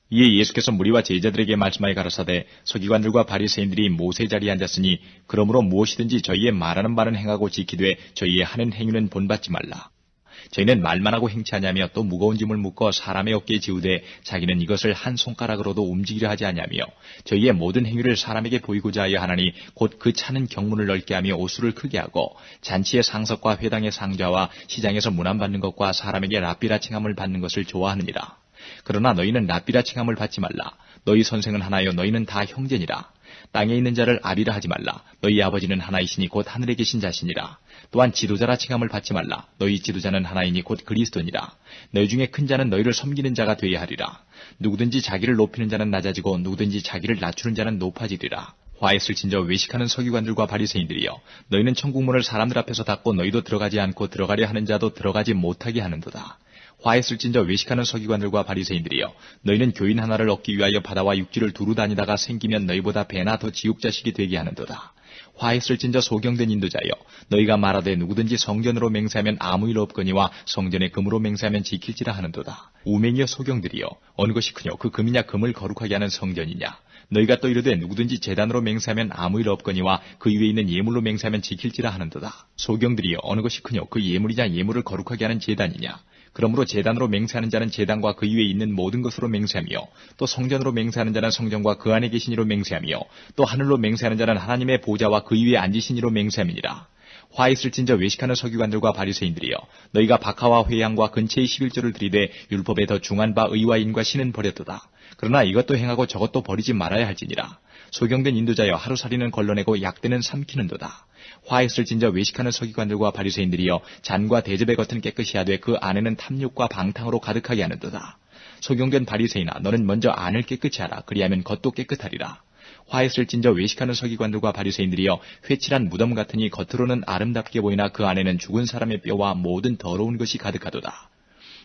이에 예수께서 무리와 제자들에게 말씀하여 가라사대 서기관들과 바리새인들이 모세 자리에 앉았으니 그러므로 무엇이든지 저희의 말하는 바는 행하고 지키되 저희의 하는 행위는 본받지 말라. 저희는 말만 하고 행치 아니하며 또 무거운 짐을 묶어 사람의 어깨에 지우되 자기는 이것을 한 손가락으로도 움직이려 하지 아니하며 저희의 모든 행위를 사람에게 보이고자 하여 하나니 곧 그 차는 경문을 넓게 하며 옷수를 크게 하고 잔치의 상석과 회당의 상좌와 시장에서 문안받는 것과 사람에게 랍비라 칭함을 받는 것을 좋아하느니라. 그러나 너희는 랍비라 칭함을 받지 말라. 너희 선생은 하나요 너희는 다 형제니라. 땅에 있는 자를 아비라 하지 말라. 너희 아버지는 하나이시니 곧 하늘에 계신 자시니라. 또한 지도자라 칭함을 받지 말라. 너희 지도자는 하나이니 곧 그리스도니라. 너희 중에 큰 자는 너희를 섬기는 자가 되어야 하리라. 누구든지 자기를 높이는 자는 낮아지고 누구든지 자기를 낮추는 자는 높아지리라. 화했을진저 외식하는 서기관들과 바리새인들이여 너희는 천국문을 사람들 앞에서 닫고 너희도 들어가지 않고 들어가려 하는 자도 들어가지 못하게 하는도다. 화했을진저 외식하는 서기관들과 바리새인들이여 너희는 교인 하나를 얻기 위하여 바다와 육지를 두루 다니다가 생기면 너희보다 배나 더 지옥자식이 되게 하는도다. 화했을진저 소경된 인도자여 너희가 말하되 누구든지 성전으로 맹세하면 아무 일 없거니와 성전에 금으로 맹세하면 지킬지라 하는도다. 우맹이여 소경들이여 어느 것이 크뇨 그 금이냐 금을 거룩하게 하는 성전이냐. 너희가 또 이르되 누구든지 제단으로 맹세하면 아무 일 없거니와 그 위에 있는 예물로 맹세하면 지킬지라 하는도다. 소경들이여 어느 것이 크뇨 그 예물이냐 예물을 거룩하게 하는 제단이냐. 그러므로 제단으로 맹세하는 자는 제단과 그 위에 있는 모든 것으로 맹세하며 또 성전으로 맹세하는 자는 성전과 그 안에 계신 이로 맹세하며 또 하늘로 맹세하는 자는 하나님의 보좌와 그 위에 앉으신 이로 맹세함이니라. 화있을진저 외식하는 서기관들과 바리새인들이여 너희가 박하와 회양과 근체의 11조를 들이되 율법에 더 중한 바 의와 인과 신은 버렸도다. 그러나 이것도 행하고 저것도 버리지 말아야 할지니라. 소경된 인도자여 하루살이는 걸러내고 약대는 삼키는도다. 화했을진저 외식하는 서기관들과 바리새인들이여 잔과 대접의 겉은 깨끗이 하되 그 안에는 탐욕과 방탕으로 가득하게 하는도다. 소경된 바리새인아 너는 먼저 안을 깨끗이 하라. 그리하면 겉도 깨끗하리라. 화했을진저 외식하는 서기관들과 바리새인들이여 회칠한 무덤 같으니 겉으로는 아름답게 보이나 그 안에는 죽은 사람의 뼈와 모든 더러운 것이 가득하도다.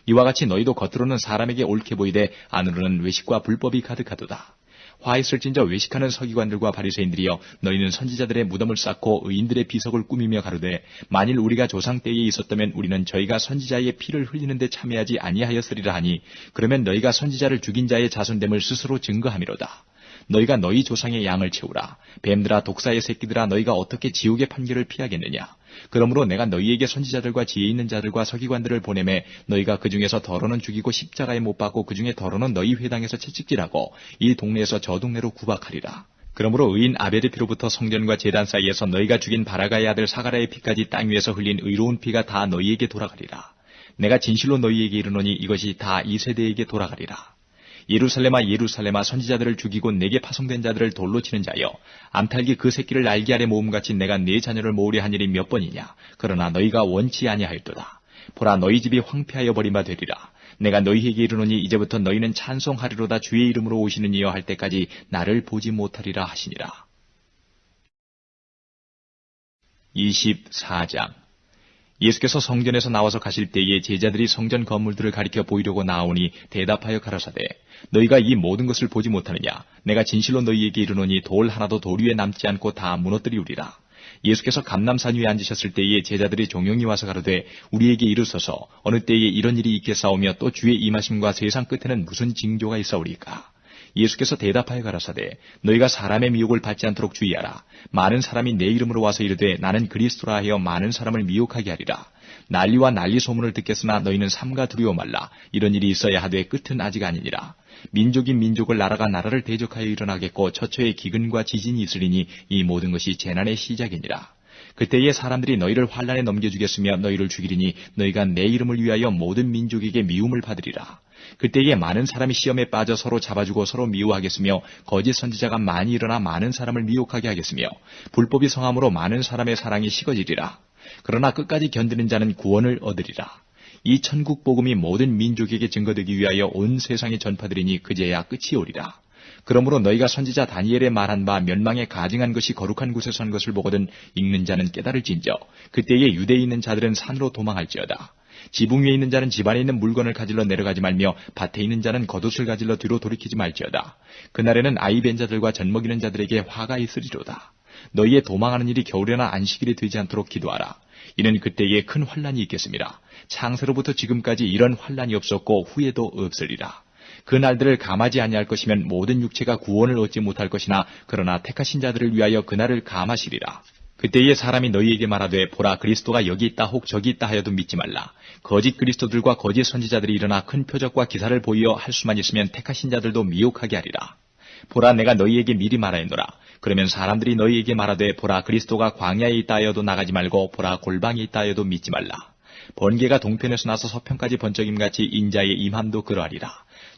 이와 같이 너희도 겉으로는 사람에게 옳게 보이되 안으로는 외식과 불법이 가득하도다. 화했을진저 외식하는 서기관들과 바리새인들이여 너희는 선지자들의 무덤을 쌓고 의인들의 비석을 꾸미며 가로되 만일 우리가 조상 때에 있었다면 우리는 저희가 선지자의 피를 흘리는데 참여하지 아니하였으리라 하니 그러면 너희가 선지자를 죽인 자의 자손됨을 스스로 증거함이로다. 너희가 너희 조상의 양을 채우라. 뱀들아 독사의 새끼들아 너희가 어떻게 지옥의 판결을 피하겠느냐. 그러므로 내가 너희에게 선지자들과 지혜 있는 자들과 서기관들을 보내매 너희가 그 중에서 더러는 죽이고 십자가에 못 박고 그 중에 더러는 너희 회당에서 채찍질하고 이 동네에서 저 동네로 구박하리라. 그러므로 의인 아벨의 피로부터 성전과 제단 사이에서 너희가 죽인 바라가의 아들 사가랴의 피까지 땅 위에서 흘린 의로운 피가 다 너희에게 돌아가리라. 내가 진실로 너희에게 이르노니 이것이 다 이 세대에게 돌아가리라. 예루살렘아 예루살렘아 선지자들을 죽이고 내게 파송된 자들을 돌로 치는 자여 암탉이 그 새끼를 날개 아래 모음같이 내가 네 자녀를 모으려 한 일이 몇 번이냐. 그러나 너희가 원치 아니하였도다. 보라 너희 집이 황폐하여 버린 바 되리라. 내가 너희에게 이르노니 이제부터 너희는 찬송하리로다. 주의 이름으로 오시는 이여 할 때까지 나를 보지 못하리라 하시니라. 24장 예수께서 성전에서 나와서 가실 때에 제자들이 성전 건물들을 가리켜 보이려고 나오니 대답하여 가라사대 너희가 이 모든 것을 보지 못하느냐. 내가 진실로 너희에게 이르노니 돌 하나도 돌 위에 남지 않고 다 무너뜨리우리라. 예수께서 감람산 위에 앉으셨을 때에 제자들이 종용이 와서 가로되 우리에게 이르소서 어느 때에 이런 일이 있겠사오며 또 주의 임하심과 세상 끝에는 무슨 징조가 있사오리까. 예수께서 대답하여 가라사대 너희가 사람의 미혹을 받지 않도록 주의하라. 많은 사람이 내 이름으로 와서 이르되 나는 그리스도라 하여 많은 사람을 미혹하게 하리라. 난리와 난리 소문을 듣겠으나 너희는 삼가 두려워 말라. 이런 일이 있어야 하되 끝은 아직 아니니라. 민족이 민족을 나라가 나라를 대적하여 일어나겠고 처처에 기근과 지진이 있으리니 이 모든 것이 재난의 시작이니라. 그때에 사람들이 너희를 환란에 넘겨주겠으며 너희를 죽이리니 너희가 내 이름을 위하여 모든 민족에게 미움을 받으리라. 그때에 많은 사람이 시험에 빠져 서로 잡아주고 서로 미워하겠으며 거짓 선지자가 많이 일어나 많은 사람을 미혹하게 하겠으며 불법이 성함으로 많은 사람의 사랑이 식어지리라. 그러나 끝까지 견디는 자는 구원을 얻으리라. 이 천국 복음이 모든 민족에게 증거되기 위하여 온 세상에 전파되리니 그제야 끝이 오리라. 그러므로 너희가 선지자 다니엘의 말한 바 멸망에 가증한 것이 거룩한 곳에 선 것을 보거든 읽는 자는 깨달을진저 그때에 유대에 있는 자들은 산으로 도망할지어다. 지붕 위에 있는 자는 집안에 있는 물건을 가질러 내려가지 말며 밭에 있는 자는 겉옷을 가질러 뒤로 돌이키지 말지어다. 그날에는 아이 벤 자들과 젖먹이는 자들에게 화가 있으리로다. 너희의 도망하는 일이 겨울이나 안식일이 되지 않도록 기도하라. 이는 그때에 큰 환란이 있겠습니다. 창세로부터 지금까지 이런 환란이 없었고 후에도 없으리라. 그 날들을 감하지 아니할 것이면 모든 육체가 구원을 얻지 못할 것이나 그러나 택하신 자들을 위하여 그날을 감하시리라. 그때에 사람이 너희에게 말하되 보라 그리스도가 여기 있다 혹 저기 있다 하여도 믿지 말라. 거짓 그리스도들과 거짓 선지자들이 일어나 큰 표적과 기사를 보이어 할 수만 있으면 택하신 자들도 미혹하게 하리라. 보라 내가 너희에게 미리 말하였노라. 그러면 사람들이 너희에게 말하되 보라 그리스도가 광야에 있다 하여도 나가지 말고 보라 골방에 있다 하여도 믿지 말라. 번개가 동편에서 나서 서편까지 번쩍임같이 인자의 임함도 그러하리라.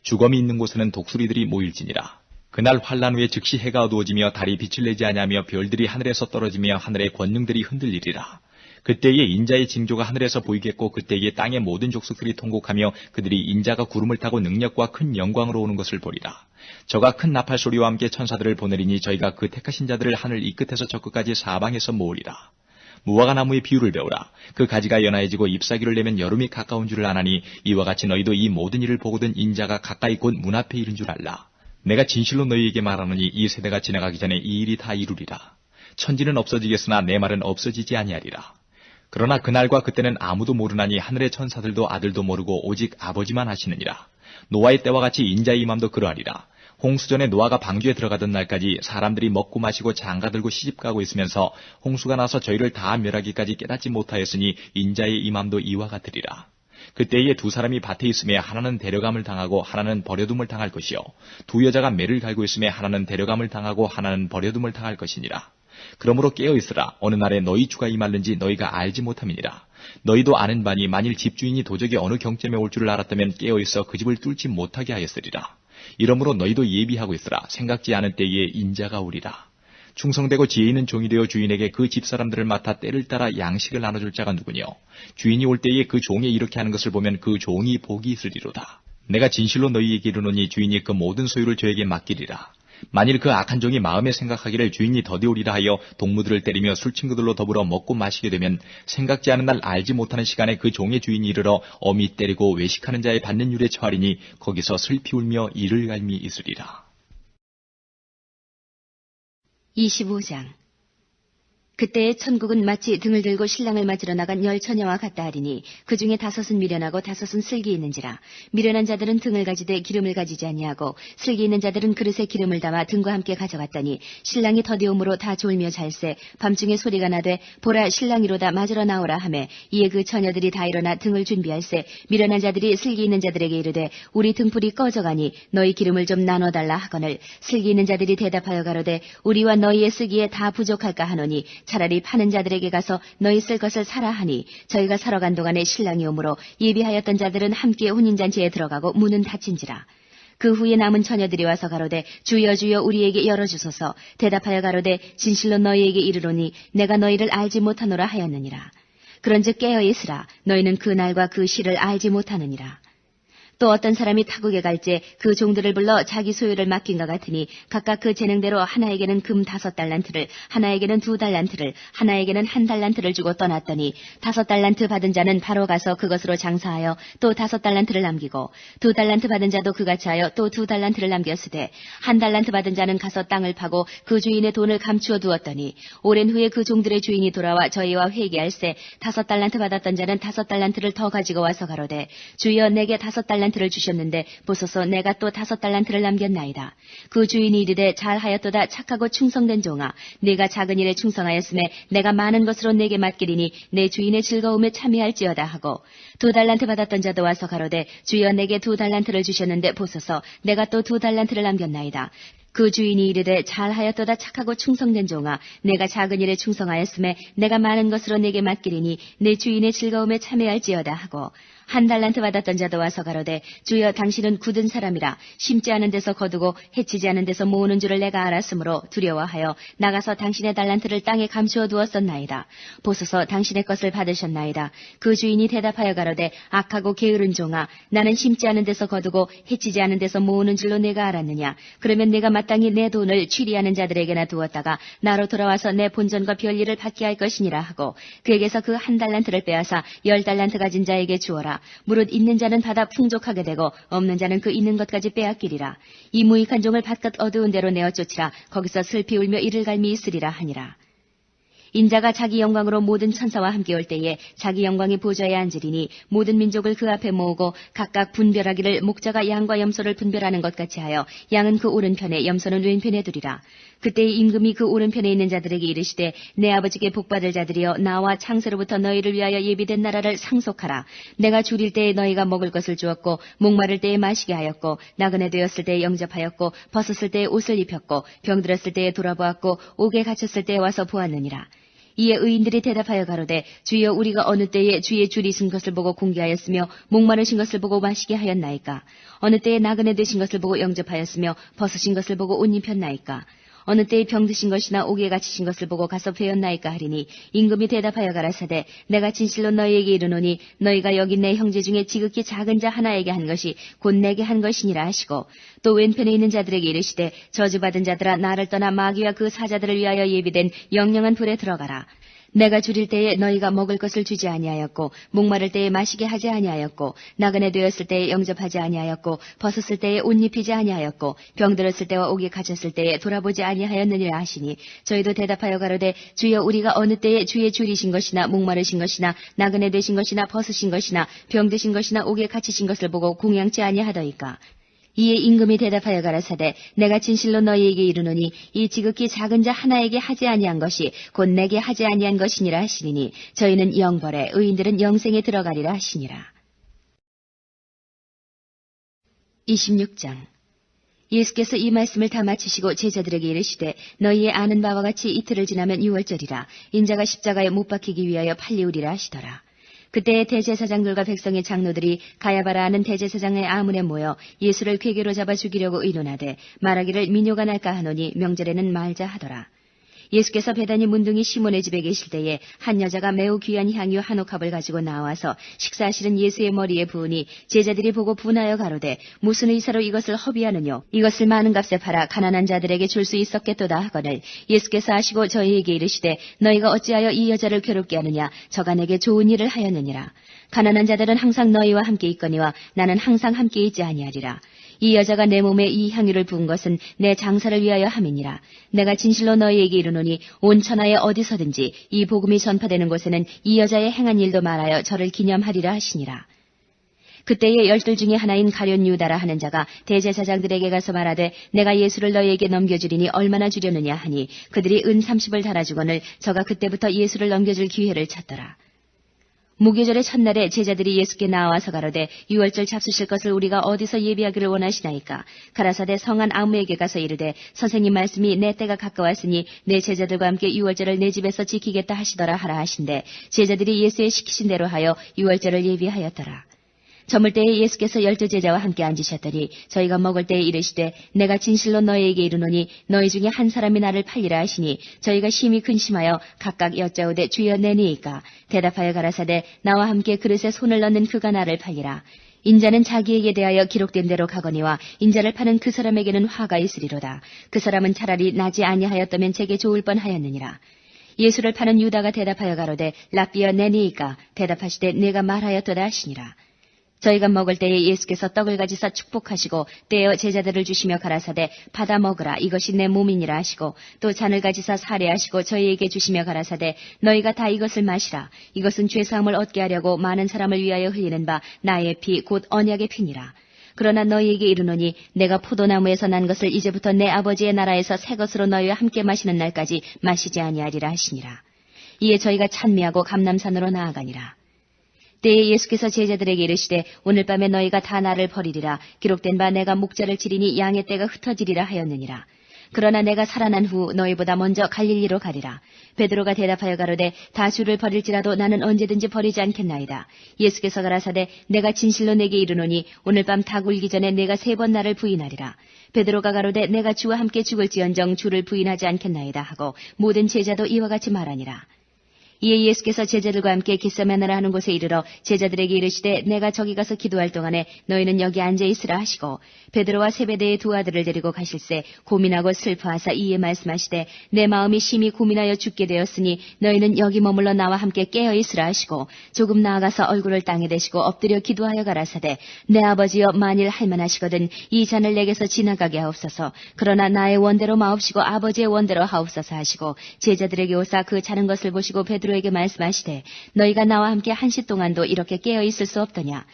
주검이 있는 곳에는 독수리들이 모일지니라. 그날 환란 후에 즉시 해가 어두워지며 달이 빛을 내지 아니하며 별들이 하늘에서 떨어지며 하늘의 권능들이 흔들리리라. 그때에 인자의 징조가 하늘에서 보이겠고 그때에 땅의 모든 족속들이 통곡하며 그들이 인자가 구름을 타고 능력과 큰 영광으로 오는 것을 보리라. 저가 큰 나팔 소리와 함께 천사들을 보내리니 저희가 그 택하신 자들을 하늘 이 끝에서 저 끝까지 사방에서 모으리라. 무화과 나무의 비유를 배우라. 그 가지가 연하해지고 잎사귀를 내면 여름이 가까운 줄을 아나니 이와 같이 너희도 이 모든 일을 보거든 인자가 가까이 곧 문 앞에 이른 줄 알라. 내가 진실로 너희에게 말하노니 이 세대가 지나가기 전에 이 일이 다 이루리라. 천지는 없어지겠으나 내 말은 없어지지 아니하리라. 그러나 그날과 그때는 아무도 모르나니 하늘의 천사들도 아들도 모르고 오직 아버지만 아시느니라. 노아의 때와 같이 인자의 임함도 그러하리라. 홍수전에 노아가 방주에 들어가던 날까지 사람들이 먹고 마시고 장가들고 시집가고 있으면서 홍수가 나서 저희를 다 멸하기까지 깨닫지 못하였으니 인자의 임함도 이와 같으리라. 그때에 두 사람이 밭에 있음에 하나는 데려감을 당하고 하나는 버려둠을 당할 것이요 두 여자가 매를 갈고 있음에 하나는 데려감을 당하고 하나는 버려둠을 당할 것이니라. 그러므로 깨어있으라. 어느 날에 너희 주가 임할는지 너희가 알지 못함이니라. 너희도 아는 바니 만일 집주인이 도적이 어느 경점에 올 줄을 알았다면 깨어있어 그 집을 뚫지 못하게 하였으리라. 이러므로 너희도 예비하고 있으라. 생각지 않은 때에 인자가 오리라. 충성되고 지혜 있는 종이 되어 주인에게 그 집사람들을 맡아 때를 따라 양식을 나눠줄 자가 누구뇨? 주인이 올 때에 그 종이 이렇게 하는 것을 보면 그 종이 복이 있으리로다. 내가 진실로 너희에게 이르노니 주인이 그 모든 소유를 저에게 맡기리라. 만일 그 악한 종이 마음에 생각하기를 주인이 더디오리라 하여 동무들을 때리며 술친구들로 더불어 먹고 마시게 되면 생각지 않은 날 알지 못하는 시간에 그 종의 주인이 이르러 엄히 때리고 외식하는 자의 받는 율에 처하리니 거기서 슬피 울며 이를 갈미 있으리라. 25장. 그때에 천국은 마치 등을 들고 신랑을 맞으러 나간 10처녀와 같다 하리니 그 중에 5은 미련하고 5은 슬기 있는지라. 미련한 자들은 등을 가지되 기름을 가지지 아니하고 슬기 있는 자들은 그릇에 기름을 담아 등과 함께 가져갔더니 신랑이 더디움으로 다 졸며 잘세 밤중에 소리가 나되 보라 신랑이로다 맞으러 나오라 하매 이에 그 처녀들이 다 일어나 등을 준비할세 미련한 자들이 슬기 있는 자들에게 이르되 우리 등불이 꺼져가니 너희 기름을 좀 나눠달라 하거늘 슬기 있는 자들이 대답하여 가로되 우리와 너희의 쓰기에 다 부족할까 하노니 차라리 파는 자들에게 가서 너희 쓸 것을 사라 하니 저희가 사러 간 동안에 신랑이 오므로 예비하였던 자들은 함께 혼인잔치에 들어가고 문은 닫힌지라. 그 후에 남은 처녀들이 와서 가로되 주여 주여 우리에게 열어주소서. 대답하여 가로되 진실로 너희에게 이르노니 내가 너희를 알지 못하노라 하였느니라. 그런즉 깨어 있으라. 너희는 그 날과 그 시를 알지 못하느니라. 또 어떤 사람이 타국에 갈지 그 종들을 불러 자기 소유를 맡긴가 같으니 각각 그 재능대로 하나에게는 금 5달란트를 하나에게는 2달란트를 하나에게는 1달란트를 주고 떠났더니 5달란트 받은 자는 바로 가서 그것으로 장사하여 또 5달란트를 남기고 2달란트 받은 자도 그같이 하여 또 2달란트를 남겼으되 1달란트 받은 자는 가서 땅을 파고 그 주인의 돈을 감추어 두었더니 오랜 후에 그 종들의 주인이 돌아와 저희와 회개할세 5달란트 받았던 자는 5달란트를 더 가지고 와서 가로되 주여 내게 5달란트를 주셨는데 보소서 내가 또 5달란트를 남겼나이다. 그 주인이 이르되 잘하였도다 착하고 충성된 종아 네가 작은 일에 충성하였음에 내가 많은 것으로 내게 맡기리니 내 주인의 즐거움에 참여할지어다 하고 2달란트 받았던 자도 와서 가로되 주여 내게 2달란트를 주셨는데 보소서 내가 또 2달란트를 남겼나이다. 그 주인이 이르되 잘하였도다 착하고 충성된 종아 내가 작은 일에 충성하였음에 내가 많은 것으로 내게 맡기리니 내 주인의 즐거움에 참여할지어다 하고 1달란트 받았던 자도 와서 가로되 주여 당신은 굳은 사람이라 심지 않은 데서 거두고 해치지 않은 데서 모으는 줄을 내가 알았으므로 두려워하여 나가서 당신의 달란트를 땅에 감추어 두었었나이다. 보소서 당신의 것을 받으셨나이다. 그 주인이 대답하여 가로되 악하고 게으른 종아 나는 심지 않은 데서 거두고 해치지 않은 데서 모으는 줄로 내가 알았느냐. 그러면 내가 마땅히 내 돈을 취리하는 자들에게나 두었다가 나로 돌아와서 내 본전과 별일을 받게 할 것이니라 하고 그에게서 그 1달란트를 빼앗아 10달란트 가진 자에게 주어라. 무릇 있는 자는 받아 풍족하게 되고 없는 자는 그 있는 것까지 빼앗기리라. 이 무익한 종을 바깥 어두운 데로 내어 쫓으라. 거기서 슬피 울며 이를 갈미 있으리라 하니라. 인자가 자기 영광으로 모든 천사와 함께 올 때에 자기 영광의 보좌에 앉으리니 모든 민족을 그 앞에 모으고 각각 분별하기를 목자가 양과 염소를 분별하는 것 같이 하여 양은 그 오른편에 염소는 왼편에 두리라. 그때 임금이 그 오른편에 있는 자들에게 이르시되 내 아버지께 복받을 자들이여 나와 창세로부터 너희를 위하여 예비된 나라를 상속하라. 내가 줄일 때에 너희가 먹을 것을 주었고 목마를 때에 마시게 하였고 나그네 되었을 때에 영접하였고 벗었을 때에 옷을 입혔고 병들었을 때에 돌아보았고 옥에 갇혔을 때에 와서 보았느니라. 이에 의인들이 대답하여 가로되 주여 우리가 어느 때에 주의 줄이 쓴 것을 보고 공개하였으며 목마르신 것을 보고 마시게 하였나이까. 어느 때에 나그네 되신 것을 보고 영접하였으며 벗으신 것을 보고 옷 입혔나이까. 어느 때에 병드신 것이나 옥에 갇히신 것을 보고 가서 배웠나이까 하리니 임금이 대답하여 가라사대 내가 진실로 너희에게 이르노니 너희가 여기 내 형제 중에 지극히 작은 자 하나에게 한 것이 곧 내게 한 것이니라 하시고 또 왼편에 있는 자들에게 이르시되 저주받은 자들아 나를 떠나 마귀와 그 사자들을 위하여 예비된 영영한 불에 들어가라. 내가 줄일 때에 너희가 먹을 것을 주지 아니하였고 목마를 때에 마시게 하지 아니하였고 나그네 되었을 때에 영접하지 아니하였고 벗었을 때에 옷 입히지 아니하였고 병들었을 때와 옥에 갇혔을 때에 돌아보지 아니하였느니라 하시니 저희도 대답하여 가로되 주여 우리가 어느 때에 주의 줄이신 것이나 목마르신 것이나 나그네 되신 것이나 벗으신 것이나 병드신 것이나 옥에 갇히신 것을 보고 공양치 아니하더이까. 이에 임금이 대답하여 가라사대 내가 진실로 너희에게 이르노니 이 지극히 작은 자 하나에게 하지 아니한 것이 곧 내게 하지 아니한 것이니라 하시니니 저희는 영벌에 의인들은 영생에 들어가리라 하시니라. 26장. 예수께서 이 말씀을 다 마치시고 제자들에게 이르시되 너희의 아는 바와 같이 이틀을 지나면 유월절이라 인자가 십자가에 못 박히기 위하여 팔리우리라 하시더라. 그때 대제사장들과 백성의 장로들이 가야바라 하는 대제사장의 아문에 모여 예수를 궤계로 잡아 죽이려고 의논하되 말하기를 민요가 날까 하노니 명절에는 말자 하더라. 예수께서 베다니 문둥이 시몬의 집에 계실 때에 한 여자가 매우 귀한 향유 한 옥합을 가지고 나와서 식사하시는 예수의 머리에 부으니 제자들이 보고 분하여 가로되 무슨 의사로 이것을 허비하느뇨 이것을 많은 값에 팔아 가난한 자들에게 줄 수 있었겠도다 하거늘 예수께서 하시고 저희에게 이르시되 너희가 어찌하여 이 여자를 괴롭게 하느냐 저가 내게 좋은 일을 하였느니라. 가난한 자들은 항상 너희와 함께 있거니와 나는 항상 함께 있지 아니하리라. 이 여자가 내 몸에 이 향유를 부은 것은 내 장사를 위하여 함이니라. 내가 진실로 너희에게 이르노니 온 천하에 어디서든지 이 복음이 전파되는 곳에는 이 여자의 행한 일도 말하여 저를 기념하리라 하시니라. 그때에 12 중에 하나인 가룟 유다라 하는 자가 대제사장들에게 가서 말하되 내가 예수를 너희에게 넘겨주리니 얼마나 주려느냐 하니 그들이 은 30을 달아주거늘 저가 그때부터 예수를 넘겨줄 기회를 찾더라. 무교절의 첫날에 제자들이 예수께 나와서 가로되 유월절 잡수실 것을 우리가 어디서 예비하기를 원하시나이까. 가라사대 성한 아무에게 가서 이르되 선생님 말씀이 내 때가 가까웠으니 내 제자들과 함께 유월절을 내 집에서 지키겠다 하시더라 하라 하신대 제자들이 예수의 시키신 대로 하여 유월절을 예비하였더라. 저물 때에 예수께서 12 제자와 함께 앉으셨더니 저희가 먹을 때에 이르시되 내가 진실로 너희에게 이르노니 너희 중에 한 사람이 나를 팔리라 하시니 저희가 심히 근심하여 각각 여짜오되 주여 내니이까. 대답하여 가라사대 나와 함께 그릇에 손을 넣는 그가 나를 팔리라. 인자는 자기에게 대하여 기록된 대로 가거니와 인자를 파는 그 사람에게는 화가 있으리로다. 그 사람은 차라리 나지 아니하였다면 제게 좋을 뻔하였느니라. 예수를 파는 유다가 대답하여 가로되 랍비여 내니이까. 대답하시되 내가 말하였도다 하시니라. 저희가 먹을 때에 예수께서 떡을 가지사 축복하시고 떼어 제자들을 주시며 가라사대 받아 먹으라 이것이 내 몸이니라 하시고 또 잔을 가지사 사례하시고 저희에게 주시며 가라사대 너희가 다 이것을 마시라 이것은 죄사함을 얻게 하려고 많은 사람을 위하여 흘리는 바 나의 피 곧 언약의 피니라. 그러나 너희에게 이르노니 내가 포도나무에서 난 것을 이제부터 내 아버지의 나라에서 새 것으로 너희와 함께 마시는 날까지 마시지 아니하리라 하시니라. 이에 저희가 찬미하고 감람산으로 나아가니라. 때에 예수께서 제자들에게 이르시되 오늘 밤에 너희가 다 나를 버리리라. 기록된 바 내가 목자를 치리니 양의 떼가 흩어지리라 하였느니라. 그러나 내가 살아난 후 너희보다 먼저 갈릴리로 가리라. 베드로가 대답하여 가로되 다 주를 버릴지라도 나는 언제든지 버리지 않겠나이다. 예수께서 가라사대 내가 진실로 내게 이르노니 오늘 밤 닭 울기 전에 내가 3번 나를 부인하리라. 베드로가 가로되 내가 주와 함께 죽을지언정 주를 부인하지 않겠나이다 하고 모든 제자도 이와 같이 말하니라. 이에 예수께서 제자들과 함께 겟세마네라 하는 곳에 이르러 제자들에게 이르시되 내가 저기 가서 기도할 동안에 너희는 여기 앉아 있으라 하시고 베드로와 세베대의 2 아들을 데리고 가실새 고민하고 슬퍼하사 이에 말씀하시되 내 마음이 심히 고민하여 죽게 되었으니 너희는 여기 머물러 나와 함께 깨어 있으라 하시고 조금 나아가서 얼굴을 땅에 대시고 엎드려 기도하여 가라사대 내 아버지여 만일 할만하시거든 이 잔을 내게서 지나가게 하옵소서. 그러나 나의 원대로 마옵시고 아버지의 원대로 하옵소서 하시고 제자들에게 오사 그 자는 것을 보시고 베드로에게 말씀하시되 너희가 나와 함께 1시 동안도 이렇게 깨어 있을 수 없더냐.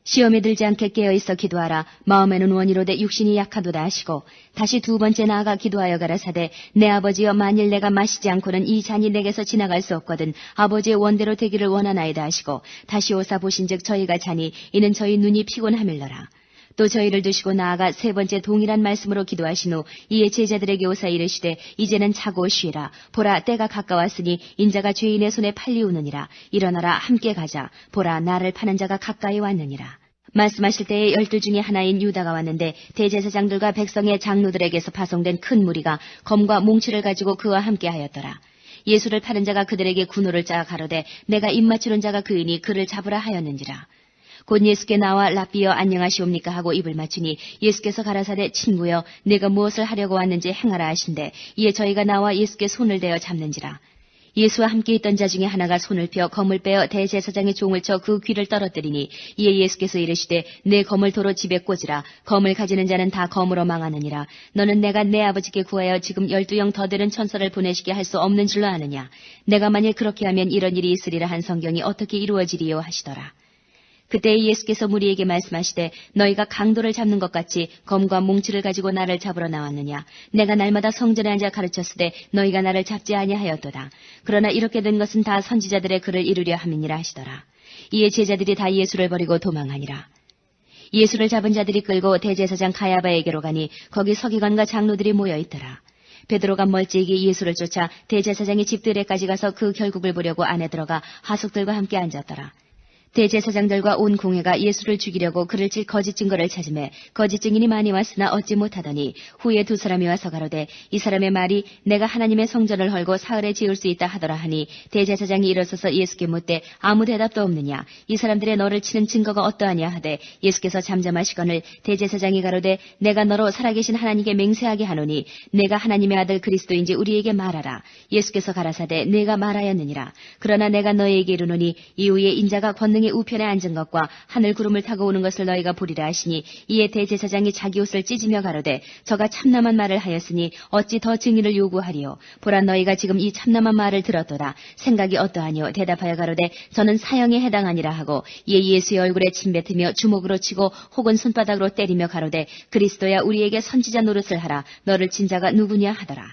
시험에 들지 않게 깨어 있어 기도하라. 마음에는 원이로되 육신이 약하도다 하시고 다시 2번째 나아가 기도하여 가라사대 내 아버지여 만일 내가 마시지 않고는 이 잔이 내게서 지나갈 수 없거든 아버지의 원대로 되기를 원하나이다 하시고 다시 오사 보신즉 저희가 자니 이는 저희 눈이 피곤함일러라. 또 저희를 두시고 나아가 3번째 동일한 말씀으로 기도하신 후 이에 제자들에게 오사 이르시되 이제는 자고 쉬라. 보라 때가 가까웠으니 인자가 죄인의 손에 팔리우느니라. 일어나라 함께 가자. 보라 나를 파는 자가 가까이 왔느니라. 말씀하실 때에 12 중에 하나인 유다가 왔는데 대제사장들과 백성의 장로들에게서 파송된 큰 무리가 검과 몽치를 가지고 그와 함께 하였더라. 예수를 파는 자가 그들에게 군호를 짜 가로되 내가 입맞추는 자가 그이니 그를 잡으라 하였는지라. 곧 예수께 나와 랍비여 안녕하시옵니까 하고 입을 맞추니 예수께서 가라사대 친구여 내가 무엇을 하려고 왔는지 행하라 하신대 이에 저희가 나와 예수께 손을 대어 잡는지라. 예수와 함께 있던 자 중에 하나가 손을 펴 검을 빼어 대제사장의 종을 쳐 그 귀를 떨어뜨리니 이에 예수께서 이르시되 내 검을 도로 집에 꽂으라. 검을 가지는 자는 다 검으로 망하느니라. 너는 내가 내 아버지께 구하여 지금 12영 더 되는 천사를 보내시게 할 수 없는 줄로 아느냐. 내가 만일 그렇게 하면 이런 일이 있으리라 한 성경이 어떻게 이루어지리요 하시더라. 그때 예수께서 무리에게 말씀하시되 너희가 강도를 잡는 것 같이 검과 몽치를 가지고 나를 잡으러 나왔느냐. 내가 날마다 성전에 앉아 가르쳤으되 너희가 나를 잡지 아니하였도다. 그러나 이렇게 된 것은 다 선지자들의 글을 이루려 함이니라 하시더라. 이에 제자들이 다 예수를 버리고 도망하니라. 예수를 잡은 자들이 끌고 대제사장 가야바에게로 가니 거기 서기관과 장로들이 모여 있더라. 베드로가 멀찍이 예수를 쫓아 대제사장의 집들에까지 가서 그 결국을 보려고 안에 들어가 하숙들과 함께 앉았더라. 대제사장들과 온 공회가 예수를 죽이려고 그를 칠 거짓 증거를 찾으매 거짓 증인이 많이 왔으나 얻지 못하더니 후에 두 사람이 와서 가로되 이 사람의 말이 내가 하나님의 성전을 헐고 사흘에 지을 수 있다 하더라 하니 대제사장이 일어서서 예수께 묻되 아무 대답도 없느냐 이 사람들의 너를 치는 증거가 어떠하냐 하되 예수께서 잠잠하시거늘 대제사장이 가로되 내가 너로 살아계신 하나님께 맹세하게 하노니 내가 하나님의 아들 그리스도인지 우리에게 말하라. 예수께서 가라사대 내가 말하였느니라. 그러나 내가 너희에게 이르노니 이후에 인자가 권능의 우편에 앉은 것과 하늘 구름을 타고 오는 것을 너희가 보리라 하시니 이에 대제사장이 자기 옷을 찢으며 가로되 저가 참남한 말을 하였으니 어찌 더 증인을 요구하리요. 보라 너희가 지금 이 참남한 말을 들었도다. 생각이 어떠하니요. 대답하여 가로되 저는 사형에 해당하니라 하고 이에 예수의 얼굴에 침뱉으며 주먹으로 치고 혹은 손바닥으로 때리며 가로되 그리스도야 우리에게 선지자 노릇을 하라. 너를 친 자가 누구냐 하더라.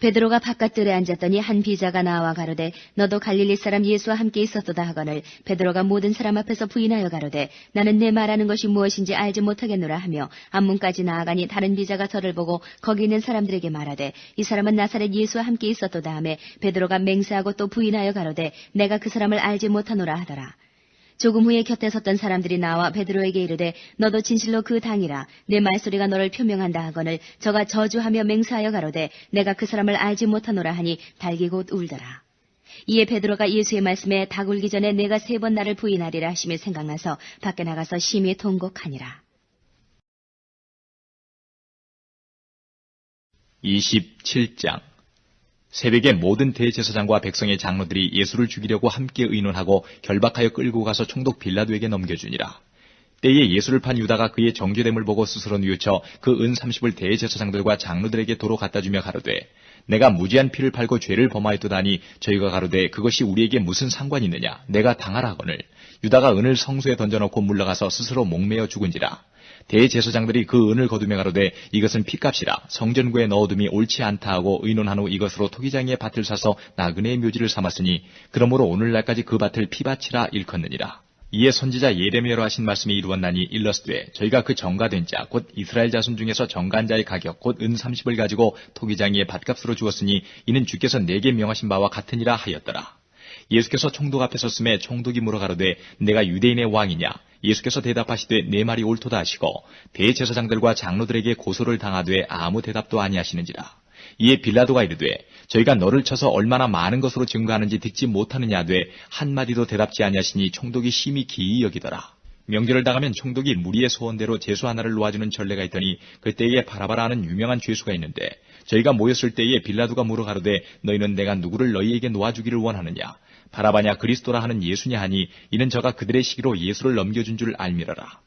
베드로가 바깥들에 앉았더니 한 비자가 나와 가로되 너도 갈릴리 사람 예수와 함께 있었도다 하거늘 베드로가 모든 사람 앞에서 부인하여 가로되 나는 내 말하는 것이 무엇인지 알지 못하겠노라 하며 앞문까지 나아가니 다른 비자가 저를 보고 거기 있는 사람들에게 말하되 이 사람은 나사렛 예수와 함께 있었도다 하며 베드로가 맹세하고 또 부인하여 가로되 내가 그 사람을 알지 못하노라 하더라. 조금 후에 곁에 섰던 사람들이 나와 베드로에게 이르되 너도 진실로 그 당이라 내 말소리가 너를 표명한다 하거늘 저가 저주하며 맹세하여 가로되 내가 그 사람을 알지 못하노라 하니 달기 곧 울더라. 이에 베드로가 예수의 말씀에 닭 울기 전에 내가 3번 나를 부인하리라 하심이 생각나서 밖에 나가서 심히 통곡하니라. 27장 새벽에 모든 대제사장과 백성의 장로들이 예수를 죽이려고 함께 의논하고 결박하여 끌고 가서 총독 빌라도에게 넘겨주니라. 때에 예수를 판 유다가 그의 정죄됨을 보고 스스로 뉘우쳐 그 은 30을 대제사장들과 장로들에게 도로 갖다 주며 가로되 내가 무지한 피를 팔고 죄를 범하였도다니 저희가 가로되 그것이 우리에게 무슨 상관이 있느냐 내가 당하라 하거늘 유다가 은을 성소에 던져놓고 물러가서 스스로 목매어 죽은지라. 대제사장들이 그 은을 거두며 가로되 이것은 피값이라 성전구에 넣어둠이 옳지 않다 하고 의논한 후 이것으로 토기장의 밭을 사서 나그네의 묘지를 삼았으니 그러므로 오늘날까지 그 밭을 피밭이라 일컫느니라. 이에 선지자 예레미야로 하신 말씀이 이루었나니 일러스되 저희가 그 정가된 자 곧 이스라엘 자손 중에서 정가한 자의 가격 곧 은 30을 가지고 토기장이의 밭값으로 주었으니 이는 주께서 내게 명하신 바와 같으니라 하였더라. 예수께서 총독 앞에 섰음에 총독이 물어 가로되 내가 유대인의 왕이냐 예수께서 대답하시되 내 말이 옳도다 하시고 대제사장들과 장로들에게 고소를 당하되 아무 대답도 아니하시는지라. 이에 빌라도가 이르되 저희가 너를 쳐서 얼마나 많은 것으로 증거하는지 듣지 못하느냐 하되 한마디도 대답지 아니하시니 총독이 심히 기이 여기더라. 명절을 당하면 총독이 무리의 소원대로 제수 하나를 놓아주는 전례가 있더니 그때에 바라바라하는 유명한 죄수가 있는데 저희가 모였을 때에 빌라도가 물어 가로되 너희는 내가 누구를 너희에게 놓아주기를 원하느냐 바라바냐 그리스도라 하는 예수냐 하니 이는 저가 그들의 시기로 예수를 넘겨준 줄 알미러라.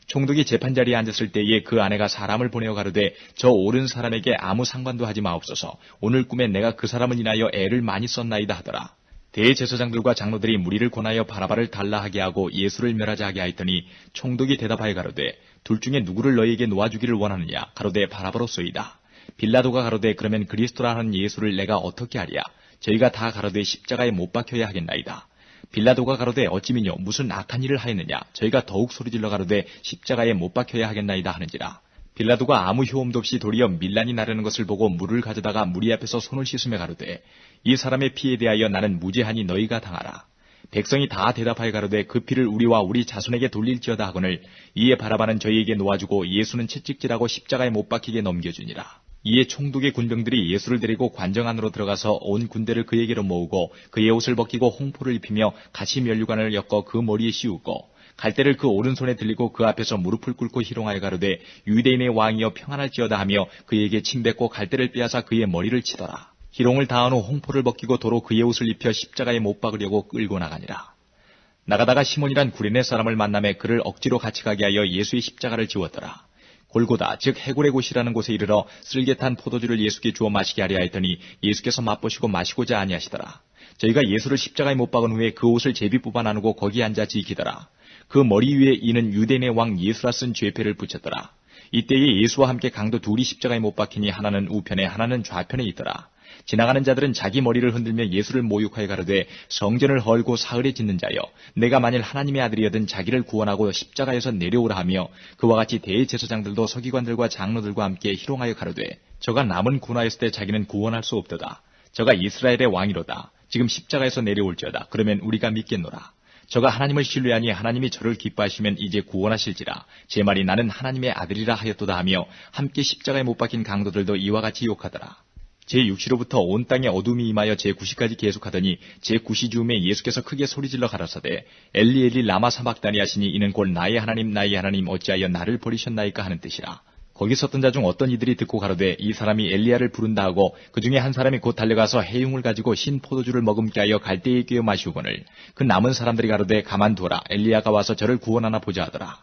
총독이 재판자리에 앉았을 때에 그 아내가 사람을 보내어 가로되 저 옳은 사람에게 아무 상관도 하지 마옵소서 오늘 꿈에 내가 그 사람을 인하여 애를 많이 썼나이다 하더라. 대제사장들과 장로들이 무리를 권하여 바라바를 달라 하게 하고 예수를 멸하자 하게 하였더니 총독이 대답하여 가로되 둘 중에 누구를 너희에게 놓아주기를 원하느냐 가로되 바라바로소이다. 빌라도가 가로되 그러면 그리스도라 하는 예수를 내가 어떻게 하랴 저희가 다 가로되 십자가에 못 박혀야 하겠나이다. 빌라도가 가로되 어찌미뇨 무슨 악한 일을 하였느냐 저희가 더욱 소리질러 가로되 십자가에 못 박혀야 하겠나이다 하는지라. 빌라도가 아무 효험도 없이 도리어 밀란이 나르는 것을 보고 물을 가져다가 무리 앞에서 손을 씻으며 가로되 이 사람의 피에 대하여 나는 무죄하니 너희가 당하라. 백성이 다 대답하여 가로되 그 피를 우리와 우리 자손에게 돌릴지어다 하거늘 이에 바라바는 저희에게 놓아주고 예수는 채찍질하고 십자가에 못 박히게 넘겨주니라. 이에 총독의 군병들이 예수를 데리고 관정 안으로 들어가서 온 군대를 그에게로 모으고 그의 옷을 벗기고 홍포를 입히며 가시 면류관을 엮어 그 머리에 씌우고 갈대를 그 오른손에 들리고 그 앞에서 무릎을 꿇고 희롱하여 가로되 유대인의 왕이여 평안할지어다 하며 그에게 침뱉고 갈대를 빼앗아 그의 머리를 치더라. 희롱을 다한 후 홍포를 벗기고 도로 그의 옷을 입혀 십자가에 못 박으려고 끌고 나가니라. 나가다가 시몬이란 구레네 사람을 만나매 그를 억지로 같이 가게 하여 예수의 십자가를 지웠더라. 골고다 즉 해골의 곳이라는 곳에 이르러 쓸개탄 포도주를 예수께 주어 마시게 하려 했더니 예수께서 맛보시고 마시고자 아니하시더라. 저희가 예수를 십자가에 못 박은 후에 그 옷을 제비 뽑아 나누고 거기에 앉아 지키더라. 그 머리 위에 이는 유대인의 왕 예수라 쓴 죄패를 붙였더라. 이때에 예수와 함께 강도 둘이 십자가에 못 박히니 하나는 우편에 하나는 좌편에 있더라. 지나가는 자들은 자기 머리를 흔들며 예수를 모욕하여 가로되 성전을 헐고 사흘에 짓는 자여 내가 만일 하나님의 아들이여든 자기를 구원하고 십자가에서 내려오라 하며 그와 같이 대제사장들도 서기관들과 장로들과 함께 희롱하여 가로되 저가 남은 군하였을 때 자기는 구원할 수 없도다. 저가 이스라엘의 왕이로다. 지금 십자가에서 내려올지어다. 그러면 우리가 믿겠노라. 저가 하나님을 신뢰하니 하나님이 저를 기뻐하시면 이제 구원하실지라. 제 말이 나는 하나님의 아들이라 하였도다 하며 함께 십자가에 못 박힌 강도들도 이와 같이 욕하더라. 제6시로부터 온 땅에 어둠이 임하여 제9시까지 계속하더니 제9시 즈음에 예수께서 크게 소리질러 가라사대 엘리 엘리 라마 사박다니 하시니 이는 곧 나의 하나님 어찌하여 나를 버리셨나이까 하는 뜻이라. 거기 섰던 자 중 어떤 이들이 듣고 가로되 이 사람이 엘리야를 부른다 하고 그 중에 한 사람이 곧 달려가서 해융을 가지고 신 포도주를 머금게 하여 갈대에 끼어 마시우거늘 그 남은 사람들이 가로되 가만두어라 엘리야가 와서 저를 구원하나 보자 하더라.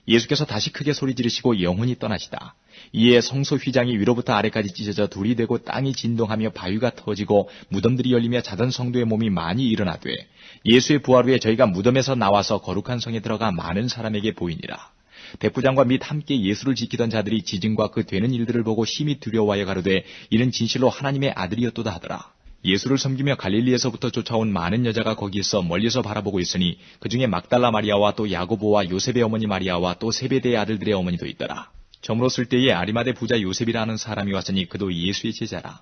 예수께서 다시 크게 소리 지르시고 영혼이 떠나시다. 이에 성소 휘장이 위로부터 아래까지 찢어져 둘이 되고 땅이 진동하며 바위가 터지고 무덤들이 열리며 자던 성도의 몸이 많이 일어나되 예수의 부활 후에 저희가 무덤에서 나와서 거룩한 성에 들어가 많은 사람에게 보이니라. 백부장과 및 함께 예수를 지키던 자들이 지진과 그 되는 일들을 보고 심히 두려워하여 가로되 이는 진실로 하나님의 아들이었도다 하더라. 예수를 섬기며 갈릴리에서부터 쫓아온 많은 여자가 거기서 멀리서 바라보고 있으니 그 중에 막달라 마리아와 또 야고보와 요셉의 어머니 마리아와 또 세베대의 아들들의 어머니도 있더라. 저물었을 때에 아리마대 부자 요셉이라 하는 사람이 왔으니 그도 예수의 제자라.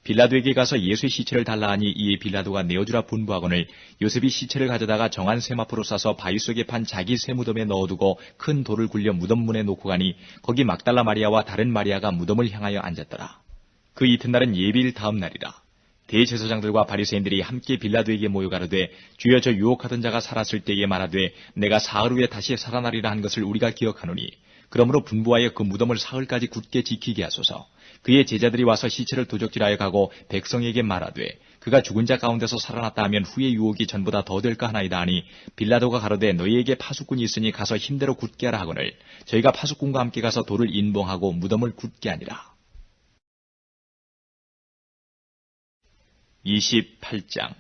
빌라도에게 가서 예수의 시체를 달라 하니 이에 빌라도가 내어주라 분부하거늘 요셉이 시체를 가져다가 정한 세마포로 싸서 바위 속에 판 자기 새 무덤에 넣어두고 큰 돌을 굴려 무덤 문에 놓고 가니 거기 막달라 마리아와 다른 마리아가 무덤을 향하여 앉았더라. 그 이튿날은 예비일 다음 날이라. 대제사장들과 바리새인들이 함께 빌라도에게 모여 가로되 주여 저 유혹하던 자가 살았을 때에 말하되 내가 사흘 후에 다시 살아나리라 한 것을 우리가 기억하노니 그러므로 분부하여 그 무덤을 사흘까지 굳게 지키게 하소서. 그의 제자들이 와서 시체를 도적질하여 가고 백성에게 말하되 그가 죽은 자 가운데서 살아났다 하면 후의 유혹이 전보다 더 될까 하나이다 하니 빌라도가 가로되 너희에게 파수꾼이 있으니 가서 힘대로 굳게 하라 하거늘 저희가 파수꾼과 함께 가서 돌을 인봉하고 무덤을 굳게 하니라. 28장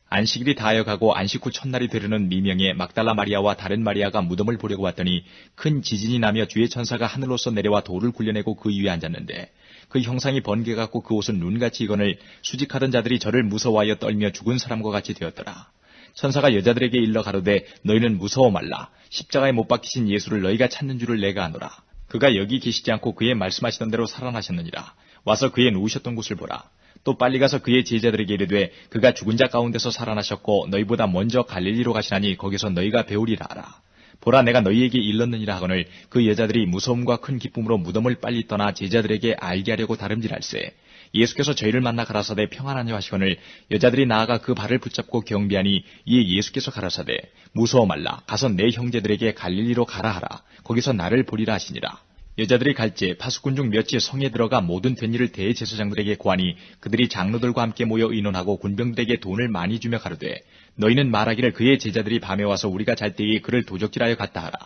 안식일이 다하여가고 안식 후 첫날이 되려는 미명에 막달라 마리아와 다른 마리아가 무덤을 보려고 왔더니 큰 지진이 나며 주의 천사가 하늘로서 내려와 돌을 굴려내고 그 위에 앉았는데 그 형상이 번개 같고 그 옷은 눈같이 이거늘 수직하던 자들이 저를 무서워하여 떨며 죽은 사람과 같이 되었더라. 천사가 여자들에게 일러 가로되 너희는 무서워 말라. 십자가에 못 박히신 예수를 너희가 찾는 줄을 내가 아노라. 그가 여기 계시지 않고 그의 말씀하시던 대로 살아나셨느니라. 와서 그의 누우셨던 곳을 보라. 또 빨리 가서 그의 제자들에게 이르되 그가 죽은 자 가운데서 살아나셨고 너희보다 먼저 갈릴리로 가시나니 거기서 너희가 배우리라 하라. 보라 내가 너희에게 일렀느니라 하거늘 그 여자들이 무서움과 큰 기쁨으로 무덤을 빨리 떠나 제자들에게 알게 하려고 다름질할세. 예수께서 저희를 만나 가라사대 평안하냐 하시거늘 여자들이 나아가 그 발을 붙잡고 경비하니 이에 예수께서 가라사대 무서워 말라. 가서 내 형제들에게 갈릴리로 가라 하라. 거기서 나를 보리라 하시니라. 여자들이 갈제 파수꾼 중 몇이 성에 들어가 모든 된 일을 대제사장들에게 고하니 그들이 장로들과 함께 모여 의논하고 군병들에게 돈을 많이 주며 가로되 너희는 말하기를 그의 제자들이 밤에 와서 우리가 잘 때에 그를 도적질하여 갔다 하라.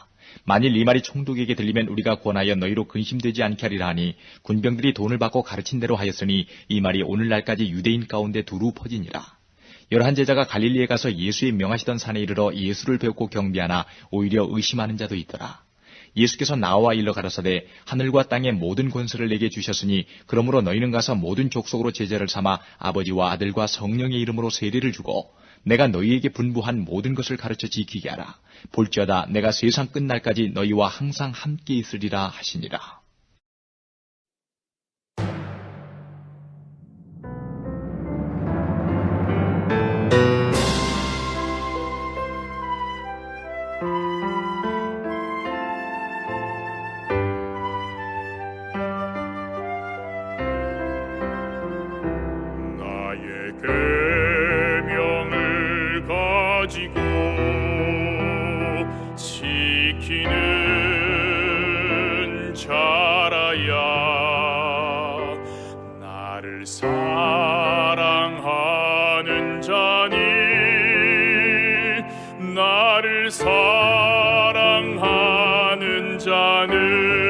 만일 이 말이 총독에게 들리면 우리가 권하여 너희로 근심되지 않게 하리라 하니 군병들이 돈을 받고 가르친 대로 하였으니 이 말이 오늘날까지 유대인 가운데 두루 퍼지니라. 11 제자가 갈릴리에 가서 예수의 명하시던 산에 이르러 예수를 배우고 경비하나 오히려 의심하는 자도 있더라. 예수께서 나와 일러 가라사대 하늘과 땅의 모든 권세를 내게 주셨으니 그러므로 너희는 가서 모든 족속으로 제자를 삼아 아버지와 아들과 성령의 이름으로 세례를 주고 내가 너희에게 분부한 모든 것을 가르쳐 지키게 하라. 볼지어다 내가 세상 끝날까지 너희와 항상 함께 있으리라 하시니라. 계명을 가지고 지키는 자라야 나를 사랑하는 자니 나를 사랑하는 자는